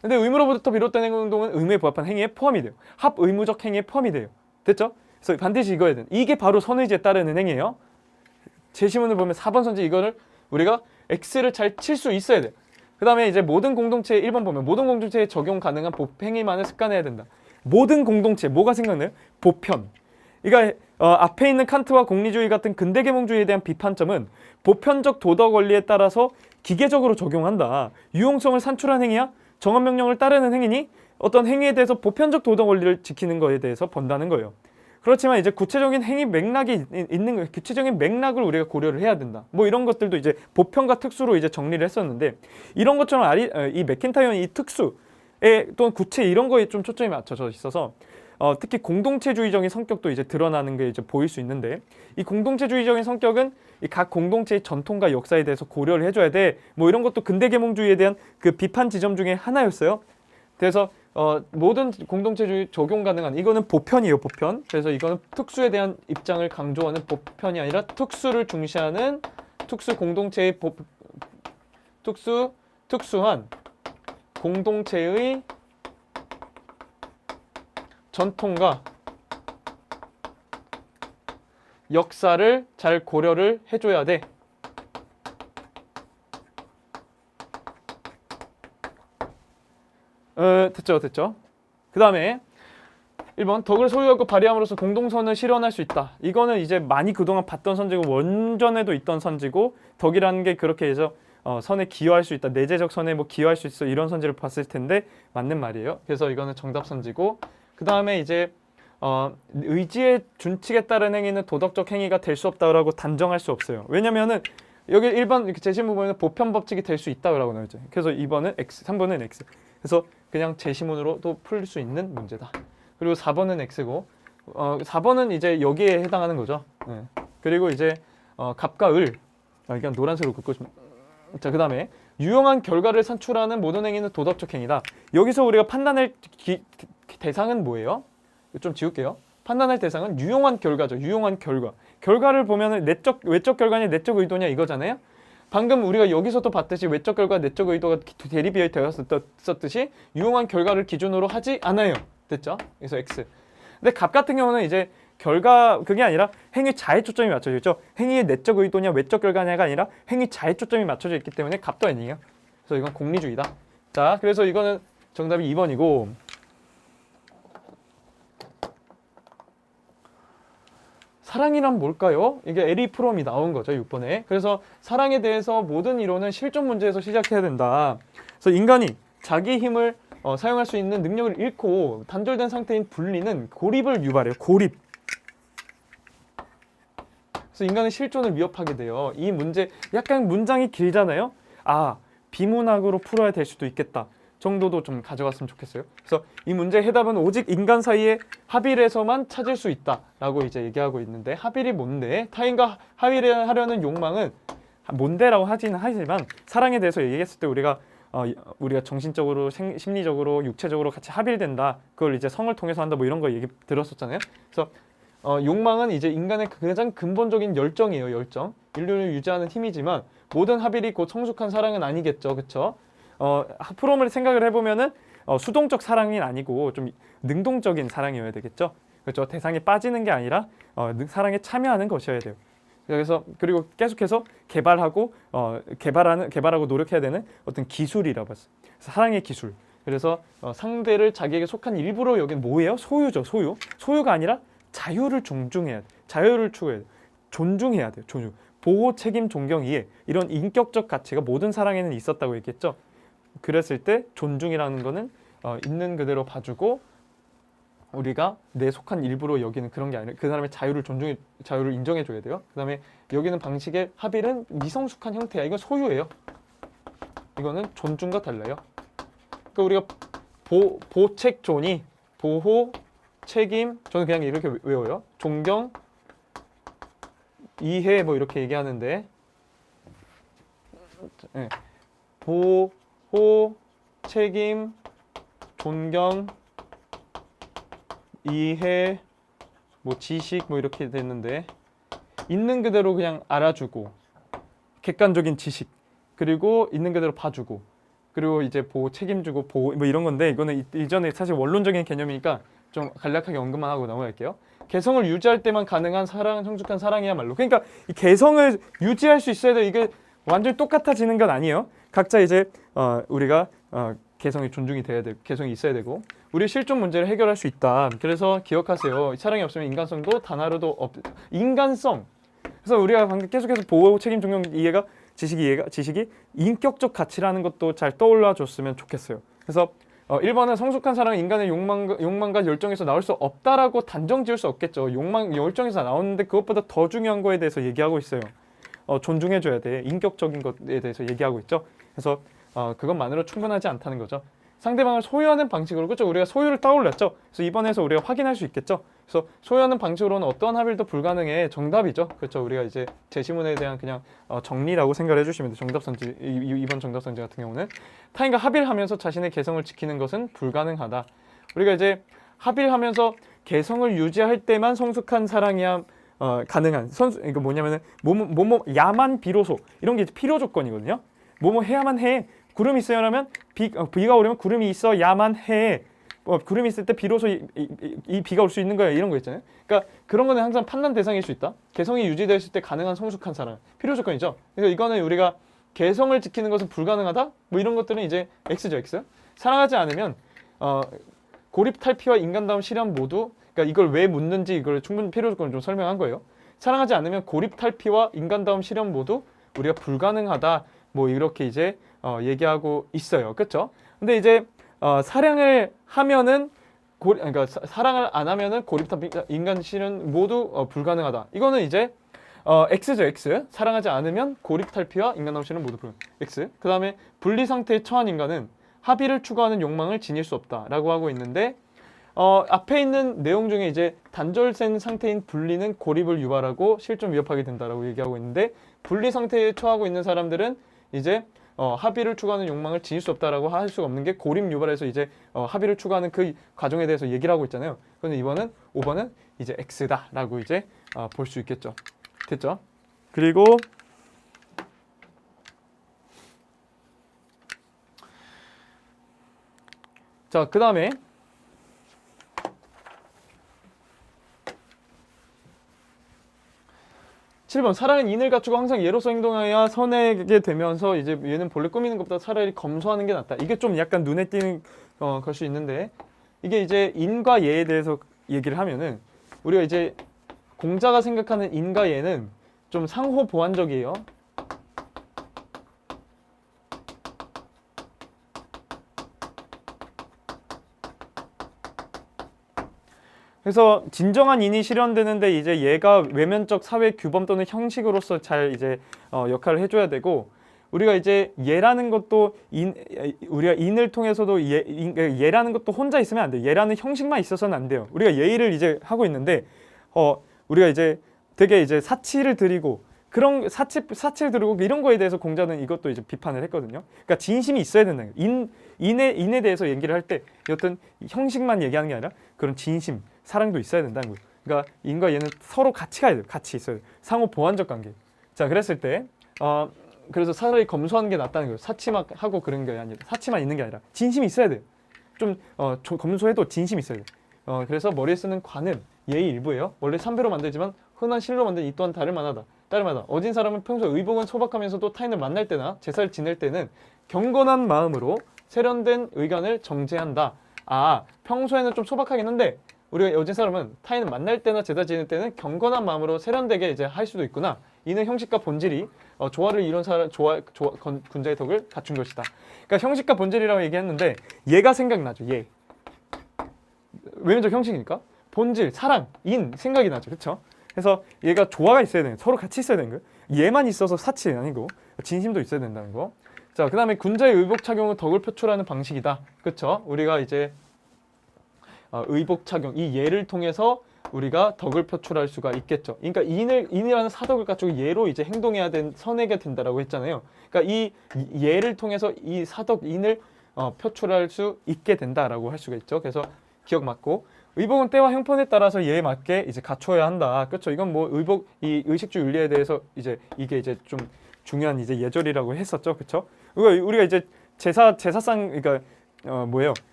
근데 의무로부터 비롯된 행동은 의무에 부합한 행위에 포함이 돼요. 합 의무적 행위에 포함이 돼요. 됐죠? 그래서 반드시 이거 해야 돼요. 이게 바로 선의지에 따르는 행위예요. 제시문을 보면 4번 선지 이거를 우리가 X를 잘 칠 수 있어야 돼. 그 다음에 이제 모든 공동체에 1번 보면 모든 공동체에 적용 가능한 행위만을 습관해야 된다. 모든 공동체 뭐가 생각나요? 보편. 그러니까 앞에 있는 칸트와 공리주의 같은 근대계몽주의에 대한 비판점은 보편적 도덕 원리에 따라서 기계적으로 적용한다. 유용성을 산출한 행위야? 정언명령을 따르는 행위니? 어떤 행위에 대해서 보편적 도덕 원리를 지키는 거에 대해서 본다는 거예요. 그렇지만 이제 구체적인 행위 맥락이 있는 거예요. 구체적인 맥락을 우리가 고려를 해야 된다. 뭐 이런 것들도 이제 보편과 특수로 이제 정리를 했었는데 이런 것처럼 이 맥킨타이어는 이 특수에 또는 구체 이런 거에 좀 초점이 맞춰져 있어서 특히 공동체주의적인 성격도 이제 드러나는 게 이제 보일 수 있는데 이 공동체주의적인 성격은 이 각 공동체의 전통과 역사에 대해서 고려를 해줘야 돼. 뭐 이런 것도 근대계몽주의에 대한 그 비판 지점 중에 하나였어요. 그래서 모든 공동체주의 적용 가능한 이거는 보편이에요, 보편. 그래서 이거는 특수에 대한 입장을 강조하는 보편이 아니라 특수를 중시하는 특수 공동체의 특수한 공동체의 전통과 역사를 잘 고려를 해줘야 돼. 됐죠. 그 다음에 1번 덕을 소유하고 발휘함으로써 공동선을 실현할 수 있다. 이거는 이제 많이 그동안 봤던 선지고 원전에도 있던 선지고 덕이라는 게 그렇게 해서 선에 기여할 수 있다. 내재적 선에 뭐 기여할 수 있어. 이런 선지를 봤을 텐데 맞는 말이에요. 그래서 이거는 정답 선지고 그 다음에 이제 의지의 준칙에 따른 행위는 도덕적 행위가 될 수 없다라고 단정할 수 없어요. 왜냐면은 여기 1번 이렇게 제시문 보면 보편 법칙이 될 수 있다라고 나와 있죠. 그래서 2번은 X, 3번은 X. 그래서 그냥 제시문으로도 풀 수 있는 문제다. 그리고 4번은 X고 4번은 이제 여기에 해당하는 거죠. 네. 그리고 이제 갑과 을 그냥 노란색으로 긋고 싶으면 자, 그 다음에 유용한 결과를 산출하는 모든 행위는 도덕적 행위다. 여기서 우리가 판단할 대상은 뭐예요? 좀 지울게요. 판단할 대상은 유용한 결과죠. 유용한 결과. 결과를 보면은 외적 결과냐 내적 의도냐 이거잖아요. 방금 우리가 여기서도 봤듯이 외적 결과 내적 의도가 대립이 되었었듯이 유용한 결과를 기준으로 하지 않아요. 됐죠? 그래서 X. 근데 갑 같은 경우는 이제 결과 그게 아니라 행위 자에 초점이 맞춰져 있죠. 행위의 내적 의도냐 외적 결과냐가 아니라 행위 자에 초점이 맞춰져 있기 때문에 갑도 아니에요. 그래서 이건 공리주의다. 자, 그래서 이거는 정답이 2번이고 사랑이란 뭘까요? 이게 에리 프롬이 나온 거죠, 6번에. 그래서 사랑에 대해서 모든 이론은 실존 문제에서 시작해야 된다. 그래서 인간이 자기 힘을 사용할 수 있는 능력을 잃고 단절된 상태인 분리는 고립을 유발해요. 고립. 그래서 인간은 실존을 위협하게 돼요. 이 문제 약간 문장이 길잖아요. 아, 비문학으로 풀어야 될 수도 있겠다. 정도도 좀 가져갔으면 좋겠어요. 그래서 이 문제의 해답은 오직 인간 사이의 합일에서만 찾을 수 있다라고 이제 얘기하고 있는데 합일이 뭔데? 타인과 합일을 하려는 욕망은 뭔데라고 하지는 하지만 사랑에 대해서 얘기했을 때 우리가 정신적으로, 심리적으로, 육체적으로 같이 합일된다. 그걸 이제 성을 통해서 한다. 뭐 이런 거 얘기 들었었잖아요. 그래서 욕망은 이제 인간의 가장 근본적인 열정이에요. 열정. 인류를 유지하는 힘이지만 모든 합일이 곧 성숙한 사랑은 아니겠죠. 그렇죠? 프롬을 생각을 해보면은 수동적 사랑이 아니고 좀 능동적인 사랑이어야 되겠죠. 그렇죠. 대상에 빠지는 게 아니라 사랑에 참여하는 것이어야 돼요. 그래서 그리고 계속해서 개발하고 노력해야 되는 어떤 기술이라고 봤어요. 사랑의 기술. 그래서 상대를 자기에게 속한 일부로 여긴 뭐예요? 소유죠. 소유. 소유가 아니라 자유를 존중해야 돼. 자유를 추구해야 돼. 존중해야 돼요. 존중. 보호, 책임, 존경, 이해. 이런 인격적 가치가 모든 사랑에는 있었다고 얘기했죠. 그랬을 때 존중이라는 거는 있는 그대로 봐주고 우리가 내 속한 일부로 여기는 그런 게 아니라 그 사람의 자유를 인정해줘야 돼요. 그 다음에 여기는 방식의 합일은 미성숙한 형태야. 이건 소유예요. 이거는 존중과 달라요. 그러니까 우리가 보책존이 보호, 책임, 저는 그냥 이렇게 외워요. 존경, 이해 뭐 이렇게 얘기하는데 네. 보호, 책임, 존경, 이해, 뭐 지식 뭐 이렇게 됐는데 있는 그대로 그냥 알아주고 객관적인 지식 그리고 있는 그대로 봐주고 그리고 이제 보호 책임주고 보호 뭐 이런 건데 이거는 이전에 사실 원론적인 개념이니까 좀 간략하게 언급만 하고 넘어갈게요. 개성을 유지할 때만 가능한 성숙한 사랑이야말로 그러니까 이 개성을 유지할 수 있어야 돼. 이게 완전히 똑같아지는 건 아니에요. 각자 이제 우리가 개성이 존중이 돼야 되고 개성이 있어야 되고 우리 실존 문제를 해결할 수 있다. 그래서 기억하세요. 사랑이 없으면 인간성도 단 하루도 인간성. 그래서 우리가 방금 계속해서 보호, 책임, 존경, 지식이 인격적 가치라는 것도 잘 떠올라 줬으면 좋겠어요. 그래서 1번은 성숙한 사랑은 인간의 욕망과 열정에서 나올 수 없다라고 단정 지을 수 없겠죠. 욕망, 열정에서 나오는데 그것보다 더 중요한 거에 대해서 얘기하고 있어요. 존중해줘야 돼. 인격적인 것에 대해서 얘기하고 있죠. 그래서 그것만으로 충분하지 않다는 거죠. 상대방을 소유하는 방식으로, 그렇죠? 우리가 소유를 떠올렸죠. 그래서 이번에서 우리가 확인할 수 있겠죠. 그래서 소유하는 방식으로는 어떠한 합의도 불가능해. 정답이죠. 그렇죠? 우리가 이제 제시문에 대한 그냥 정리라고 생각을 해주시면 돼요. 정답선지, 이번 정답선지 같은 경우는 타인과 합의를 하면서 자신의 개성을 지키는 것은 불가능하다. 우리가 이제 합의를 하면서 개성을 유지할 때만 성숙한 사랑이야 가능한. 이거 뭐냐면은 야만 비로소 이런 게 필요 조건이거든요. 뭐뭐 해야만 해. 구름이 있어야라면 비가 오려면 구름이 있어야만 해. 구름이 있을 때 비로소 이 비가 올 수 있는 거야. 이런 거 있잖아요. 그러니까 그런 거는 항상 판단 대상일 수 있다. 개성이 유지되었을 때 가능한 성숙한 사랑. 필요 조건이죠. 그래서 이거는 우리가 개성을 지키는 것은 불가능하다. 뭐 이런 것들은 이제 X죠, X. 사랑하지 않으면 고립 탈피와 인간다움 실현 모두, 그러니까 이걸 왜 묻는지 이걸 충분히 필요 조건을 좀 설명한 거예요. 사랑하지 않으면 고립 탈피와 인간다움 실현 모두 우리가 불가능하다. 뭐 이렇게 이제 얘기하고 있어요. 그렇죠? 근데 이제 사랑을 하면은 그러니까 사랑을 안 하면은 고립 탈피, 인간 실현 모두 불가능하다. 이거는 이제 X죠, X. 사랑하지 않으면 고립 탈피와 인간다움 실현 모두 불가능. X. 그다음에 분리 상태에 처한 인간은 합의를 추구하는 욕망을 지닐 수 없다라고 하고 있는데 앞에 있는 내용 중에 이제 단절된 상태인 분리는 고립을 유발하고 실존 위협하게 된다라고 얘기하고 있는데 분리 상태에 처하고 있는 사람들은 이제 합의를 추구하는 욕망을 지닐 수 없다라고 할 수가 없는 게 고립 유발해서 이제 합의를 추구하는 그 과정에 대해서 얘기를 하고 있잖아요. 그런데 5번은 이제 X다라고 이제 볼 수 있겠죠. 됐죠? 그리고 자, 그 다음에 7번 사랑은 인을 갖추고 항상 예로서 행동하여야 선하게 되면서 이제 얘는 본래 꾸미는 것보다 차라리 검소하는 게 낫다. 이게 좀 약간 눈에 띄는 것이 있는데 이게 이제 인과 예에 대해서 얘기를 하면은 우리가 이제 공자가 생각하는 인과 예는 좀 상호 보완적이에요. 그래서 진정한 인이 실현되는데 이제 얘가 외면적 사회 규범 또는 형식으로서 잘 이제 역할을 해줘야 되고 우리가 이제 얘라는 것도 우리가 인을 통해서도 얘라는 것도 혼자 있으면 안 돼요. 얘라는 형식만 있어서는 안 돼요. 우리가 예의를 이제 하고 있는데 우리가 이제 되게 이제 사치를 드리고 그런 사치를 드리고 이런 거에 대해서 공자는 이것도 이제 비판을 했거든요. 그러니까 진심이 있어야 된다는 거예요. 인에 대해서 얘기를 할 때 어떤 형식만 얘기하는 게 아니라 그런 진심, 사랑도 있어야 된다는 거예요. 그러니까 인과 얘는 서로 같이 가야 돼요. 같이 있어야 돼요. 상호 보완적 관계. 자, 그랬을 때 그래서 차라리 검소하는 게 낫다는 거예요. 사치만 하고 그런 게 아니라 사치만 있는 게 아니라 진심이 있어야 돼요. 좀 검소해도 진심이 있어야 돼요. 그래서 머리에 쓰는 관은 예의 일부예요. 원래 삼배로 만들지만 흔한 실로 만든 이 또한 다를 만하다. 어진 사람은 평소 의복은 소박하면서도 타인을 만날 때나 제사를 지낼 때는 경건한 마음으로 세련된 의견을 정제한다. 평소에는 좀 소박하긴 한데 우리가 어진 사람은 타인을 만날 때나 제사 지낼 때는 경건한 마음으로 세련되게 이제 할 수도 있구나. 이는 형식과 본질이 조화를 이룬 사람 군자의 덕을 갖춘 것이다. 그러니까 형식과 본질이라고 얘기했는데 얘가 생각나죠. 얘. 외면적 형식이니까 본질, 사랑, 인 생각이 나죠. 그렇죠? 그래서 얘가 조화가 있어야 되는 서로 같이 있어야 되는 거예요. 얘만 있어서 사치는 아니고 진심도 있어야 된다는 거. 자, 그 다음에 군자의 의복 착용은 덕을 표출하는 방식이다. 그렇죠? 우리가 이제 의복 착용 이 예를 통해서 우리가 덕을 표출할 수가 있겠죠. 그러니까 인이라는 사덕을 갖추고 예로 이제 행동해야 선하게 된다라고 했잖아요. 그러니까 이 예를 통해서 이 사덕 인을 표출할 수 있게 된다라고 할 수가 있죠. 그래서 기억 맞고 의복은 때와 형편에 따라서 예에 맞게 이제 갖춰야 한다. 그렇죠? 이건 뭐 의복 이 의식주 윤리에 대해서 이제 이게 이제 좀 중요한 이제 예절이라고 했었죠. 그렇죠? 우리가 이제 제사상 그러니까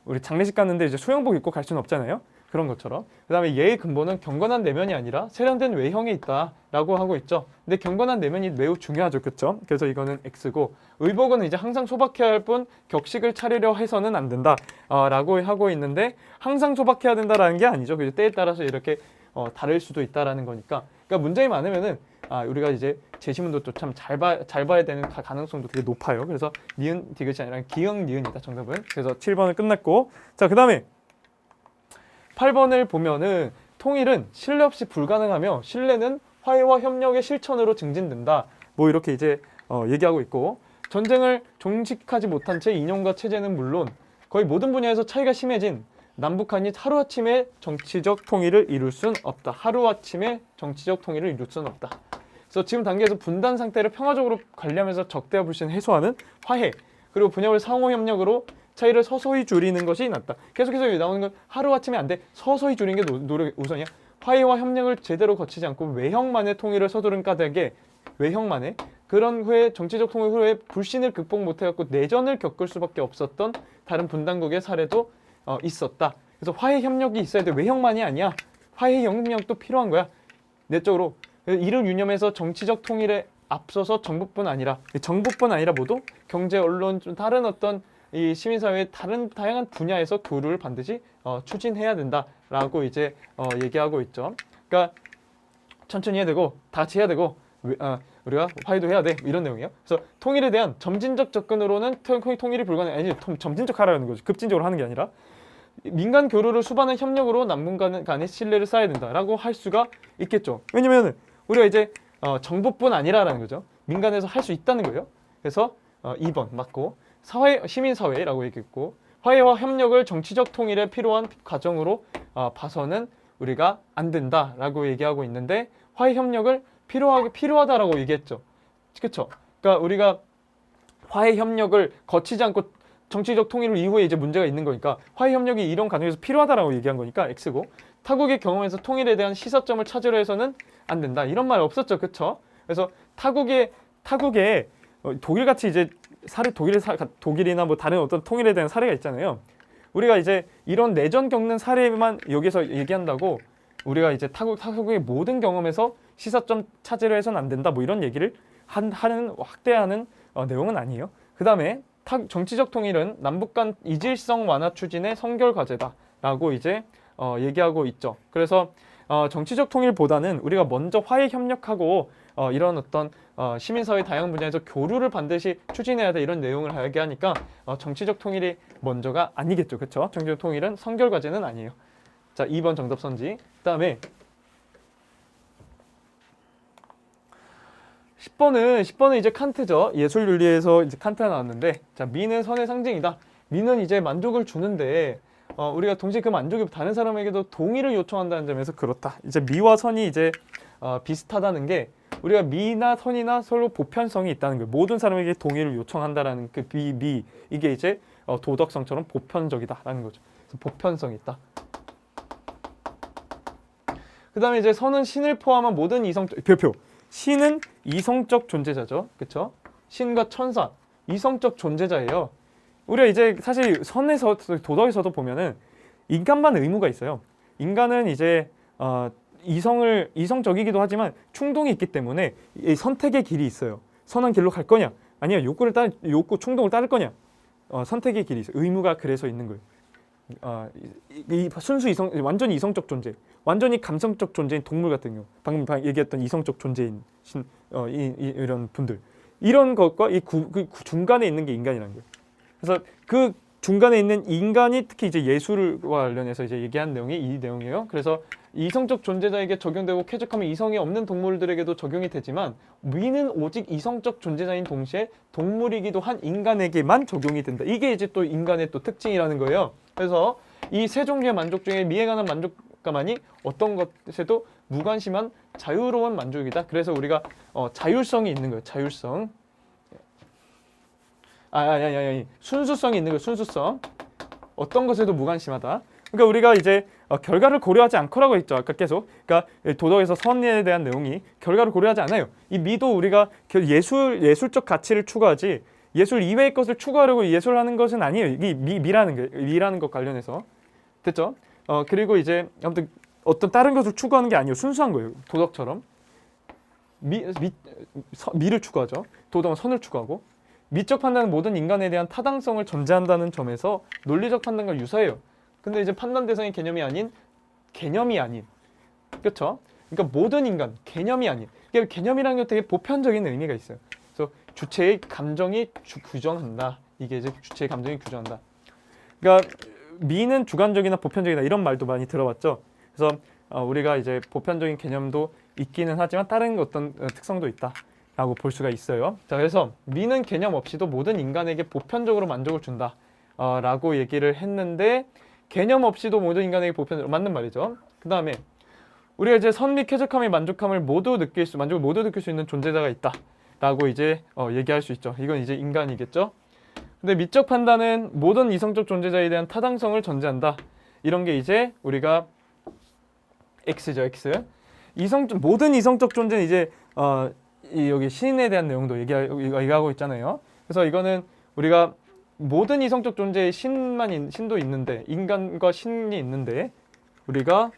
우리 장례식 갔는데 이제 수영복 입고 갈 수는 없잖아요. 그런 것처럼. 그다음에 예의 근본은 경건한 내면이 아니라 세련된 외형에 있다라고 하고 있죠. 근데 경건한 내면이 매우 중요하죠. 그렇죠? 그래서 이거는 X고 의복은 이제 항상 소박해야 할 뿐 격식을 차리려 해서는 안 된다 라고 하고 있는데 항상 소박해야 된다라는 게 아니죠. 그래서 때에 따라서 이렇게 다를 수도 있다라는 거니까. 그러니까 문장이 많으면은 우리가 이제 제시문도 또 참 잘 봐야 되는 가능성도 되게 높아요. 그래서 니은 디귿이 아니라 기역 니은이다 정답은. 그래서 7번을 끝냈고, 자 그다음에 8번을 보면은 통일은 신뢰 없이 불가능하며 신뢰는 화해와 협력의 실천으로 증진된다. 뭐 이렇게 이제 얘기하고 있고, 전쟁을 종식하지 못한 채 이념과 체제는 물론 거의 모든 분야에서 차이가 심해진 남북한이 하루아침에 정치적 통일을 이룰 순 없다. 하루아침에 정치적 통일을 이룰 순 없다. 그래서 지금 단계에서 분단 상태를 평화적으로 관리하면서 적대와 불신을 해소하는 화해, 그리고 분야별 상호 협력으로 차이를 서서히 줄이는 것이 낫다. 계속해서 나오는 건 하루아침에 안 돼. 서서히 줄이는 게 노력 우선이야. 화해와 협력을 제대로 거치지 않고 외형만의 통일을 서두른 까닭에 외형만의 그런 후에 정치적 통일 후에 불신을 극복 못해갖고 내전을 겪을 수밖에 없었던 다른 분단국의 사례도 있었다. 그래서 화해 협력이 있어야 돼. 외형만이 아니야. 화해 협력도 필요한 거야. 내적으로. 이를 유념해서 정치적 통일에 앞서서 정부뿐 아니라 모두 경제, 언론, 좀 다른 어떤 이 시민사회의 다양한 분야에서 교류를 반드시 추진해야 된다라고 이제 얘기하고 있죠. 그러니까 천천히 해야 되고 다 같이 해야 되고 우리가 화해도 해야 돼 이런 내용이에요. 그래서 통일에 대한 점진적 접근으로는 통일이 불가능. 아니 점진적 하라는 거죠. 급진적으로 하는 게 아니라 민간 교류를 수반한 협력으로 남북 간의 신뢰를 쌓아야 된다라고 할 수가 있겠죠. 왜냐면 우리가 이제 정부뿐 아니라라는 거죠. 민간에서 할 수 있다는 거예요. 그래서 2번 맞고 시민사회라고 얘기했고 화해와 협력을 정치적 통일에 필요한 과정으로 봐서는 우리가 안 된다라고 얘기하고 있는데 화해 협력을 필요하다라고 얘기했죠. 그렇죠? 그러니까 우리가 화해 협력을 거치지 않고 정치적 통일 이후에 이제 문제가 있는 거니까 화해 협력이 이런 과정에서 필요하다라고 얘기한 거니까 X고, 타국의 경험에서 통일에 대한 시사점을 찾으려 해서는 안 된다. 이런 말 없었죠. 그렇죠? 그래서 타국의 독일같이 이제 독일이나 뭐 다른 어떤 통일에 대한 사례가 있잖아요. 우리가 이제 이런 내전 겪는 사례만 여기서 얘기한다고 우리가 이제 타국의 모든 경험에서 시사점 찾으려 해서는 안 된다. 뭐 이런 얘기를 하는 확대하는 내용은 아니에요. 그 다음에 정치적 통일은 남북 간 이질성 완화 추진의 선결 과제다라고 이제 얘기하고 있죠. 그래서 정치적 통일보다는 우리가 먼저 화해 협력하고 이런 어떤 시민사회 다양한 분야에서 교류를 반드시 추진해야 돼 이런 내용을 얘기하니까 정치적 통일이 먼저가 아니겠죠. 그렇죠? 정치적 통일은 선결 과제는 아니에요. 자, 2번 정답 선지. 그다음에 10번은 이제 칸트죠. 예술윤리에서 이제 칸트가 나왔는데, 자, 미는 선의 상징이다. 미는 이제 만족을 주는데 우리가 동시에 그 만족이 다른 사람에게도 동의를 요청한다는 점에서 그렇다. 이제 미와 선이 이제 비슷하다는 게 우리가 미나 선이나 서로 보편성이 있다는 거예요. 모든 사람에게 동의를 요청한다라는 그 미 이게 이제 도덕성처럼 보편적이다라는 거죠. 그래서 보편성이 있다. 그 다음에 이제 선은 신을 포함한 모든 이성적 별표. 신은 이성적 존재자죠. 그렇죠? 신과 천사 이성적 존재자예요. 우리가 이제 사실 선에서 도덕에서도 보면은 인간만 의무가 있어요. 인간은 이제 이성적이기도 하지만 충동이 있기 때문에 이 선택의 길이 있어요. 선한 길로 갈 거냐, 아니면 욕구 충동을 따를 거냐. 선택의 길이 있어요. 의무가 그래서 있는 거예요. 이 순수 완전히 이성적 존재, 완전히 감성적 존재인 동물 같은 경우, 방금 얘기했던 이성적 존재인 이런 분들, 이런 것과 그 중간에 있는 게 인간이라는 거예요. 그래서 그 중간에 있는 인간이 특히 이제 예술과 관련해서 이제 얘기한 내용이 이 내용이에요. 그래서 이성적 존재자에게 적용되고 쾌적하면 이성이 없는 동물들에게도 적용이 되지만 미는 오직 이성적 존재자인 동시에 동물이기도 한 인간에게만 적용이 된다. 이게 이제 또 인간의 또 특징이라는 거예요. 그래서 이 세 종류의 만족 중에 미에 관한 만족감만이 어떤 것에도 무관심한 자유로운 만족이다. 그래서 우리가 자율성이 있는 거예요. 자율성. 순수성이 있는 거예요. 순수성. 어떤 것에도 무관심하다. 그러니까 우리가 이제 결과를 고려하지 않고라고 했죠. 아까 계속. 그러니까 도덕에서 선에 대한 내용이 결과를 고려하지 않아요. 이 미도 우리가 예술적 가치를 추구하지 예술 이외의 것을 추구하려고 예술하는 것은 아니에요. 이게 미라는 것 관련해서. 됐죠? 그리고 이제 아무튼 어떤 다른 것을 추구하는 게 아니에요. 순수한 거예요. 도덕처럼. 미를 추구하죠. 도덕은 선을 추구하고. 미적 판단은 모든 인간에 대한 타당성을 전제한다는 점에서 논리적 판단과 유사해요. 근데 이제 판단 대상의 개념이 아닌. 그렇죠? 그러니까 모든 인간, 개념이 아닌. 이게 개념이라는 게 되게 보편적인 의미가 있어요. 그래서 주체의 감정이 규정한다. 이게 이제 주체의 감정이 규정한다. 그러니까 미는 주관적이나 보편적이다 이런 말도 많이 들어봤죠. 그래서 우리가 이제 보편적인 개념도 있기는 하지만 다른 어떤 특성도 있다라고 볼 수가 있어요. 자, 그래서 미는 개념 없이도 모든 인간에게 보편적으로 만족을 준다. 라고 얘기를 했는데 개념 없이도 모든 인간에게 보편적으로 맞는 말이죠. 그 다음에 우리가 이제 선미 쾌적함의 만족을 모두 느낄 수 있는 존재자가 있다라고 이제 얘기할 수 있죠. 이건 이제 인간이겠죠. 근데 미적 판단은 모든 이성적 존재자에 대한 타당성을 전제한다. 이런 게 이제 우리가 X죠, X. 모든 이성적 존재는 이제 여기 신에 대한 내용도 얘기하고 있잖아요. 그래서 이거는 우리가 모든 이성적 존재의 신도 있는데 인간과 신이 있는데 우리가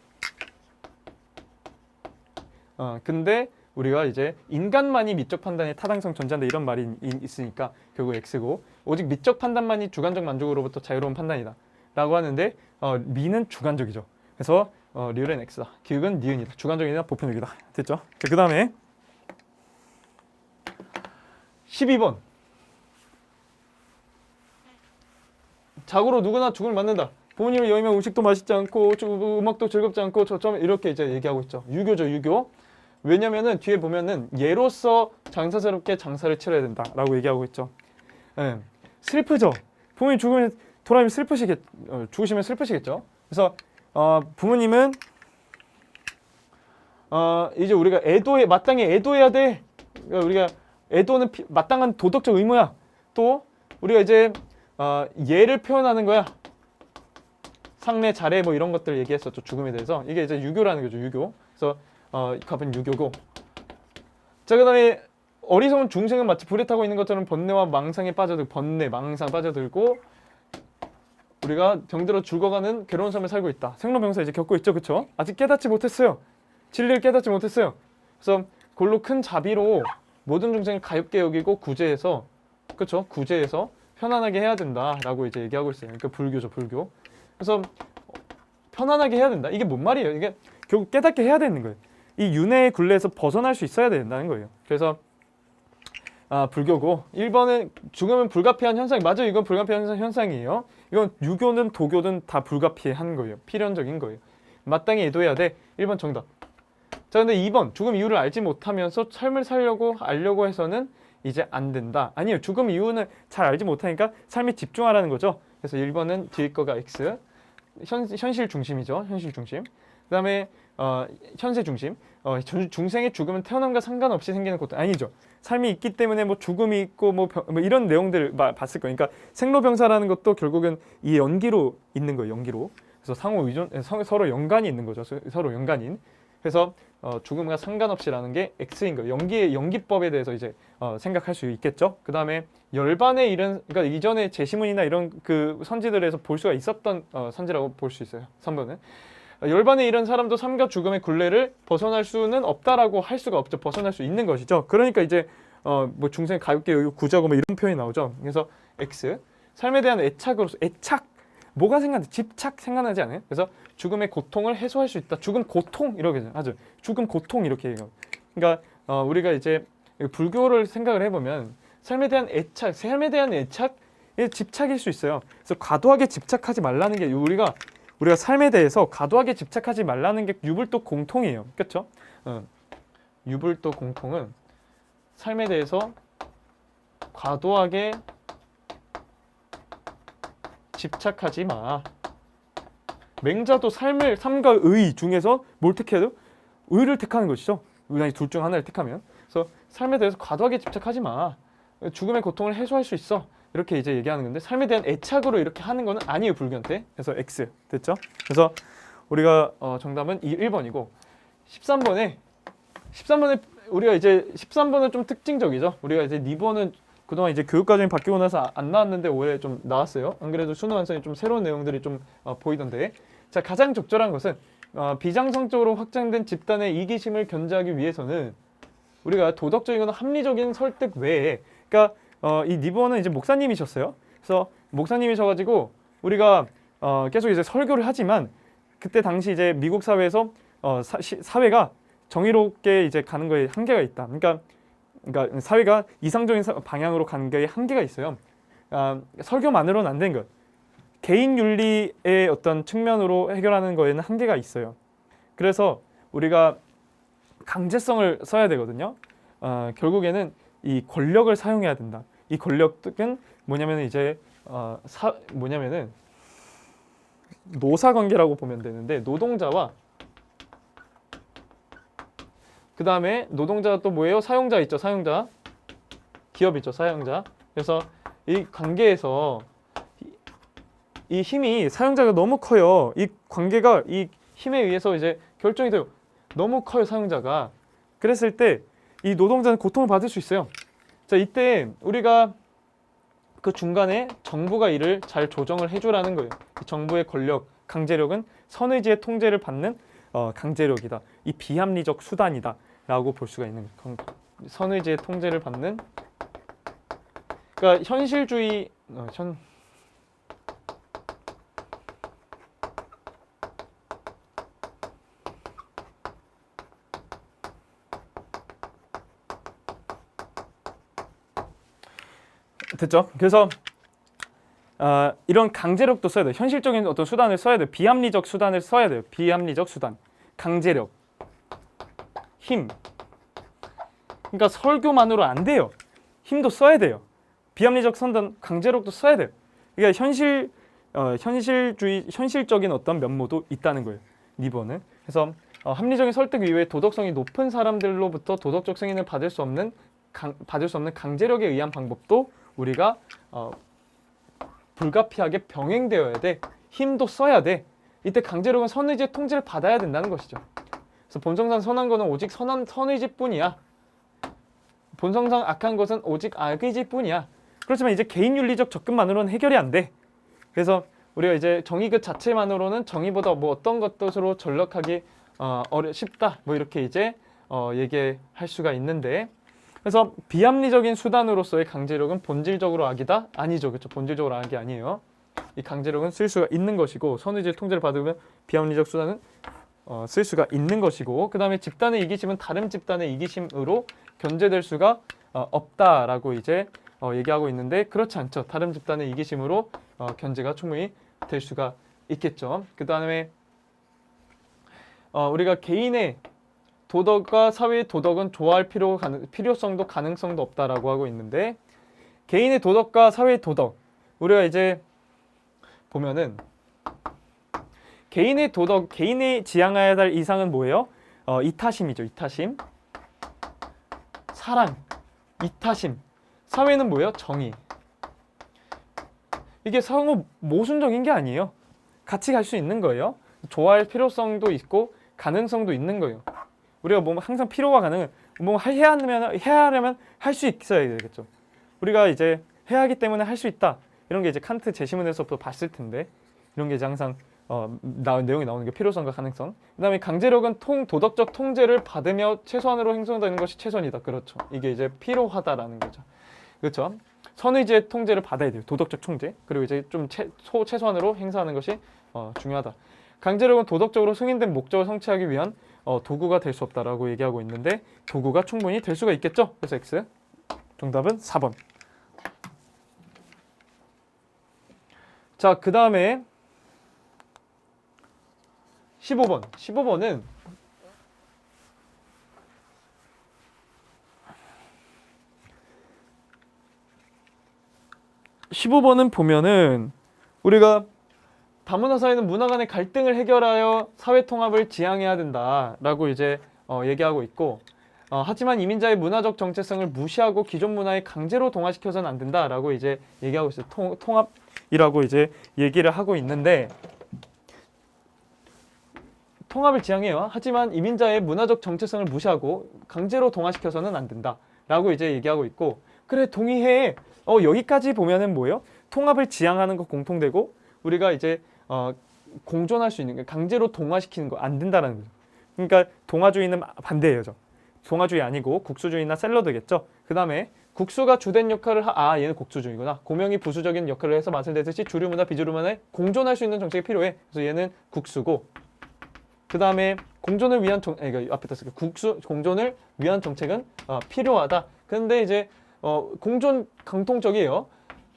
근데 우리가 이제 인간만이 미적 판단의 타당성 전제한다 이런 말이 있으니까 결국 X고 오직 미적 판단만이 주관적 만족으로부터 자유로운 판단이다 라고 하는데 미는 주관적이죠. 그래서 리을은 X다. 기억은 니은이다. 주관적이다. 보편적이다. 됐죠? 그 다음에 12번 자고로 누구나 죽음을 맞는다. 부모님을 여의면 음식도 맛있지 않고 음악도 즐겁지 않고 저점 이렇게 이제 얘기하고 있죠. 유교죠, 유교. 왜냐면은 뒤에 보면은 예로서 장사스럽게 장사를 치러야 된다라고 얘기하고 있죠. 네. 슬프죠. 부모님 돌아가면 죽으시면 슬프시겠죠. 그래서 부모님은 이제 우리가 마땅히 애도해야 돼. 그러니까 우리가 애도는 마땅한 도덕적 의무야. 또 우리가 이제 예를 표현하는 거야. 상례, 자례 뭐 이런 것들 얘기했었죠. 죽음에 대해서. 이게 이제 유교라는 거죠. 유교. 그래서 갑은 유교고. 자, 그다음에 어리석은 중생은 마치 불에 타고 있는 것처럼 망상 빠져들고 우리가 병들어 죽어가는 괴로운 삶을 살고 있다. 생로병사 이제 겪고 있죠. 그쵸? 아직 깨닫지 못했어요. 진리를 깨닫지 못했어요. 그래서 골로 큰 자비로 모든 중생을 가엾게 여기고 구제해서 그쵸? 구제해서 편안하게 해야 된다라고 이제 얘기하고 있어요. 그러니까 불교죠, 불교. 그래서 편안하게 해야 된다. 이게 뭔 말이에요? 이게 결국 깨닫게 해야 되는 거예요. 이 윤회의 굴레에서 벗어날 수 있어야 된다는 거예요. 그래서 불교고 1번은 죽음은 불가피한 현상. 맞아요. 이건 불가피한 현상이에요. 이건 유교든 도교든 다 불가피한 거예요. 필연적인 거예요. 마땅히 애도해야 돼. 1번 정답. 자, 근데 2번 죽음 이유를 알지 못하면서 삶을 알려고 해서는 이제 안 된다. 아니에요. 죽음 이유는 잘 알지 못하니까 삶에 집중하라는 거죠. 그래서 1번은 뒤에 거가 X. 현실 중심이죠. 현실 중심. 그 다음에 현세 중심. 중생의 죽음은 태어남과 상관없이 생기는 고통. 아니죠. 삶이 있기 때문에 뭐 죽음이 있고 뭐 이런 내용들을 봤을 거예요. 그러니까 생로병사라는 것도 결국은 이 연기로 있는 거예요. 연기로. 그래서 상호 의존, 서로 연관이 있는 거죠. 서로 연관인. 그래서 죽음과 상관없이라는 게 X인 거예요. 연기법에 대해서 이제 생각할 수 있겠죠. 그 다음에 열반의 일은 그러니까 이전에 제시문이나 이런 그 선지들에서 볼 수가 있었던 선지라고 볼 수 있어요. 3번은 열반에 이른 사람도 삶과 죽음의 굴레를 벗어날 수는 없다라고 할 수가 없죠. 벗어날 수 있는 것이죠. 그러니까 이제 뭐 중생 가볍게 여기고 구자고 뭐 이런 표현이 나오죠. 그래서 X 삶에 대한 애착으로서 뭐가 집착 생각나지 않아요? 그래서 죽음의 고통을 해소할 수 있다. 죽음 고통 이렇게 하죠. 죽음 고통 이렇게 얘기해요. 그러니까 우리가 이제 불교를 생각을 해보면 삶에 대한 애착 집착일 수 있어요. 그래서 과도하게 집착하지 말라는 게 우리가 삶에 대해서 과도하게 집착하지 말라는 게 유불도 공통이에요. 그렇죠? 유불도 공통은 삶에 대해서 과도하게 집착하지 마. 맹자도 삶과 의 중에서 뭘 택해도 의를 택하는 것이죠. 만약에 둘 중 하나를 택하면. 그래서 삶에 대해서 과도하게 집착하지 마. 죽음의 고통을 해소할 수 있어. 이렇게 이제 얘기하는 건데 삶에 대한 애착으로 이렇게 하는 거는 아니에요. 불교한테. 그래서 X 됐죠? 그래서 우리가 정답은 1번이고 13번에 우리가 이제 13번은 좀 특징적이죠. 우리가 이제 2번은 그동안 이제 교육과정이 바뀌고 나서 안 나왔는데 올해 좀 나왔어요. 안 그래도 수능 완성에 좀 새로운 내용들이 좀 보이던데. 자, 가장 적절한 것은 비장성적으로 확장된 집단의 이기심을 견제하기 위해서는 우리가 도덕적이거나 합리적인 설득 외에, 그러니까 이 니버는 이제 목사님이셨어요. 그래서 목사님이셔가지고 우리가 계속 이제 설교를 하지만 그때 당시 이제 미국 사회에서 사회가 정의롭게 이제 가는 거에 한계가 있다. 그러니까 사회가 이상적인 방향으로 가는 게 한계가 있어요. 설교만으로는 안 되는 것. 개인 윤리의 어떤 측면으로 해결하는 거에는 한계가 있어요. 그래서 우리가 강제성을 써야 되거든요. 결국에는 이 권력을 사용해야 된다. 이 권력은 뭐냐면 이제 뭐냐면은 노사 관계라고 보면 되는데, 노동자와 그 다음에 노동자가 또 뭐예요? 사용자 있죠. 사용자. 기업 있죠. 사용자. 그래서 이 관계에서 이 힘이, 사용자가 너무 커요. 이 관계가 이 힘에 의해서 이제 결정이 돼요. 너무 커요, 사용자가. 그랬을 때 이 노동자는 고통을 받을 수 있어요. 자, 이때 우리가 그 중간에 정부가 이를 잘 조정을 해주라는 거예요. 정부의 권력, 강제력은 선의지의 통제를 받는 강제력이다. 이 비합리적 수단이다 라고 볼 수가 있는 거예요. 선의지의 통제를 받는, 그러니까 현실주의 됐죠? 그래서 이런 강제력도 써야 돼요. 현실적인 어떤 수단을 써야 돼요. 비합리적 수단을 써야 돼요. 비합리적 수단, 강제력, 힘. 그러니까 설교만으로 안 돼요. 힘도 써야 돼요. 비합리적 수단, 강제력도 써야 돼요. 그러니까 현실적인 어떤 면모도 있다는 거예요. 2번은. 그래서 합리적인 설득 이외에 도덕성이 높은 사람들로부터 도덕적 승인을 받을 수 없는 강제력에 의한 방법도 우리가 불가피하게 병행되어야 돼. 힘도 써야 돼. 이때 강제력은 선의지의 통제를 받아야 된다는 것이죠. 그래서 본성상 선한 것은 오직 선의지뿐이야. 본성상 악한 것은 오직 악의지뿐이야. 그렇지만 이제 개인 윤리적 접근만으로는 해결이 안 돼. 그래서 우리가 이제 정의 그 자체만으로는 정의보다 뭐 어떤 것으로 전락하기 쉽다. 뭐 이렇게 이제 얘기할 수가 있는데, 그래서 비합리적인 수단으로서의 강제력은 본질적으로 악이다? 아니죠. 그렇죠. 본질적으로 악이 아니에요. 이 강제력은 쓸 수가 있는 것이고, 선의지의 통제를 받으면 비합리적 수단은 쓸 수가 있는 것이고, 그 다음에 집단의 이기심은 다른 집단의 이기심으로 견제될 수가 없다라고 이제 얘기하고 있는데, 그렇지 않죠. 다른 집단의 이기심으로 견제가 충분히 될 수가 있겠죠. 그 다음에 우리가 개인의 도덕과 사회의 도덕은 조화할 필요성도 가능성도 없다라고 하고 있는데, 개인의 도덕과 사회의 도덕, 우리가 이제 보면은 개인의 도덕, 개인이 지향해야 할 이상은 뭐예요? 이타심이죠. 이타심, 사랑, 이타심. 사회는 뭐예요? 정의. 이게 상호 모순적인 게 아니에요. 같이 갈 수 있는 거예요. 조화할 필요성도 있고 가능성도 있는 거예요. 우리가 뭐 항상 필요가 가능은 뭐 해야 하려면 할 수 있어야 되겠죠. 우리가 이제 해야 하기 때문에 할 수 있다. 이런 게 이제 칸트 제시문에서부터 봤을 텐데, 이런 게 이제 항상 내용이 나오는 게 필요성과 가능성. 그다음에 강제력은 도덕적 통제를 받으며 최소한으로 행동되는 것이 최선이다. 그렇죠. 이게 이제 필요하다라는 거죠. 그렇죠. 선의지의 통제를 받아야 돼요. 도덕적 통제. 그리고 이제 좀 최소한으로 행사하는 것이 중요하다. 강제력은 도덕적으로 승인된 목적을 성취하기 위한 도구가 될 수 없다라고 얘기하고 있는데, 도구가 충분히 될 수가 있겠죠. 그래서 X. 정답은 4번. 자, 그 다음에 15번. 15번은 보면은 우리가 다문화 사회는 문화 간의 갈등을 해결하여 사회 통합을 지향해야 된다라고 이제 얘기하고 있고, 하지만 이민자의 문화적 정체성을 무시하고 기존 문화에 강제로 동화시켜서는 안 된다라고 이제 얘기하고 있어요. 통합이라고 이제 얘기를 하고 있는데, 통합을 지향해요. 하지만 이민자의 문화적 정체성을 무시하고 강제로 동화시켜서는 안 된다라고 이제 얘기하고 있고, 그래 동의해. 여기까지 보면은 뭐예요? 통합을 지향하는 거 공통되고, 우리가 이제 공존할 수 있는 게 강제로 동화시키는 거 안 된다라는 거죠. 그러니까 동화주의는 반대예요. 동화주의 아니고 국수주의나 샐러드겠죠. 그 다음에 국수가 주된 역할을 얘는 국수주의구나. 고명이 부수적인 역할을 해서 맛을 내듯이 주류 문화, 비주류 문화에 공존할 수 있는 정책이 필요해. 그래서 얘는 국수고, 그 다음에 공존을 위한 이거 앞에 떴어요. 공존을 위한 정책은 필요하다. 근데 이제 공존 강통적이에요.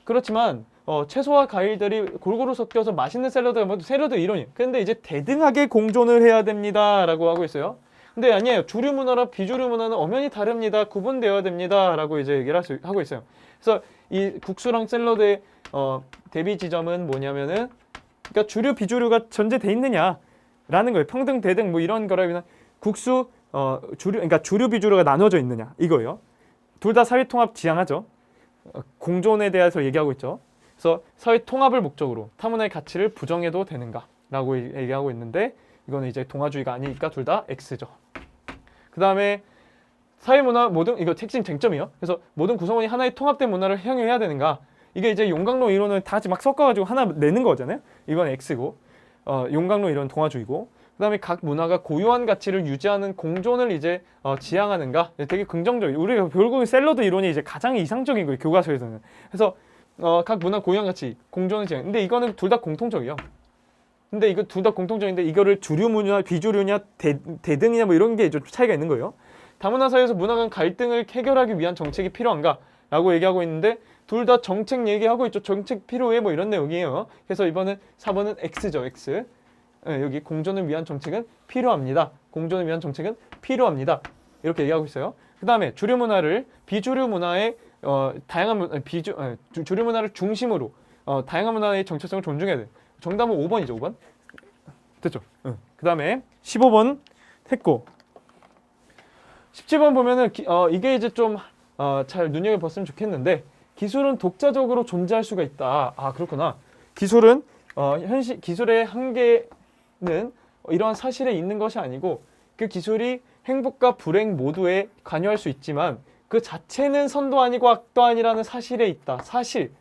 그렇지만 채소와 과일들이 골고루 섞여서 맛있는 샐러드가 모두 샐러드 이론이에요. 근데 이제 대등하게 공존을 해야 됩니다라고 하고 있어요. 근데 아니에요. 주류 문화와 비주류 문화는 엄연히 다릅니다. 구분되어야 됩니다라고 이제 얘기를 하고 있어요. 그래서 이 국수랑 샐러드의 대비 지점은 뭐냐면은, 그러니까 주류 비주류가 전제돼 있느냐라는 거예요. 평등 대등 뭐 이런 거라기보다 국수 그러니까 주류 비주류가 나눠져 있느냐 이거예요. 둘 다 사회 통합 지향하죠. 공존에 대해서 얘기하고 있죠. 그래서 사회 통합을 목적으로 타문화의 가치를 부정해도 되는가라고 얘기하고 있는데, 이거는 이제 동아주의가 아니니까 둘 다 X죠. 그 다음에 사회문화 모든, 이거 핵심 쟁점이요. 그래서 모든 구성원이 하나의 통합된 문화를 향유해야 되는가. 이게 이제 용광로 이론을 다 같이 막 섞어가지고 하나 내는 거잖아요. 이건 X고, 용광로 이론 동아주의고, 그 다음에 각 문화가 고유한 가치를 유지하는 공존을 이제 지향하는가. 되게 긍정적이에요. 우리가 결국은 샐러드 이론이 이제 가장 이상적인 거예요, 교과서에서는. 그래서 각 문화 고유한 가치 공존을 지향. 근데 이거는 둘 다 공통적이에요. 근데 이거 둘 다 공통적인데 이거를 주류 문화, 비주류냐, 대등이냐 뭐 이런 게 좀 차이가 있는 거예요. 다문화 사회에서 문화 간 갈등을 해결하기 위한 정책이 필요한가? 라고 얘기하고 있는데 둘 다 정책 얘기하고 있죠. 정책 필요해 뭐 이런 내용이에요. 그래서 이번은 4번은 X죠. X. 여기 공존을 위한 정책은 필요합니다. 공존을 위한 정책은 필요합니다. 이렇게 얘기하고 있어요. 그 다음에 주류 문화를 비주류 문화의 다양한 주류 문화를 중심으로 다양한 문화의 정체성을 존중해야 돼. 정답은 5번이죠. 5번. 됐죠? 그 다음에 15번 했고 17번 보면은 이게 이제 좀 잘 눈여겨봤으면 좋겠는데, 기술은 독자적으로 존재할 수가 있다. 아, 그렇구나. 기술은 기술의 한계는 이러한 사실에 있는 것이 아니고 그 기술이 행복과 불행 모두에 관여할 수 있지만 그 자체는 선도 아니고 악도 아니라는 사실에 있다. 사실.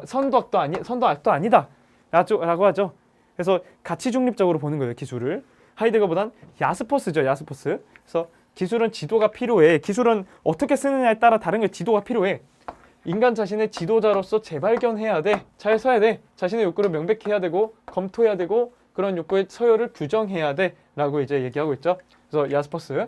선도 악도 아니다. 라고 하죠. 그래서 가치 중립적으로 보는 거예요, 기술을. 하이데거보단 야스퍼스죠, 야스퍼스. 그래서 기술은 지도가 필요해. 기술은 어떻게 쓰느냐에 따라 다른 게 지도가 필요해. 인간 자신의 지도자로서 재발견해야 돼. 잘 써야 돼. 자신의 욕구를 명백해야 되고 검토해야 되고 그런 욕구의 서열을 규정해야 돼. 라고 이제 얘기하고 있죠. 그래서 야스퍼스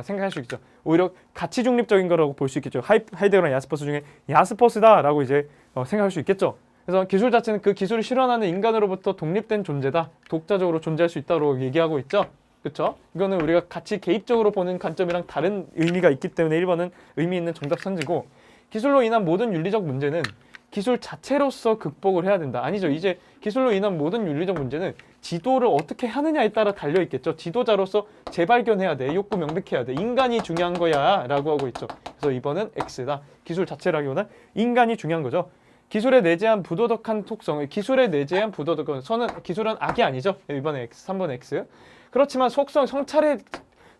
생각할 수 있죠. 오히려 가치 중립적인 거라고 볼 수 있겠죠. 하이데거랑 야스퍼스 중에 야스퍼스다라고 이제 생각할 수 있겠죠. 그래서 기술 자체는 그 기술을 실현하는 인간으로부터 독립된 존재다. 독자적으로 존재할 수 있다고 얘기하고 있죠. 그렇죠? 이거는 우리가 같이 개입적으로 보는 관점이랑 다른 의미가 있기 때문에 1번은 의미 있는 정답 선지고, 기술로 인한 모든 윤리적 문제는 기술 자체로서 극복을 해야 된다. 아니죠. 이제 기술로 인한 모든 윤리적 문제는 지도를 어떻게 하느냐에 따라 달려 있겠죠. 지도자로서 재발견해야 돼. 욕구 명백해야 돼. 인간이 중요한 거야 라고 하고 있죠. 그래서 2번은 X다. 기술 자체라기보다 인간이 중요한 거죠. 기술에 내재한 부도덕한 속성, 기술에 내재한 부도덕한 기술은 악이 아니죠. 2번은 X, 3번은 X. 그렇지만 성찰의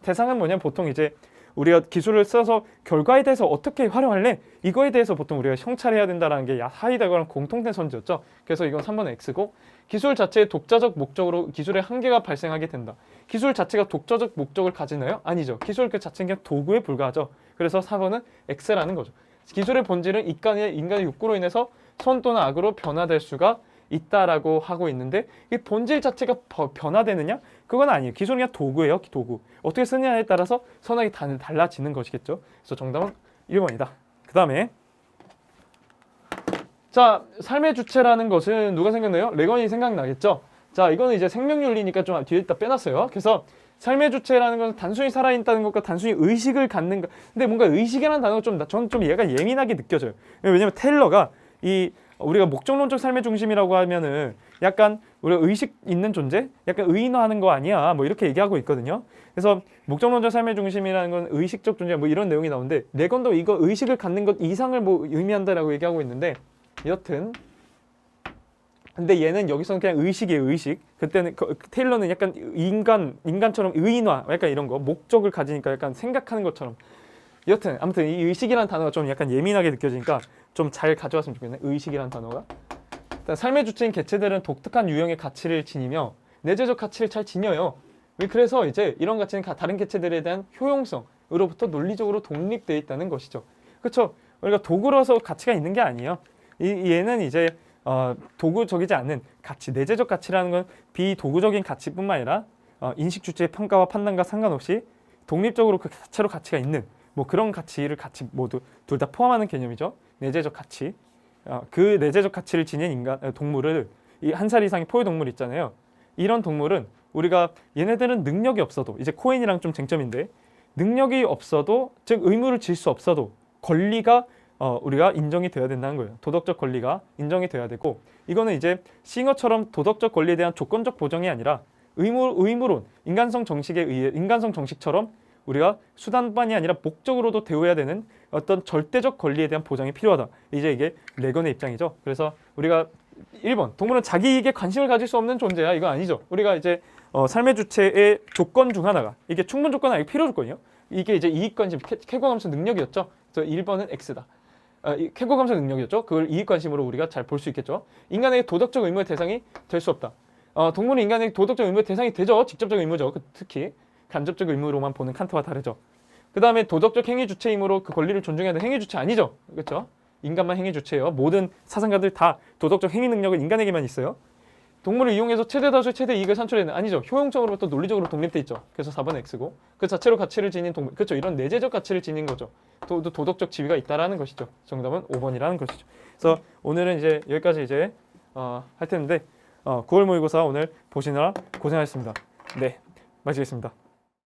대상은 뭐냐면 보통 이제 우리가 기술을 써서 결과에 대해서 어떻게 활용할래? 이거에 대해서 보통 우리가 성찰해야 된다는 게 하이데거랑 공통된 선지였죠. 그래서 이건 3번은 X고, 기술 자체의 독자적 목적으로 기술의 한계가 발생하게 된다. 기술 자체가 독자적 목적을 가지나요? 아니죠. 기술 그 자체는 그냥 도구에 불과하죠. 그래서 4번은 X라는 거죠. 기술의 본질은 인간의 욕구로 인해서 선 또는 악으로 변화될 수가 있다라고 하고 있는데, 이 본질 자체가 변화되느냐? 그건 아니에요. 기술은 그냥 도구예요. 도구. 어떻게 쓰느냐에 따라서 선악이 달라지는 것이겠죠. 그래서 정답은 1번이다. 그 다음에 자, 삶의 주체라는 것은 누가 생각나요? 레건이 생각나겠죠. 자, 이거는 이제 생명윤리니까 좀 뒤에다 빼놨어요. 그래서 삶의 주체라는 것은 단순히 살아있다는 것과 단순히 의식을 갖는 것. 근데 뭔가 의식이라는 단어가 저는 좀 얘가 예민하게 느껴져요. 왜냐면 테일러가 우리가 목적론적 삶의 중심이라고 하면은 약간 우리가 의식 있는 존재? 약간 의인화하는 거 아니야? 뭐 이렇게 얘기하고 있거든요. 그래서 목적론적 삶의 중심이라는 건 의식적 존재 뭐 이런 내용이 나오는데, 레건도 이거 의식을 갖는 것 이상을 뭐 의미한다라고 얘기하고 있는데, 여튼 근데 얘는 여기서는 그냥 의식이에요, 의식. 그때는 테일러는 약간 인간처럼 의인화, 약간 이런 거 목적을 가지니까 약간 생각하는 것처럼. 여튼 아무튼 이 의식이라는 단어가 좀 약간 예민하게 느껴지니까 좀 잘 가져왔으면 좋겠네. 의식이라는 단어가. 일단 삶의 주체인 개체들은 독특한 유형의 가치를 지니며 내재적 가치를 잘 지녀요. 그래서 이제 이런 가치는 다른 개체들에 대한 효용성으로부터 논리적으로 독립되어 있다는 것이죠. 그렇죠? 우리가 도구로서 가치가 있는 게 아니에요. 얘는 이제 도구적이지 않은 가치, 내재적 가치라는 건 비도구적인 가치뿐만 아니라 인식 주체의 평가와 판단과 상관없이 독립적으로 그 자체로 가치가 있는 뭐 그런 가치를 같이 모두 둘 다 포함하는 개념이죠. 내재적 가치. 그 내재적 가치를 지닌 동물을 이 한 살 이상의 포유동물 있잖아요. 이런 동물은 우리가 얘네들은 능력이 없어도 이제 코인이랑 좀 쟁점인데 능력이 없어도 즉 의무를 질 수 없어도 권리가 우리가 인정이 돼야 된다는 거예요. 도덕적 권리가 인정이 돼야 되고 이거는 이제 싱어처럼 도덕적 권리에 대한 조건적 보장이 아니라 의무론 인간성 정식에 의해 인간성 정식처럼 우리가 수단만이 아니라 목적으로도 대우해야 되는 어떤 절대적 권리에 대한 보장이 필요하다. 이제 이게 레건의 입장이죠. 그래서 우리가 1번 동물은 자기에게 관심을 가질 수 없는 존재야. 이건 아니죠. 우리가 이제 삶의 주체의 조건 중 하나가 이게 충분 조건은 아니고 필요 조건이요. 이게 이제 이익관심, 쾌거감수 능력이었죠. 그래서 1번은 X다. 쾌거감수 능력이었죠. 그걸 이익관심으로 우리가 잘 볼 수 있겠죠. 인간에게 도덕적 의무의 대상이 될 수 없다. 동물은 인간에게 도덕적 의무의 대상이 되죠. 직접적 의무죠. 특히 간접적 의무로만 보는 칸트와 다르죠. 그 다음에 도덕적 행위 주체이므로 그 권리를 존중해야 되는 행위 주체 아니죠. 그렇죠? 인간만 행위 주체예요. 모든 사상가들 다 도덕적 행위 능력은 인간에게만 있어요. 동물을 이용해서 최대 다수의 최대 이익을 산출해내는 아니죠. 효용적으로부터 논리적으로 독립돼 있죠. 그래서 4번은 X고 그 자체로 가치를 지닌 동물 그렇죠. 이런 내재적 가치를 지닌 거죠. 도덕적 지위가 있다라는 것이죠. 정답은 5번이라는 것이죠. 그래서 오늘은 이제 여기까지 이제 할 텐데 9월 모의고사 오늘 보시느라 고생하셨습니다. 네, 마치겠습니다.